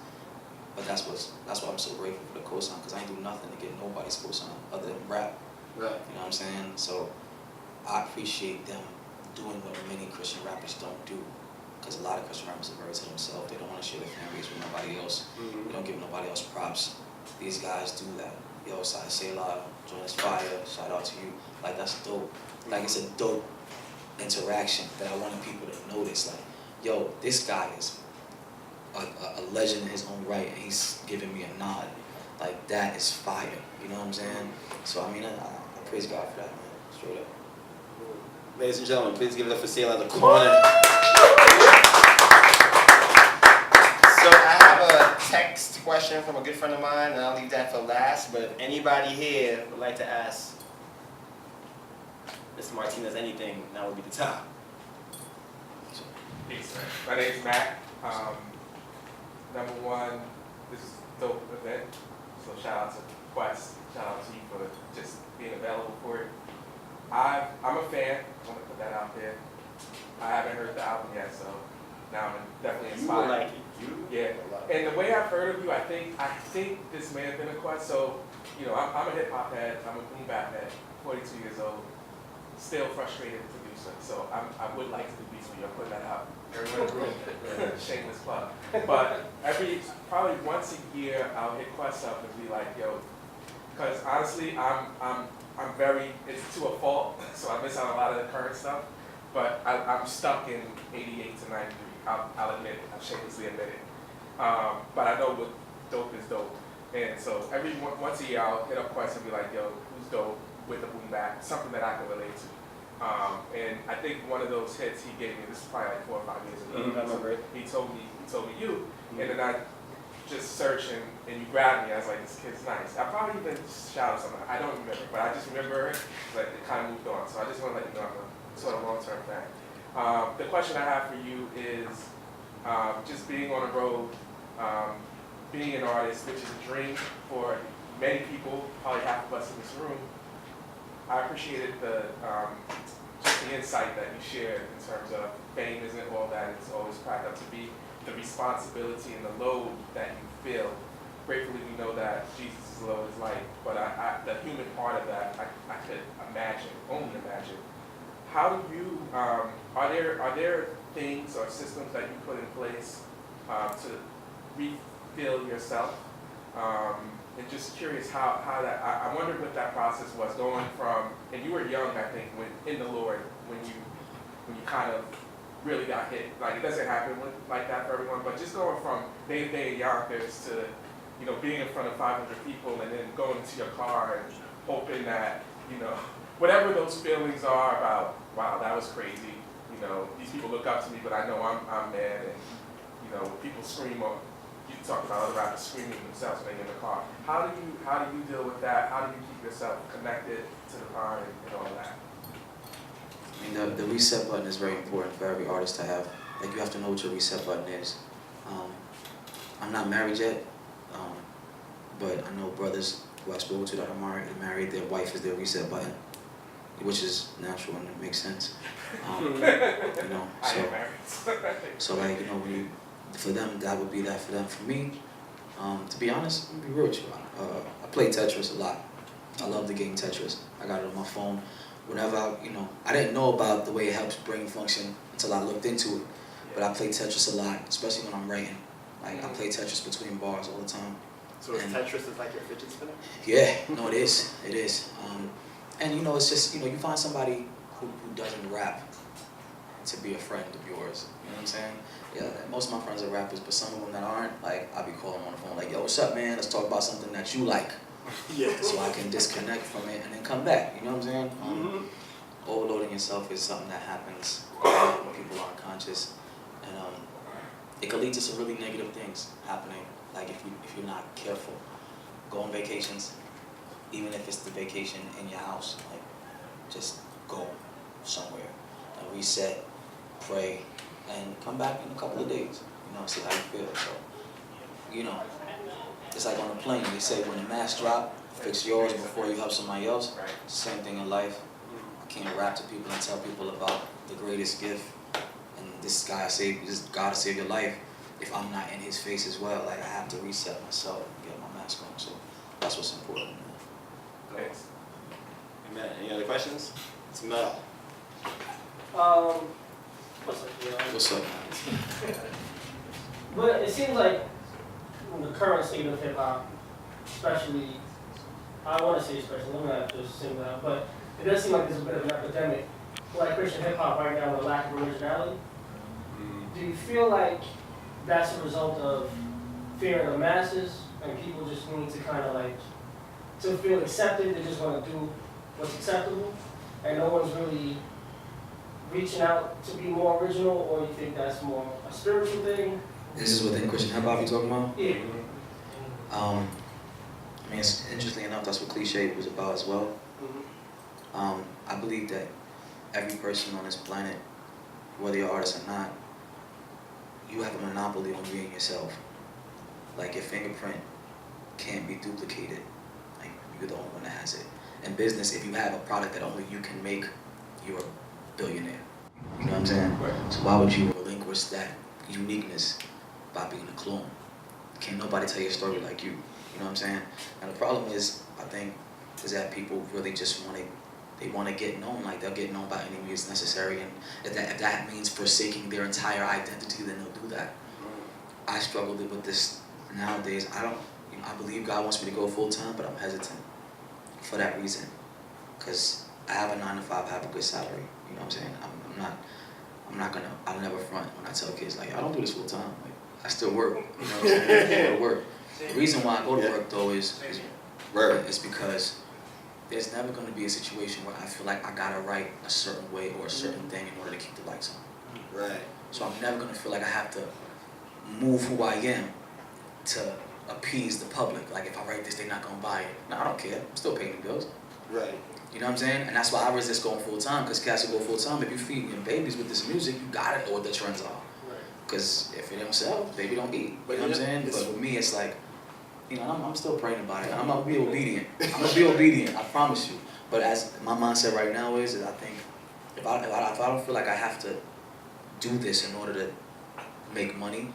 [SPEAKER 10] But that's why I'm so grateful for the cosign, because I ain't do nothing to get nobody's cosign other than rap.
[SPEAKER 2] Right.
[SPEAKER 10] You know what I'm saying? So I appreciate them doing what many Christian rappers don't do. Because a lot of Christian rappers are very to themselves. They don't want to share their fan base with nobody else. They don't give nobody else props. These guys do that. Yo, Selah, join us fire, shout out to you. Like, that's dope. Like, it's a dope interaction that I wanted people to notice. Like, yo, this guy is a legend in his own right, and he's giving me a nod. Like, that is fire. You know what I'm saying? So, I mean, I praise God for that, man. Straight up.
[SPEAKER 2] Ladies and gentlemen, please give it up for Selah The Corner. So I have a text question from a good friend of mine, and I'll leave that for last. But if anybody here would like to ask Mr. Martinez anything, now would be the time.
[SPEAKER 11] Peace, man. My name's Matt. Number one, this is a dope event. So shout out to Quest. Shout out to you for just being available for it. I'm a fan. I want to put that out there. I haven't heard the album yet, so now I'm definitely inspired.
[SPEAKER 2] You will like it.
[SPEAKER 11] Yeah. And the way I've heard of you, I think this may have been a Quest. So, I'm a hip hop head. I'm a boom bap head. 42 years old. Still frustrated producer. So I would like to do beats with you. I'm putting that out. Everyone in the room. Shameless plug. But probably once a year, I'll hit Quest up and be like, yo, because honestly, I'm very, it's to a fault, so I miss out on a lot of the current stuff, but I'm stuck in 88 to 93, I'll admit it, I'll shamelessly admit it. But I know what dope is dope, and so once a year I'll hit up Quest and be like, yo, who's dope with the boom bap, something that I can relate to. And I think one of those hits he gave me, this is probably like 4 or 5 years ago,
[SPEAKER 2] I remember it.
[SPEAKER 11] He told me you, and then I just searching, and you grabbed me. I was like, this kid's nice. I probably even shouted something. I don't remember, but I just remember it. Like, it kind of moved on. So I just want to let you know I'm a sort of long-term fan. The question I have for you is, just being on the road, being an artist, which is a dream for many people, probably half of us in this room. I appreciated just the insight that you shared in terms of fame isn't all that it's always cracked up to be, the responsibility and the load that you feel. Gratefully, we know that Jesus' load is light, but the human part of that, I could imagine, only imagine. How do you, are there things or systems that you put in place to refill yourself? And just curious how that, I wondered what that process was going from, and you were young, I think, when in the Lord, when you kind of really got hit. Like, it doesn't happen like that for everyone, but just going from day-to-day Yonkers to, you know, being in front of 500 people and then going into your car and hoping that, you know, whatever those feelings are about, wow, that was crazy. You know, these people look up to me, but I know I'm mad, and, you know, people scream up. You talk about other rappers screaming themselves when they're in the car. How do you deal with that? How do you keep yourself connected to the car and all that?
[SPEAKER 10] I mean, the reset button is very important for every artist to have. Like, you have to know what your reset button is. I'm not married yet, but I know brothers who I spoke to that are married, their wife is their reset button, which is natural and it makes sense. You know, so like, you know, for them, that would be that for them. For me, to be honest, I'm gonna be real with you. I play Tetris a lot. I love the game Tetris. I got it on my phone. Whenever I didn't know about the way it helps brain function until I looked into it. But I play Tetris a lot, especially when I'm writing. Like, I play Tetris between bars all the time.
[SPEAKER 2] So Tetris is like your fidget spinner?
[SPEAKER 10] Yeah, no, it is. It is. And you know, it's just, you know, you find somebody who doesn't rap to be a friend of yours. You know what I'm saying? Yeah, most of my friends are rappers, but some of them that aren't, like, I'll be calling them on the phone, like, yo, what's up, man? Let's talk about something that you like.
[SPEAKER 2] Yeah.
[SPEAKER 10] So I can disconnect from it and then come back. You know what I'm saying? Overloading yourself is something that happens when people aren't conscious, and it can lead to some really negative things happening. Like, if you're not careful, go on vacations, even if it's the vacation in your house. Like, just go somewhere and reset, pray, and come back in a couple of days. You know, see how you feel. So, you know, it's like on a plane. They say when the mask drop, fix yours before you help somebody else.
[SPEAKER 2] Right.
[SPEAKER 10] Same thing in life. I can't rap to people and tell people about the greatest gift and this God to save your life if I'm not in His face as well. Like, I have to reset myself and get my mask on. So that's what's important.
[SPEAKER 2] Thanks. Amen. Any other questions? It's Mel.
[SPEAKER 12] What's up, yo?
[SPEAKER 10] What's up, man?
[SPEAKER 12] But it seems like in the current state of hip hop, especially, I want to say especially, let me not just single out, but it does seem like there's a bit of an epidemic like Christian hip hop right now with a lack of originality. Do you feel like that's a result of fear of the masses and people just need to kind of like, to feel accepted, they just want to do what's acceptable and no one's really reaching out to be more original, or you think that's more a spiritual thing?
[SPEAKER 10] This is within Christian hip hop you're talking about?
[SPEAKER 12] Yeah.
[SPEAKER 10] I mean, it's interesting enough, that's what Cliche was about as well. I believe that every person on this planet, whether you're an artist or not, you have a monopoly on being yourself. Like, your fingerprint can't be duplicated. Like, you're the only one that has it. In business, if you have a product that only you can make, you're a billionaire. You know what I'm saying? So why would you relinquish that uniqueness by being a clone? Can't nobody tell your story like you. You know what I'm saying? And the problem is, I think, is that people really just want to get known. Like, they'll get known by any means necessary, and if that means forsaking their entire identity, then they'll do that. I struggle with this nowadays. I believe God wants me to go full time, but I'm hesitant for that reason, because I have a 9 to 5, I have a good salary. You know what I'm saying? I'll never front when I tell kids, like, I don't do this full time. Like, I still work. You know what I'm saying? I go to work. The reason why I go to work though is because there's never going to be a situation where I feel like I gotta write a certain way or a certain thing in order to keep the lights on.
[SPEAKER 2] Right.
[SPEAKER 10] So I'm never going to feel like I have to move who I am to appease the public. Like, if I write this, they're not going to buy it. No, I don't care. I'm still paying the bills.
[SPEAKER 2] Right.
[SPEAKER 10] You know what I'm saying? And that's why I resist going full time, because cats will go full time. If you feed your babies with this music, you gotta know what the trends are. Because if it don't sell, baby don't eat. You know what I'm saying? But with me, it's like, you know, I'm still praying about it. I'm gonna be obedient. I'm gonna be obedient. I promise you. But as my mindset right now is I think if I don't feel like I have to do this in order to make money,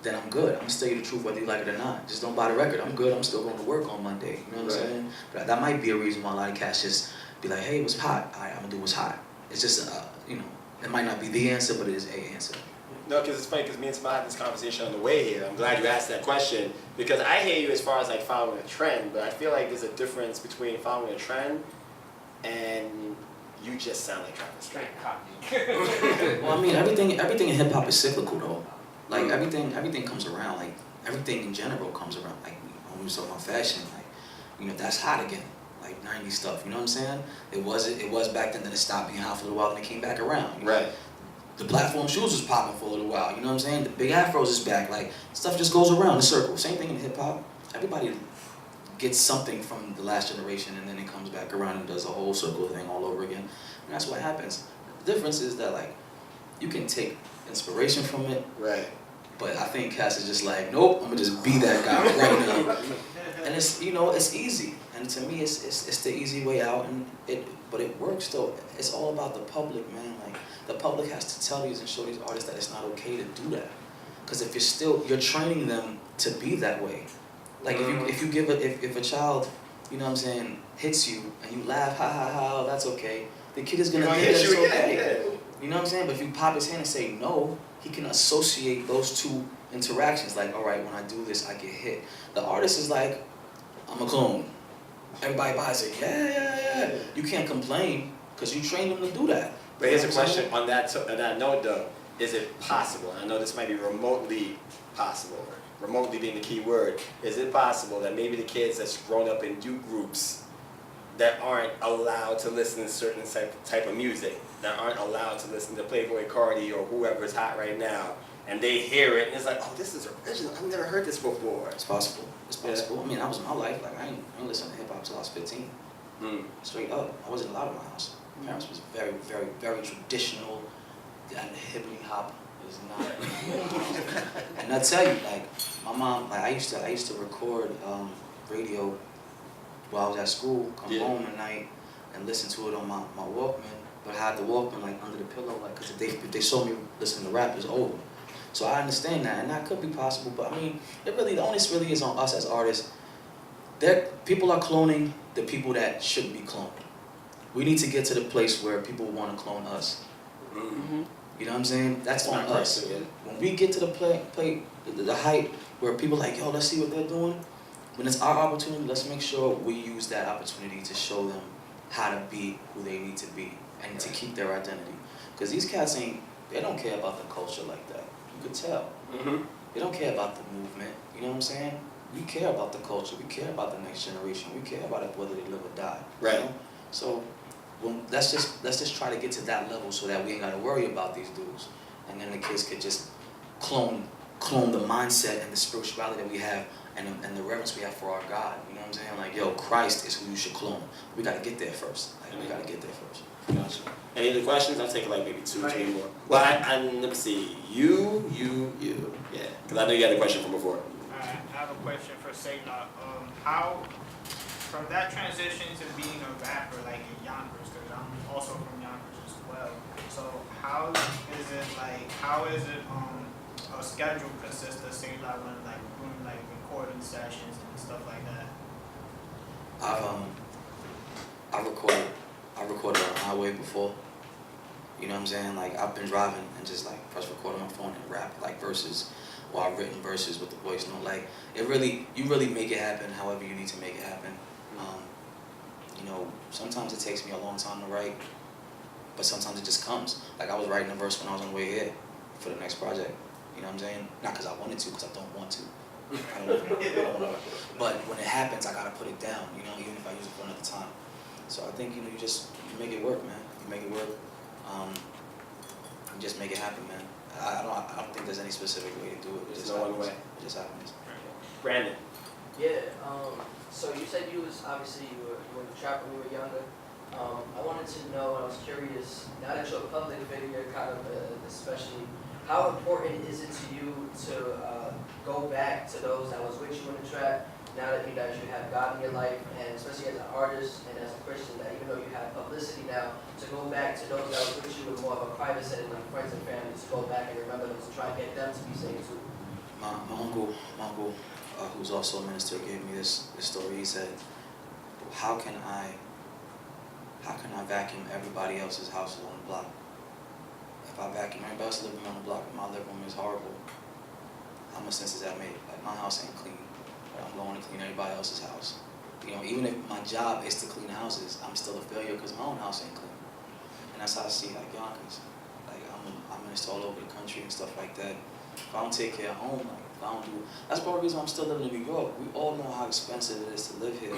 [SPEAKER 10] then I'm good. I'm gonna tell you the truth whether you like it or not. Just don't buy the record. I'm good. I'm still going to work on Monday. You know what I'm saying? But that might be a reason why a lot of cats just be like, hey, what's hot? All right, I'm gonna do what's hot. It's just, you know, it might not be the answer, but it is a answer.
[SPEAKER 2] No, because it's funny, because me and Smile had this conversation on the way here. I'm glad you asked that question, because I hear you as far as like following a trend, but I feel like there's a difference between following a trend and you just sound like Travis Scott.
[SPEAKER 10] Well, I mean, everything in hip hop is cyclical though. Like everything comes around. Like everything in general comes around. Like when we was talking about fashion, like, you know, that's hot again. Like 90s stuff. You know what I'm saying? It was back then. Then it stopped being hot for a little while, and it came back around. You know?
[SPEAKER 2] Right.
[SPEAKER 10] The platform shoes was popping for a little while. You know what I'm saying? The big afros is back. Like stuff just goes around the circle. Same thing in hip hop. Everybody gets something from the last generation, and then it comes back around and does a whole circle thing all over again. And that's what happens. The difference is that like you can take inspiration from it.
[SPEAKER 2] Right.
[SPEAKER 10] But I think Cass is just like, nope, I'm gonna just be that guy right now. And it's, you know, it's easy. And to me, it's the easy way out. And but it works though. It's all about the public, man. Like the public has to tell these and show these artists that it's not okay to do that. Because if you're training them to be that way. Like if you give if a child, you know what I'm saying, hits you and you laugh, ha ha ha, that's okay. The kid is gonna think that's okay. You know what I'm saying? But if you pop his hand and say no, he can associate those two interactions. Like, all right, when I do this, I get hit. The artist is like, I'm a clone. Everybody buys it. Yeah. You can't complain because you train them to do that.
[SPEAKER 2] But here's a question on that note, though. Is it possible? I know this might be remotely possible. Remotely being the key word. Is it possible that maybe the kids that's grown up in youth groups that aren't allowed to listen to certain type of music, that aren't allowed to listen to Playboy Cardi or whoever's hot right now, and they hear it and it's like, oh, this is original. I've never heard this before.
[SPEAKER 10] It's possible. It's possible. Yeah. I mean, that was my life. Like I ain't listened to hip hop till I was 15. Straight up. I wasn't allowed in my house. My parents was very, very, very traditional. And hippity hop is not. And I tell you, like my mom, like I used to record radio while I was at school, come home at night and listen to it on my Walkman, but I had the Walkman like under the pillow, like, cause if they saw me listening to rap, it's over. So I understand that, and that could be possible, but I mean, the onus really is on us as artists. People are cloning the people that shouldn't be cloned. We need to get to the place where people want to clone us.
[SPEAKER 2] Mm-hmm.
[SPEAKER 10] You know what I'm saying? That's on us. When we get to the height where people are like, yo, let's see what they're doing. When it's our opportunity, let's make sure we use that opportunity to show them how to be who they need to be and to keep their identity. Because these cats they don't care about the culture like that. You could tell.
[SPEAKER 2] Mm-hmm.
[SPEAKER 10] They don't care about the movement. You know what I'm saying? We care about the culture. We care about the next generation. We care about it whether they live or die.
[SPEAKER 2] Right.
[SPEAKER 10] You know? So let's just try to get to that level so that we ain't got to worry about these dudes. And then the kids could just clone the mindset and the spirituality that we have and the reverence we have for our God. You know what I'm saying? Like, yo, Christ is who you should clone. We got to get there first. Like, we got to get there first.
[SPEAKER 2] Gotcha. Any other questions? I'll take like maybe two, three more. Well, let me see. You. Yeah. Because I know you had a question from before.
[SPEAKER 13] I have a question for Selah. How, from that transition to being a rapper like in Yonkers, because I'm also from Yonkers as well. So how is it a schedule consist of Selah when like doing like recording sessions and stuff like that?
[SPEAKER 10] I recorded on the highway before. You know what I'm saying? Like I've been driving and just like press record on my phone and rap like verses, or I've written verses with the voice note. Like you really make it happen however you need to make it happen. You know, sometimes it takes me a long time to write, but sometimes it just comes. Like I was writing a verse when I was on the way here for the next project. You know what I'm saying? Not because I wanted to, because I don't want to. I don't know. But when it happens, I gotta put it down. You know, even if I use it for another time. So I think you make it work, man. You make it work. You just make it happen, man. I don't think there's any specific way to do it.
[SPEAKER 2] There's no one way.
[SPEAKER 10] It just happens.
[SPEAKER 2] Brandon.
[SPEAKER 7] Yeah. So you said you were a trapper when you were younger. I wanted to know, and I was curious. Now that you're a public figure, kind of especially how important is it to you to go back to those that was with you in the trap, now that you guys you have God in your life, and especially as an artist and as a Christian, that even though you have publicity now, to go back to those that was with you in more of a private setting, like friends and family, to go back and remember them, to try and get them to be saved too?
[SPEAKER 10] My uncle, who's also a minister, gave me this story. He said, how can I vacuum everybody else's houses on the block? If I vacuum everybody else's living room on the block, and my living room is horrible, how much sense does that make? Like, my house ain't clean, but I'm going to clean everybody else's house. You know, even if my job is to clean houses, I'm still a failure because my own house ain't clean. And that's how I see like Yonkers. Like, I'm minister all over the country and stuff like that. If I don't take care of home, like, if I don't do, that's part of the reason I'm still living in New York. We all know how expensive it is to live here.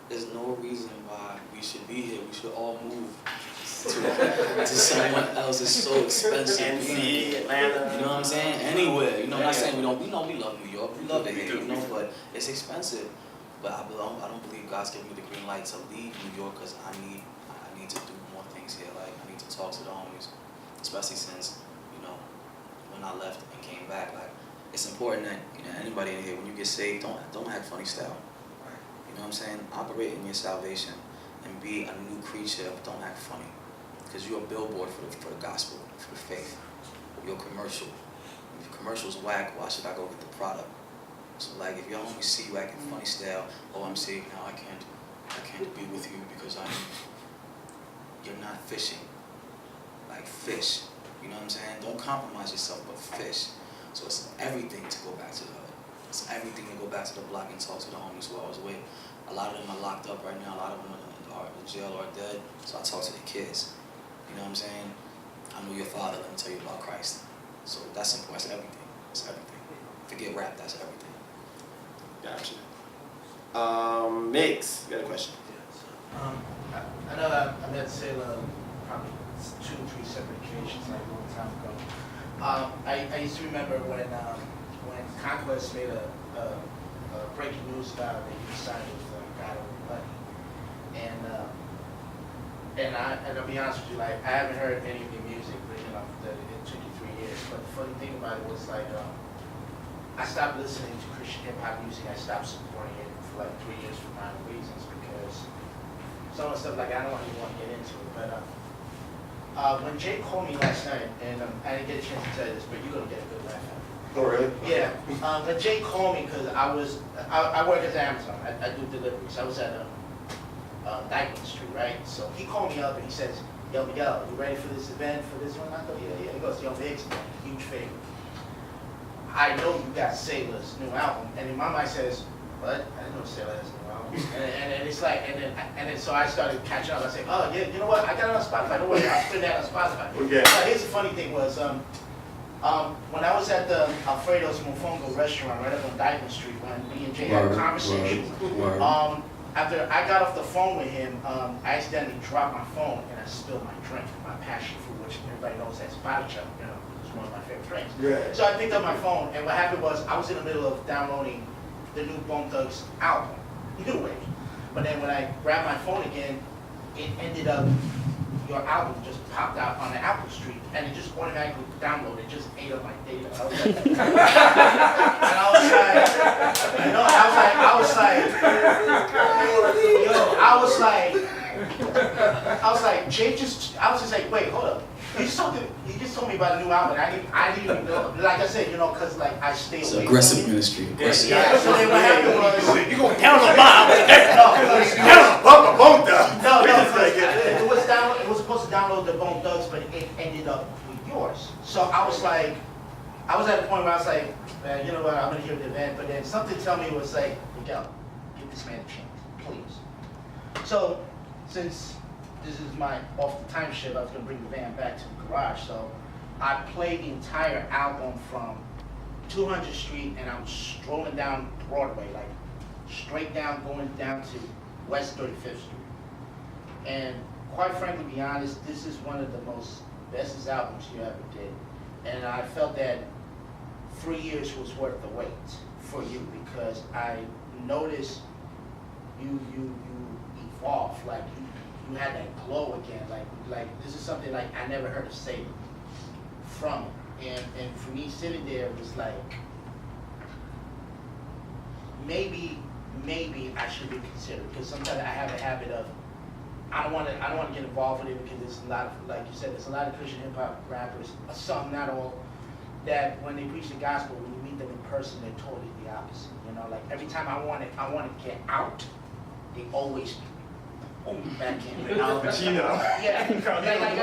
[SPEAKER 10] There's no reason why we should be here. We should all move to someone else. It's so expensive.
[SPEAKER 2] NC, Atlanta.
[SPEAKER 10] You know what I'm saying? Anywhere. You know, I'm not saying we don't. We know we love New York. We love it here. You know, but it's expensive. But I don't believe God's giving me the green light to leave New York because I need to do more things here. Like, I need to talk to the homies, especially since, you know, when I left and came back. Like, it's important that, you know, anybody in here, when you get saved, don't act funny style. You know what I'm saying? Operate in your salvation and be a new creature. Don't act funny, because you're a billboard for the gospel, for the faith. You're a commercial. If your commercial's whack, why should I go get the product? So like, if your homies see you acting funny style, oh, I'm saved now, I can't be with you because you're not fishing. Like, fish. You know what I'm saying? Don't compromise yourself, but fish. So it's everything to go back to the hood. It's everything to go back to the block and talk to the homies who I was with. A lot of them are locked up right now. A lot of them are in jail or dead. So I talk to the kids. You know what I'm saying? I know your father. Let me tell you about Christ. So that's important. That's everything. It's everything. Forget rap. That's everything.
[SPEAKER 2] Gotcha. Mix, you got a question?
[SPEAKER 14] I know that I met Selah probably 2 or 3 separate occasions, like a long time ago. I used to remember when Conquest made a breaking news about that you signed with God Over Money, and I'll be honest with you, like, I haven't heard any of your music, but you know that it took you 3 years. But the funny thing about it was like, I stopped listening to Christian hip hop music. I stopped supporting it for like 3 years for minor reasons, because some of the stuff, like, I don't even want to get into it. But when Jay called me last night, and I didn't get a chance to tell you this, but you're gonna get a good laugh out of it.
[SPEAKER 2] Oh, really?
[SPEAKER 14] Yeah. When Jay called me, because I work at Amazon. I do deliveries. I was at Dauphin Street, right? So he called me up and he says, "Yo, Miguel, you ready for this event, for this one?" I go, "Yeah." He goes, "Yo, Biggs, huge favor. I know you got Selah's new album," and in my mind says, "What? I didn't know Selah has a new album." and it's like, and then so I started catching up. I said, "Oh yeah, you know what? I got it on Spotify. Don't worry, I'll put that on Spotify."
[SPEAKER 2] Okay.
[SPEAKER 14] Here's the funny thing was, when I was at the Alfredo's Mofongo restaurant right up on Dauphin Street, when me and Jay had a conversation, after I got off the phone with him, I accidentally dropped my phone and I spilled my drink, my passion fruit, which everybody knows as Baricha, you know. One of my favorite drinks.
[SPEAKER 2] Yeah.
[SPEAKER 14] So I picked up my phone, and what happened was I was in the middle of downloading the new Bone Thugs album, New Wave. But then when I grabbed my phone again, it ended up, your album just popped out on the Apple Street, and it just automatically downloaded. It just ate up my data. I was like, and I was like, Jay I was just like, wait, hold up. You just told me about a new album. I didn't even know. Like I said, you know, because like I stay away.
[SPEAKER 10] It's aggressive ministry. Aggressive.
[SPEAKER 14] Yeah. So then what happened was,
[SPEAKER 2] you gonna count on my
[SPEAKER 14] it was supposed to download the Bone Thugs, but it ended up with yours. So I was like, I was at a point where I was like, man, you know what? I'm gonna hear the event, but then something tell me was like, Miguel, give this man a chance, please. So since this is my off the time shift, I was gonna bring the van back to the garage. So I played the entire album from 200th Street, and I'm strolling down Broadway, like straight down, going down to West 35th Street. And quite frankly, to be honest, this is one of the most bestest albums you ever did. And I felt that 3 years was worth the wait for you, because I noticed you evolved, like you had that glow again, like this is something like I never heard of Selah from And for me sitting there was like, maybe I should be considered, because sometimes I have a habit of, I don't want to get involved with it, because there's a lot of, like you said, there's a lot of Christian hip hop rappers, some, not all, that when they preach the gospel, when you meet them in person, they're totally the opposite. You know, like every time I want to get out, they always pull me back in.
[SPEAKER 2] Al Pacino.
[SPEAKER 14] Yeah,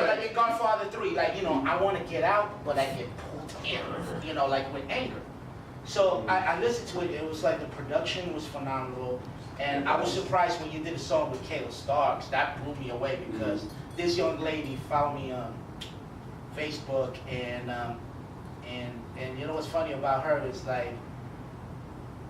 [SPEAKER 14] like in Godfather 3, like, you know, I want to get out, but I get pulled in, you know, like with anger. So I listened to it. It was like the production was phenomenal, and I was surprised when you did a song with Kayla Starks. That blew me away, because this young lady found me on Facebook, and you know what's funny about her is, like,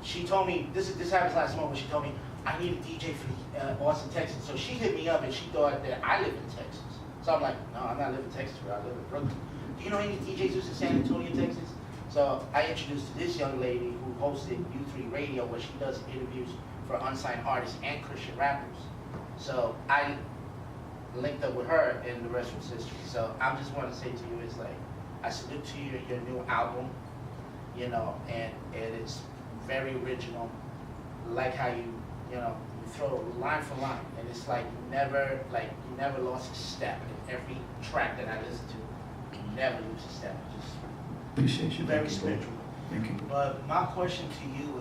[SPEAKER 14] she told me, this happened last month, when she told me, I need a DJ for Austin, Texas. So she hit me up, and she thought that I live in Texas. So I'm like, no, I'm not living in Texas, bro. I live in Brooklyn. Do you know any DJs who's in San Antonio, Texas? So I introduced to this young lady who hosted U3 Radio, where she does interviews for unsigned artists and Christian rappers. So I linked up with her, and the rest was history. So I just want to say to you, is like, I salute to you your new album, you know, and it's very original. Like how you throw line for line, and it's like you never lost a step in every track that I listen to. You never lose a step. Just
[SPEAKER 10] Appreciate you.
[SPEAKER 14] very spiritual.
[SPEAKER 10] Thank you.
[SPEAKER 14] But my question to you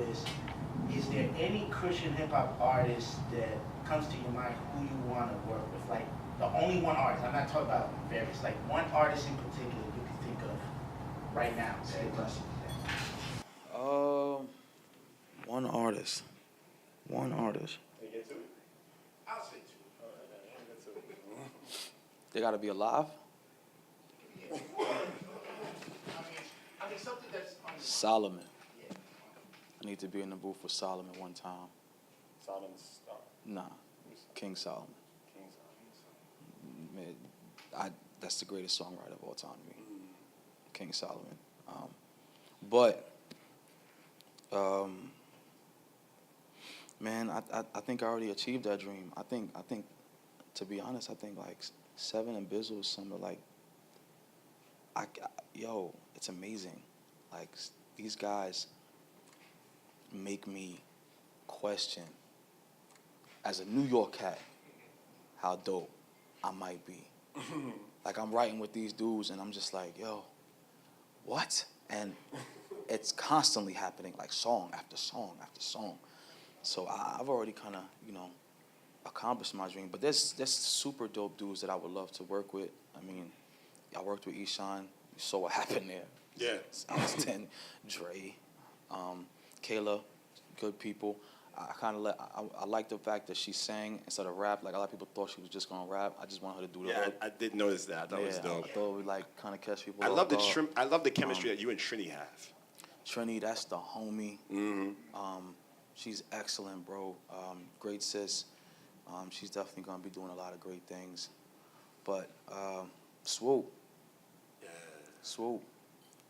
[SPEAKER 14] is there any Christian hip hop artist that comes to your mind who you want to work with? Like the only one artist. I'm not talking about various. Like one artist in particular you can think of right now. Say it.
[SPEAKER 10] One artist. One artist.
[SPEAKER 14] I'll say two.
[SPEAKER 10] They gotta be alive.
[SPEAKER 14] I mean something that's
[SPEAKER 10] Solomon. I need to be in the booth with Solomon one time.
[SPEAKER 2] Solomon's star.
[SPEAKER 10] Nah, King Solomon. Man, that's the greatest songwriter of all time to me. King Solomon. Man, I think I already achieved that dream. I think, to be honest, I think like Seven and Bizzle is some of like, it's amazing. Like these guys make me question, as a New York cat, how dope I might be. Like I'm writing with these dudes and I'm just like, yo, what? And it's constantly happening, like song after song after song. So I've already kind of, accomplished my dream. But there's super dope dudes that I would love to work with. I mean, I worked with Eshawn. You saw what happened there.
[SPEAKER 2] Yeah.
[SPEAKER 10] I was 10. Dre, Kayla, good people. I like the fact that she sang instead of rap. Like a lot of people thought she was just gonna rap. I just want her to do the hook.
[SPEAKER 2] I did notice that. I thought it was dope.
[SPEAKER 10] I thought we kind of catch people.
[SPEAKER 2] I love the chemistry that you and Trini have.
[SPEAKER 10] Trini, that's the homie.
[SPEAKER 2] Mm-hmm.
[SPEAKER 10] She's excellent, bro. Great sis. She's definitely gonna be doing a lot of great things. But Swoop.
[SPEAKER 2] Yeah.
[SPEAKER 10] Swoop.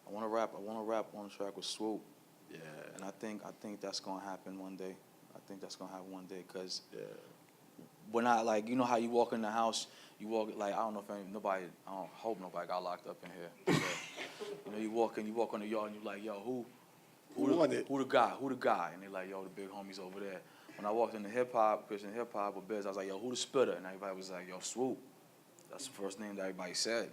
[SPEAKER 10] I wanna rap on a track with Swoop.
[SPEAKER 2] Yeah.
[SPEAKER 10] And I think that's gonna happen one day. Cause when I how you walk in the house, you walk like I don't hope nobody got locked up in here. But, you walk on the yard and you're like, yo, who the guy? And they're like, yo, the big homie's over there. When I walked into Christian hip hop with Biz, I was like, yo, who the spitter? And everybody was like, yo, Swoop. That's the first name that everybody said.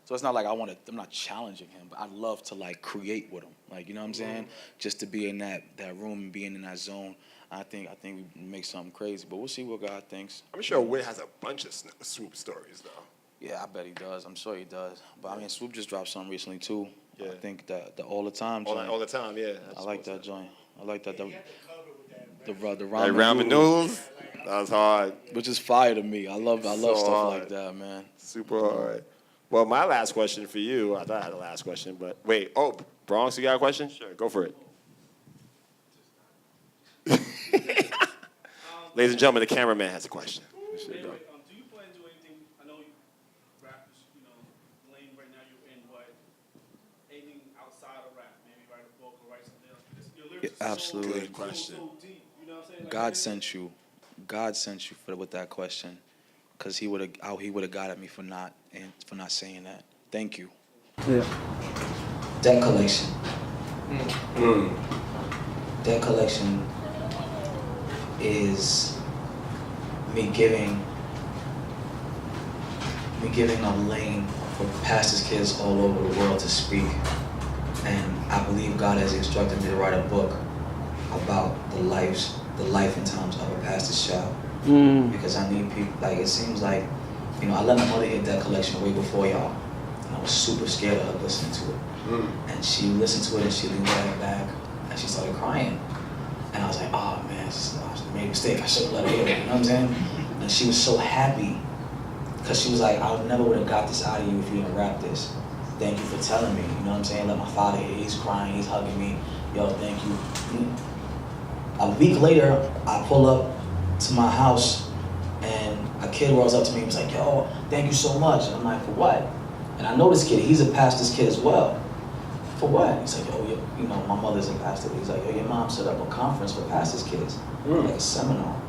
[SPEAKER 10] So it's not like I'm not challenging him, but I'd love to create with him. You know what I'm saying? Just to be in that room and being in that zone. I think we make something crazy, but we'll see what God thinks.
[SPEAKER 2] I'm sure Wit has a bunch of Swoop stories, though.
[SPEAKER 10] Yeah, I bet he does. I'm sure he does. But I mean, Swoop just dropped something recently too.
[SPEAKER 2] Yeah.
[SPEAKER 10] I think that the All the Time joint.
[SPEAKER 2] All the time, yeah.
[SPEAKER 10] I like that joint. I like that. The ramen
[SPEAKER 2] ramen noodles. That was hard.
[SPEAKER 10] Which is fire to me. I love stuff
[SPEAKER 2] hard.
[SPEAKER 10] like that, man.
[SPEAKER 2] Super hard. Well, my last question for you. I thought I had the last question, but wait. Oh, Bronx, you got a question? Sure, go for it. Ladies and gentlemen, the cameraman has a question.
[SPEAKER 12] Do you plan to do anything? I know rap is, lane right now you're in, but anything outside of rap, maybe write a book or write something else? Your lyrics are
[SPEAKER 10] Absolutely.
[SPEAKER 2] Good question.
[SPEAKER 12] so deep, you know what I'm saying?
[SPEAKER 10] God sent you. God sent you with that question, because he would have got at me for not saying that. Thank you.
[SPEAKER 15] Yeah.
[SPEAKER 10] Debt collection.
[SPEAKER 2] Mm.
[SPEAKER 10] Debt collection is me giving a lane for pastors' kids all over the world to speak. And I believe God has instructed me to write a book about the life and times of a pastor's child. Because I need people, like, it seems like, you know, I let my mother hit that collection way before y'all. And I was super scared of her listening to it. And she listened to it and she leaned her back and she started crying. And I was like, oh man, I made a mistake. I should have let her hear it, you know what I'm saying? And she was so happy because she was like, I never would have got this out of you if you didn't rap this. Thank you for telling me, you know what I'm saying? Let my father hear, he's crying, he's hugging me. Yo, thank you. A week later, I pull up to my house and a kid rolls up to me and was like, yo, thank you so much. And I'm like, for what? And I know this kid, he's a pastor's kid as well. For what? He's like, oh, you know, my mother's a pastor. He's like, yo, your mom set up a conference for pastors' kids, like a seminar.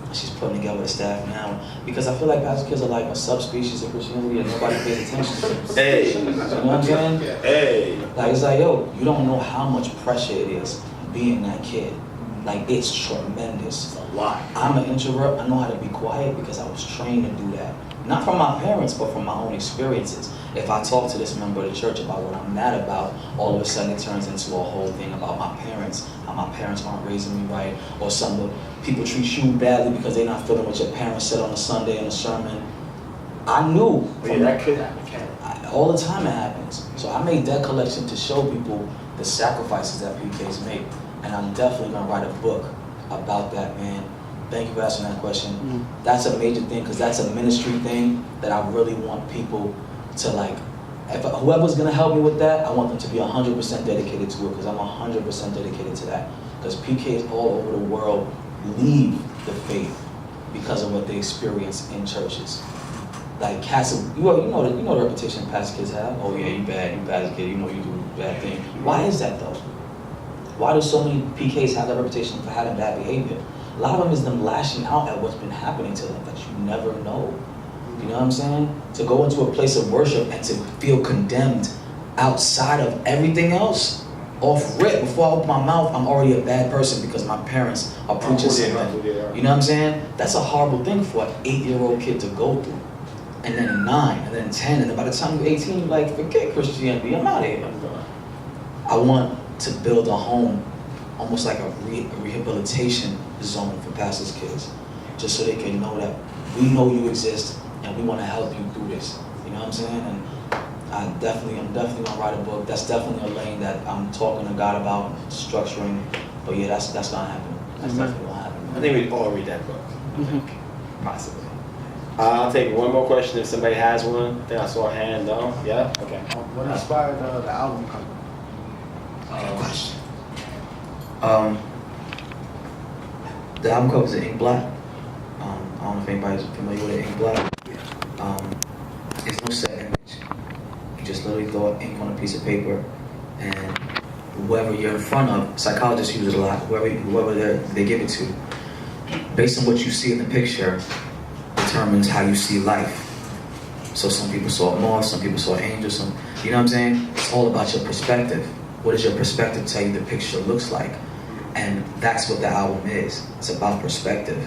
[SPEAKER 10] And she's putting together a staff now because I feel like pastor kids are like a subspecies of Christianity and nobody pays attention to them.
[SPEAKER 2] Hey.
[SPEAKER 10] You know what I'm saying?
[SPEAKER 2] Hey.
[SPEAKER 10] Like, it's like, yo, you don't know how much pressure it is being that kid. Like, it's tremendous.
[SPEAKER 2] It's a lot.
[SPEAKER 10] I'm an introvert. I know how to be quiet because I was trained to do that. Not from my parents, but from my own experiences. If I talk to this member of the church about what I'm mad about, all of a sudden it turns into a whole thing about my parents, how my parents aren't raising me right, or some of people treat you badly because they're not feeling what your parents said on a Sunday in a sermon. I knew.
[SPEAKER 2] Yeah, that could happen.
[SPEAKER 10] All the time it happens. So I made that collection to show people the sacrifices that PKs make. And I'm definitely gonna write a book about that, man. Thank you for asking that question. That's a major thing because that's a ministry thing that I really want people to like. If whoever's gonna help me with that, I want them to be 100% dedicated to it because I'm 100% dedicated to that. Because PKs all over the world leave the faith because of what they experience in churches. Like cats, you know the reputation pastor kids have. Oh yeah, you bad as a kid. You know you do bad thing. Why is that though? Why do so many PKs have that reputation for having bad behavior? A lot of them is them lashing out at what's been happening to them that you never know. You know what I'm saying? To go into a place of worship and to feel condemned outside of everything else, off rip, before I open my mouth, I'm already a bad person because my parents are preaching something. You know what I'm saying? That's a horrible thing for an 8-year-old kid to go through. And then 9, and then 10, and then by the time you're 18, you're like, forget Christianity, I'm out of here. I want to build a home, almost like a rehabilitation zone for pastors' kids, just so they can know that we know you exist and we want to help you through this. You know what I'm saying? And I'm definitely gonna write a book. That's definitely a lane that I'm talking to God about structuring. But yeah, that's gonna happen. That's definitely gonna happen.
[SPEAKER 2] I think we'd all read that book. I think, possibly. I'll take one more question if somebody has one. I think I saw a hand though. Yeah. Okay.
[SPEAKER 4] What inspired the album cover?
[SPEAKER 10] Good question. The album cover is in ink black. I don't know if anybody's familiar with ink black. It's no set image. You just literally throw ink on a piece of paper, and whoever you're in front of, psychologists use it a lot. Whoever they give it to, based on what you see in the picture, determines how you see life. So some people saw moths, some people saw angels. You know what I'm saying? It's all about your perspective. What does your perspective tell you the picture looks like? And that's what the album is. It's about perspective.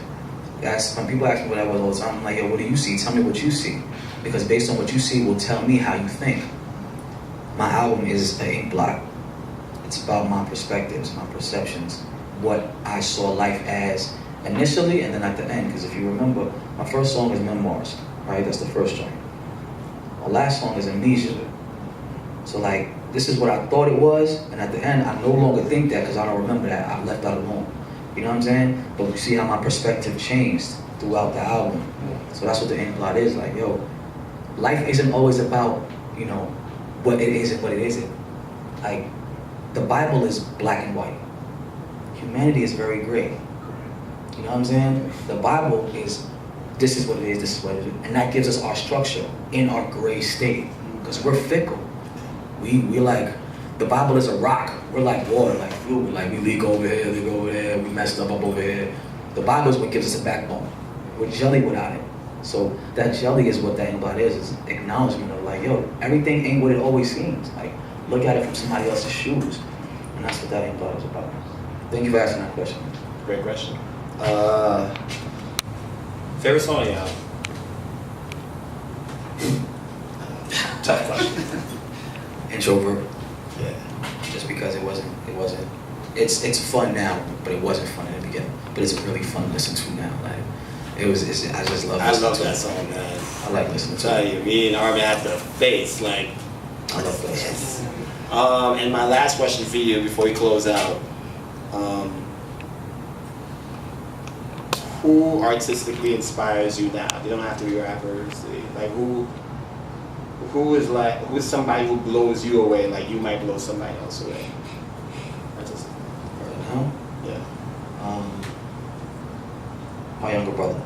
[SPEAKER 10] When people ask me what that was all the time, I'm like, yo, what do you see? Tell me what you see. Because based on what you see will tell me how you think. My album is an ink block. It's about my perspectives, my perceptions, what I saw life as initially and then at the end. Because if you remember, my first song is Memoirs, right? That's the first joint. My last song is Amnesia. So like, this is what I thought it was, and at the end, I no longer think that because I don't remember that. I left that alone. You know what I'm saying? But you see how my perspective changed throughout the album. So that's what the ink blot is. Like, yo, life isn't always about, you know, what it is and what it isn't. Like, the Bible is black and white. Humanity is very gray. You know what I'm saying? The Bible is, this is what it is, this is what it is. And that gives us our structure in our gray state. Because we're fickle. We're like, the Bible is a rock. We're like water, like fluid. Like we leak over here, we messed up over here. The Bible is what gives us a backbone. We're jelly without it. So that jelly is what that imbot is acknowledgement of like, yo, everything ain't what it always seems. Like, look at it from somebody else's shoes. And that's what that imbot is about. Thank you for asking that question.
[SPEAKER 2] Great question. Favorite song on the album? Tough question.
[SPEAKER 10] Introvert.
[SPEAKER 2] Yeah.
[SPEAKER 10] Just because it's fun now, but it wasn't fun in the beginning. But it's really fun to listen to now. Like, I just love listening to
[SPEAKER 2] that
[SPEAKER 10] it.
[SPEAKER 2] song, man.
[SPEAKER 10] I like listening to
[SPEAKER 2] Tell
[SPEAKER 10] it.
[SPEAKER 2] you, me and Armin have to face, like,
[SPEAKER 10] I love that song.
[SPEAKER 2] and my last question for you before we close out. Who artistically inspires you now? They don't have to be rappers. Like who's somebody who blows you away like you might blow somebody else away? Artistically.
[SPEAKER 10] Right now?
[SPEAKER 2] Yeah.
[SPEAKER 10] My younger brother.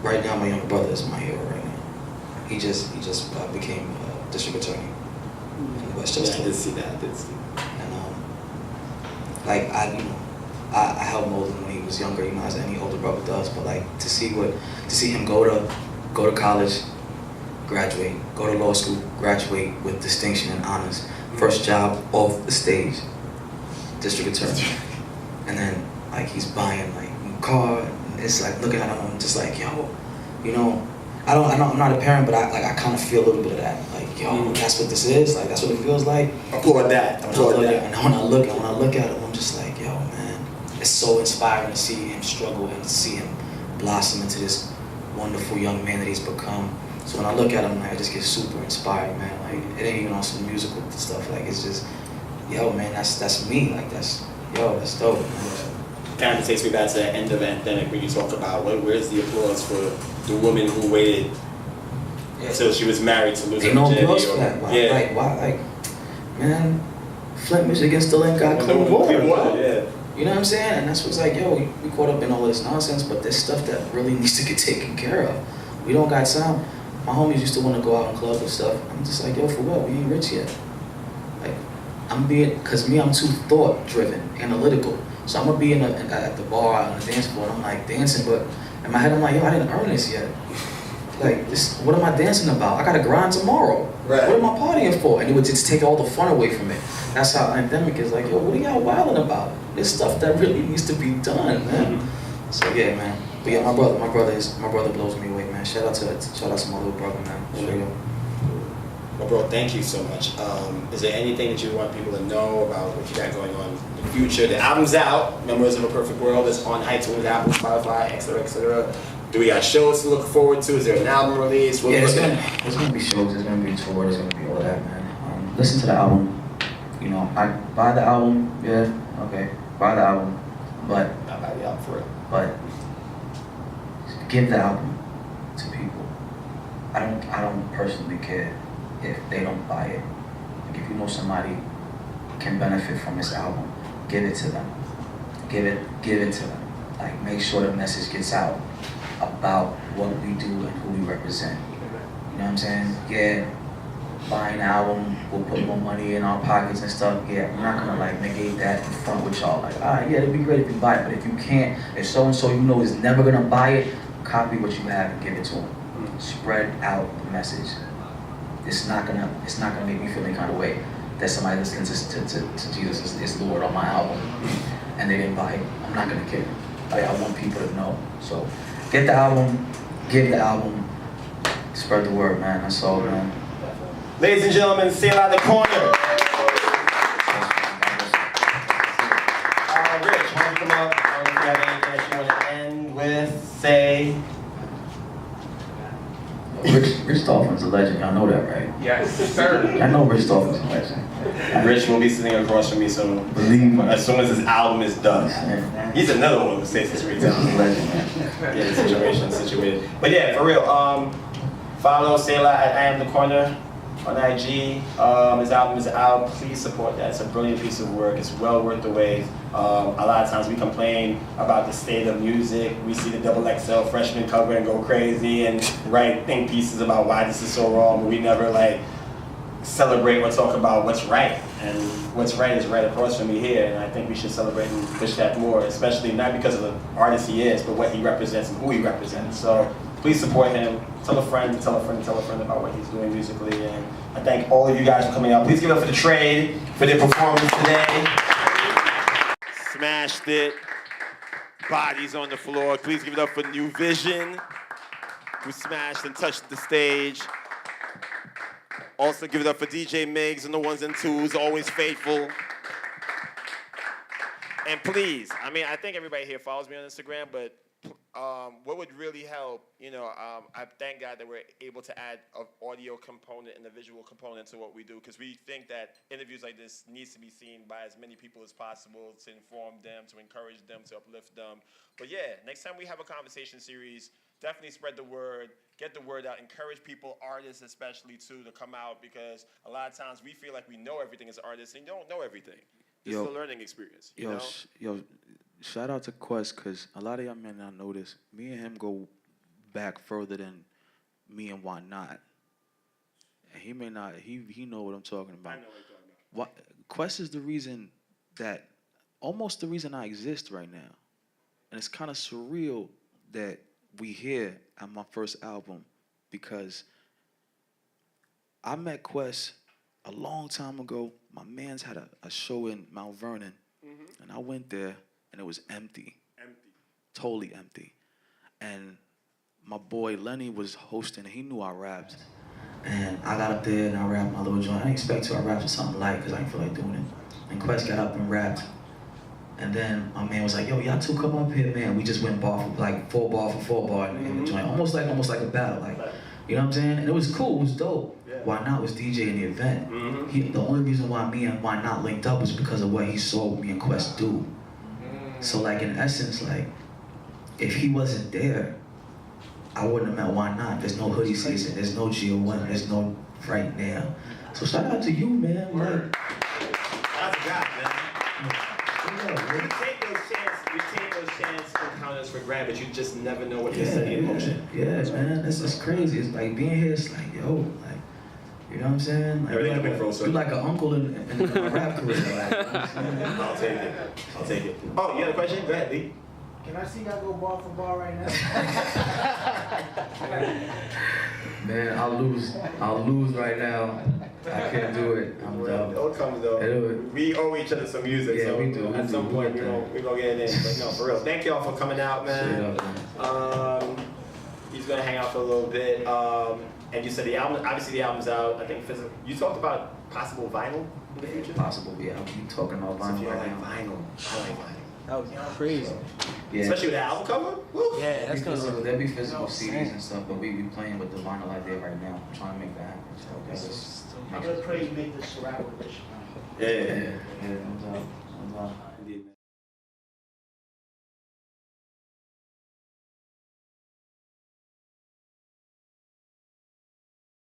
[SPEAKER 10] Right now, my younger brother is my hero right now. He just became a district attorney in Westchester.
[SPEAKER 2] Yeah, I did see that.
[SPEAKER 10] And I helped mold him when he was younger, as any older brother does. But like to see him go to college, graduate, go to law school, graduate with distinction and honors, first job off the stage, district attorney, and then like he's buying like a car. And it's like looking at him, I'm just like, yo, I'm not a parent, but I kind of feel a little bit of that. Like, yo, that's what this is. Like that's what it feels like.
[SPEAKER 2] Applaud that.
[SPEAKER 10] And when I look at him, I'm just like, yo, man, it's so inspiring to see him struggle and to see him blossom into this wonderful young man that he's become. So when I look at him, like, I just get super inspired, man. Like it ain't even on some musical stuff. Like it's just, yo, man, that's me. Like that's dope, man.
[SPEAKER 2] Kind of takes me back to the end of Anthemic when you talk about where's the applause for the woman who waited until she was married to lose her virginity.
[SPEAKER 10] Ain't no applause for that. Why, man, Flint, Michigan still ain't got clean water.
[SPEAKER 2] Yeah.
[SPEAKER 10] You know what I'm saying? And that's what's like, yo, we caught up in all this nonsense, but there's stuff that really needs to get taken care of. We don't got time. My homies used to want to go out and club and stuff. I'm just like, yo, for what? We ain't rich yet. Like, I'm too thought driven, analytical. So I'm gonna be at the bar on the dance floor, and I'm like dancing, but in my head I'm like, yo, I didn't earn this yet. Like, what am I dancing about? I gotta grind tomorrow.
[SPEAKER 2] Right.
[SPEAKER 10] What am I partying for? And it would just take all the fun away from it. That's how Anthemic is like, yo, what are y'all wilding about? There's stuff that really needs to be done, man. So yeah, man. But yeah, my brother blows me away, man. Shout out to my little brother, man. Sure.
[SPEAKER 2] Well, bro, thank you so much. Is there anything that you want people to know about what you got going on in the future? The album's out, Memories of a Perfect World. It's on iTunes, Apple, Spotify, etc., etc. Do we got shows to look forward to? Is there an album release?
[SPEAKER 10] There's gonna be shows. There's gonna be tour. There's gonna be all that, man. Listen to the album. I buy the album. Yeah, okay, buy the album, but
[SPEAKER 2] I buy the album for it.
[SPEAKER 10] But give the album to people. I don't personally care if they don't buy it. Like if you know somebody can benefit from this album, give it to them. Give it to them. Like make sure the message gets out about what we do and who we represent. You know what I'm saying? Yeah, buying an album will put more money in our pockets and stuff. Yeah, I'm not gonna like negate that in front with y'all. Like, all right, yeah, it'd be great if you buy it, but if you can't, if so and so you know is never gonna buy it, copy what you have and give it to them. Spread out the message. It's not gonna make me feel any kind of way that somebody listens to Jesus is Lord on my album and they didn't buy it. I'm not gonna care. Like I want people to know. So get the album, give the album, spread the word, man. That's all, man.
[SPEAKER 2] Ladies and gentlemen, Selah The Corner. Rich, why don't you come up? I don't know if you have anything that you want to end with, say.
[SPEAKER 10] Rich Dauphin's a legend. Y'all know that, right?
[SPEAKER 11] Yes, sir.
[SPEAKER 10] I know Rich Dauphin's a legend.
[SPEAKER 2] Rich will be sitting across from me soon.
[SPEAKER 10] Believe me.
[SPEAKER 2] As soon as his album is done. He's another one who stays his
[SPEAKER 10] Rich is a legend, man.
[SPEAKER 2] Yeah, the situation situated. But yeah, for real. Follow Selah at I Am The Corner on IG. His album is out. Please support that. It's a brilliant piece of work. It's well worth the wait. A lot of times we complain about the state of music. We see the XXL freshman cover and go crazy and write think pieces about why this is so wrong, but we never like celebrate or talk about what's right. And what's right is right across from me here, and I think we should celebrate and push that more, especially not because of the artist he is, but what he represents and who he represents. So please support him. Tell a friend, tell a friend, tell a friend about what he's doing musically. And I thank all of you guys for coming out. Please give it up for the Trade for their performance today. Smashed it. Bodies on the floor. Please give it up for New Vision, who smashed and touched the stage. Also give it up for DJ Miggs and the ones and twos, always faithful. And please, I mean, I think everybody here follows me on Instagram, but what would really help, I thank God that we're able to add an audio component and a visual component to what we do, because we think that interviews like this needs to be seen by as many people as possible to inform them, to encourage them, to uplift them. But yeah, next time we have a conversation series, definitely spread the word, get the word out, encourage people, artists especially too, to come out, because a lot of times we feel like we know everything as artists and you don't know everything. This is a learning experience, you know?
[SPEAKER 4] Shout out to Quest, because a lot of y'all may not know this. Me and him go back further than me and Why Not. And he may not, he know what I'm talking about.
[SPEAKER 2] I know what you're talking about.
[SPEAKER 4] Quest is the reason that, almost the reason I exist right now. And it's kind of surreal that we here at my first album, because I met Quest a long time ago. My man's had a show in Mount Vernon, and I went there, and it was empty. Totally empty. And my boy Lenny was hosting, and he knew I rapped. And I got up there, and I rapped my little joint. I didn't expect to. I rapped something light, because I didn't feel like doing it. And Quest got up and rapped. And then my man was like, yo, y'all two come up here, man. We just went bar for, like, 4 bar for 4 bar in the joint. Almost like a battle, like, you know what I'm saying? And it was cool, it was dope. Why Not was DJing the event. The only reason why me and Why Not linked up was because of what he saw me and Quest do. So, like, in essence, like, if he wasn't there, I wouldn't have met Why Not. There's no hoodie season, there's no GO1, there's no right now. So shout out to you, man. Like,
[SPEAKER 2] that's a guy, man. You take those chance encounters for granted, but you just never know what you're setting in motion.
[SPEAKER 4] Yeah, man, this is crazy. It's like being here, it's like, yo, like, you know what I'm saying? Like, you're like an uncle in my rap career. Like,
[SPEAKER 2] I'll take it. I'll take it. Oh, you had a question? Go ahead, Lee.
[SPEAKER 5] Can I see y'all go bar for bar right now?
[SPEAKER 10] Man, I'll lose right now. I can't do it. I'm done.
[SPEAKER 2] It'll come though. We owe each other some music,
[SPEAKER 10] yeah,
[SPEAKER 2] so
[SPEAKER 10] we do.
[SPEAKER 2] At some point we're gonna get it in. But no, for real. Thank y'all for coming out, man. He's gonna hang out for a little bit. And you said the album, obviously the album's out. I think physical. You talked about possible vinyl in the future.
[SPEAKER 10] Possible, yeah. I'll be talking about vinyl.
[SPEAKER 2] So if you like vinyl, I like vinyl.
[SPEAKER 7] That would be crazy.
[SPEAKER 10] Yeah.
[SPEAKER 2] Especially with the album cover. Woo.
[SPEAKER 7] Yeah, that's gonna look.
[SPEAKER 10] There'll be physical CDs and stuff, but we be playing with the vinyl idea right now. I'm trying to make that happen. So
[SPEAKER 14] I'm gonna pray you make this rap with this.
[SPEAKER 2] Yeah.
[SPEAKER 10] No doubt.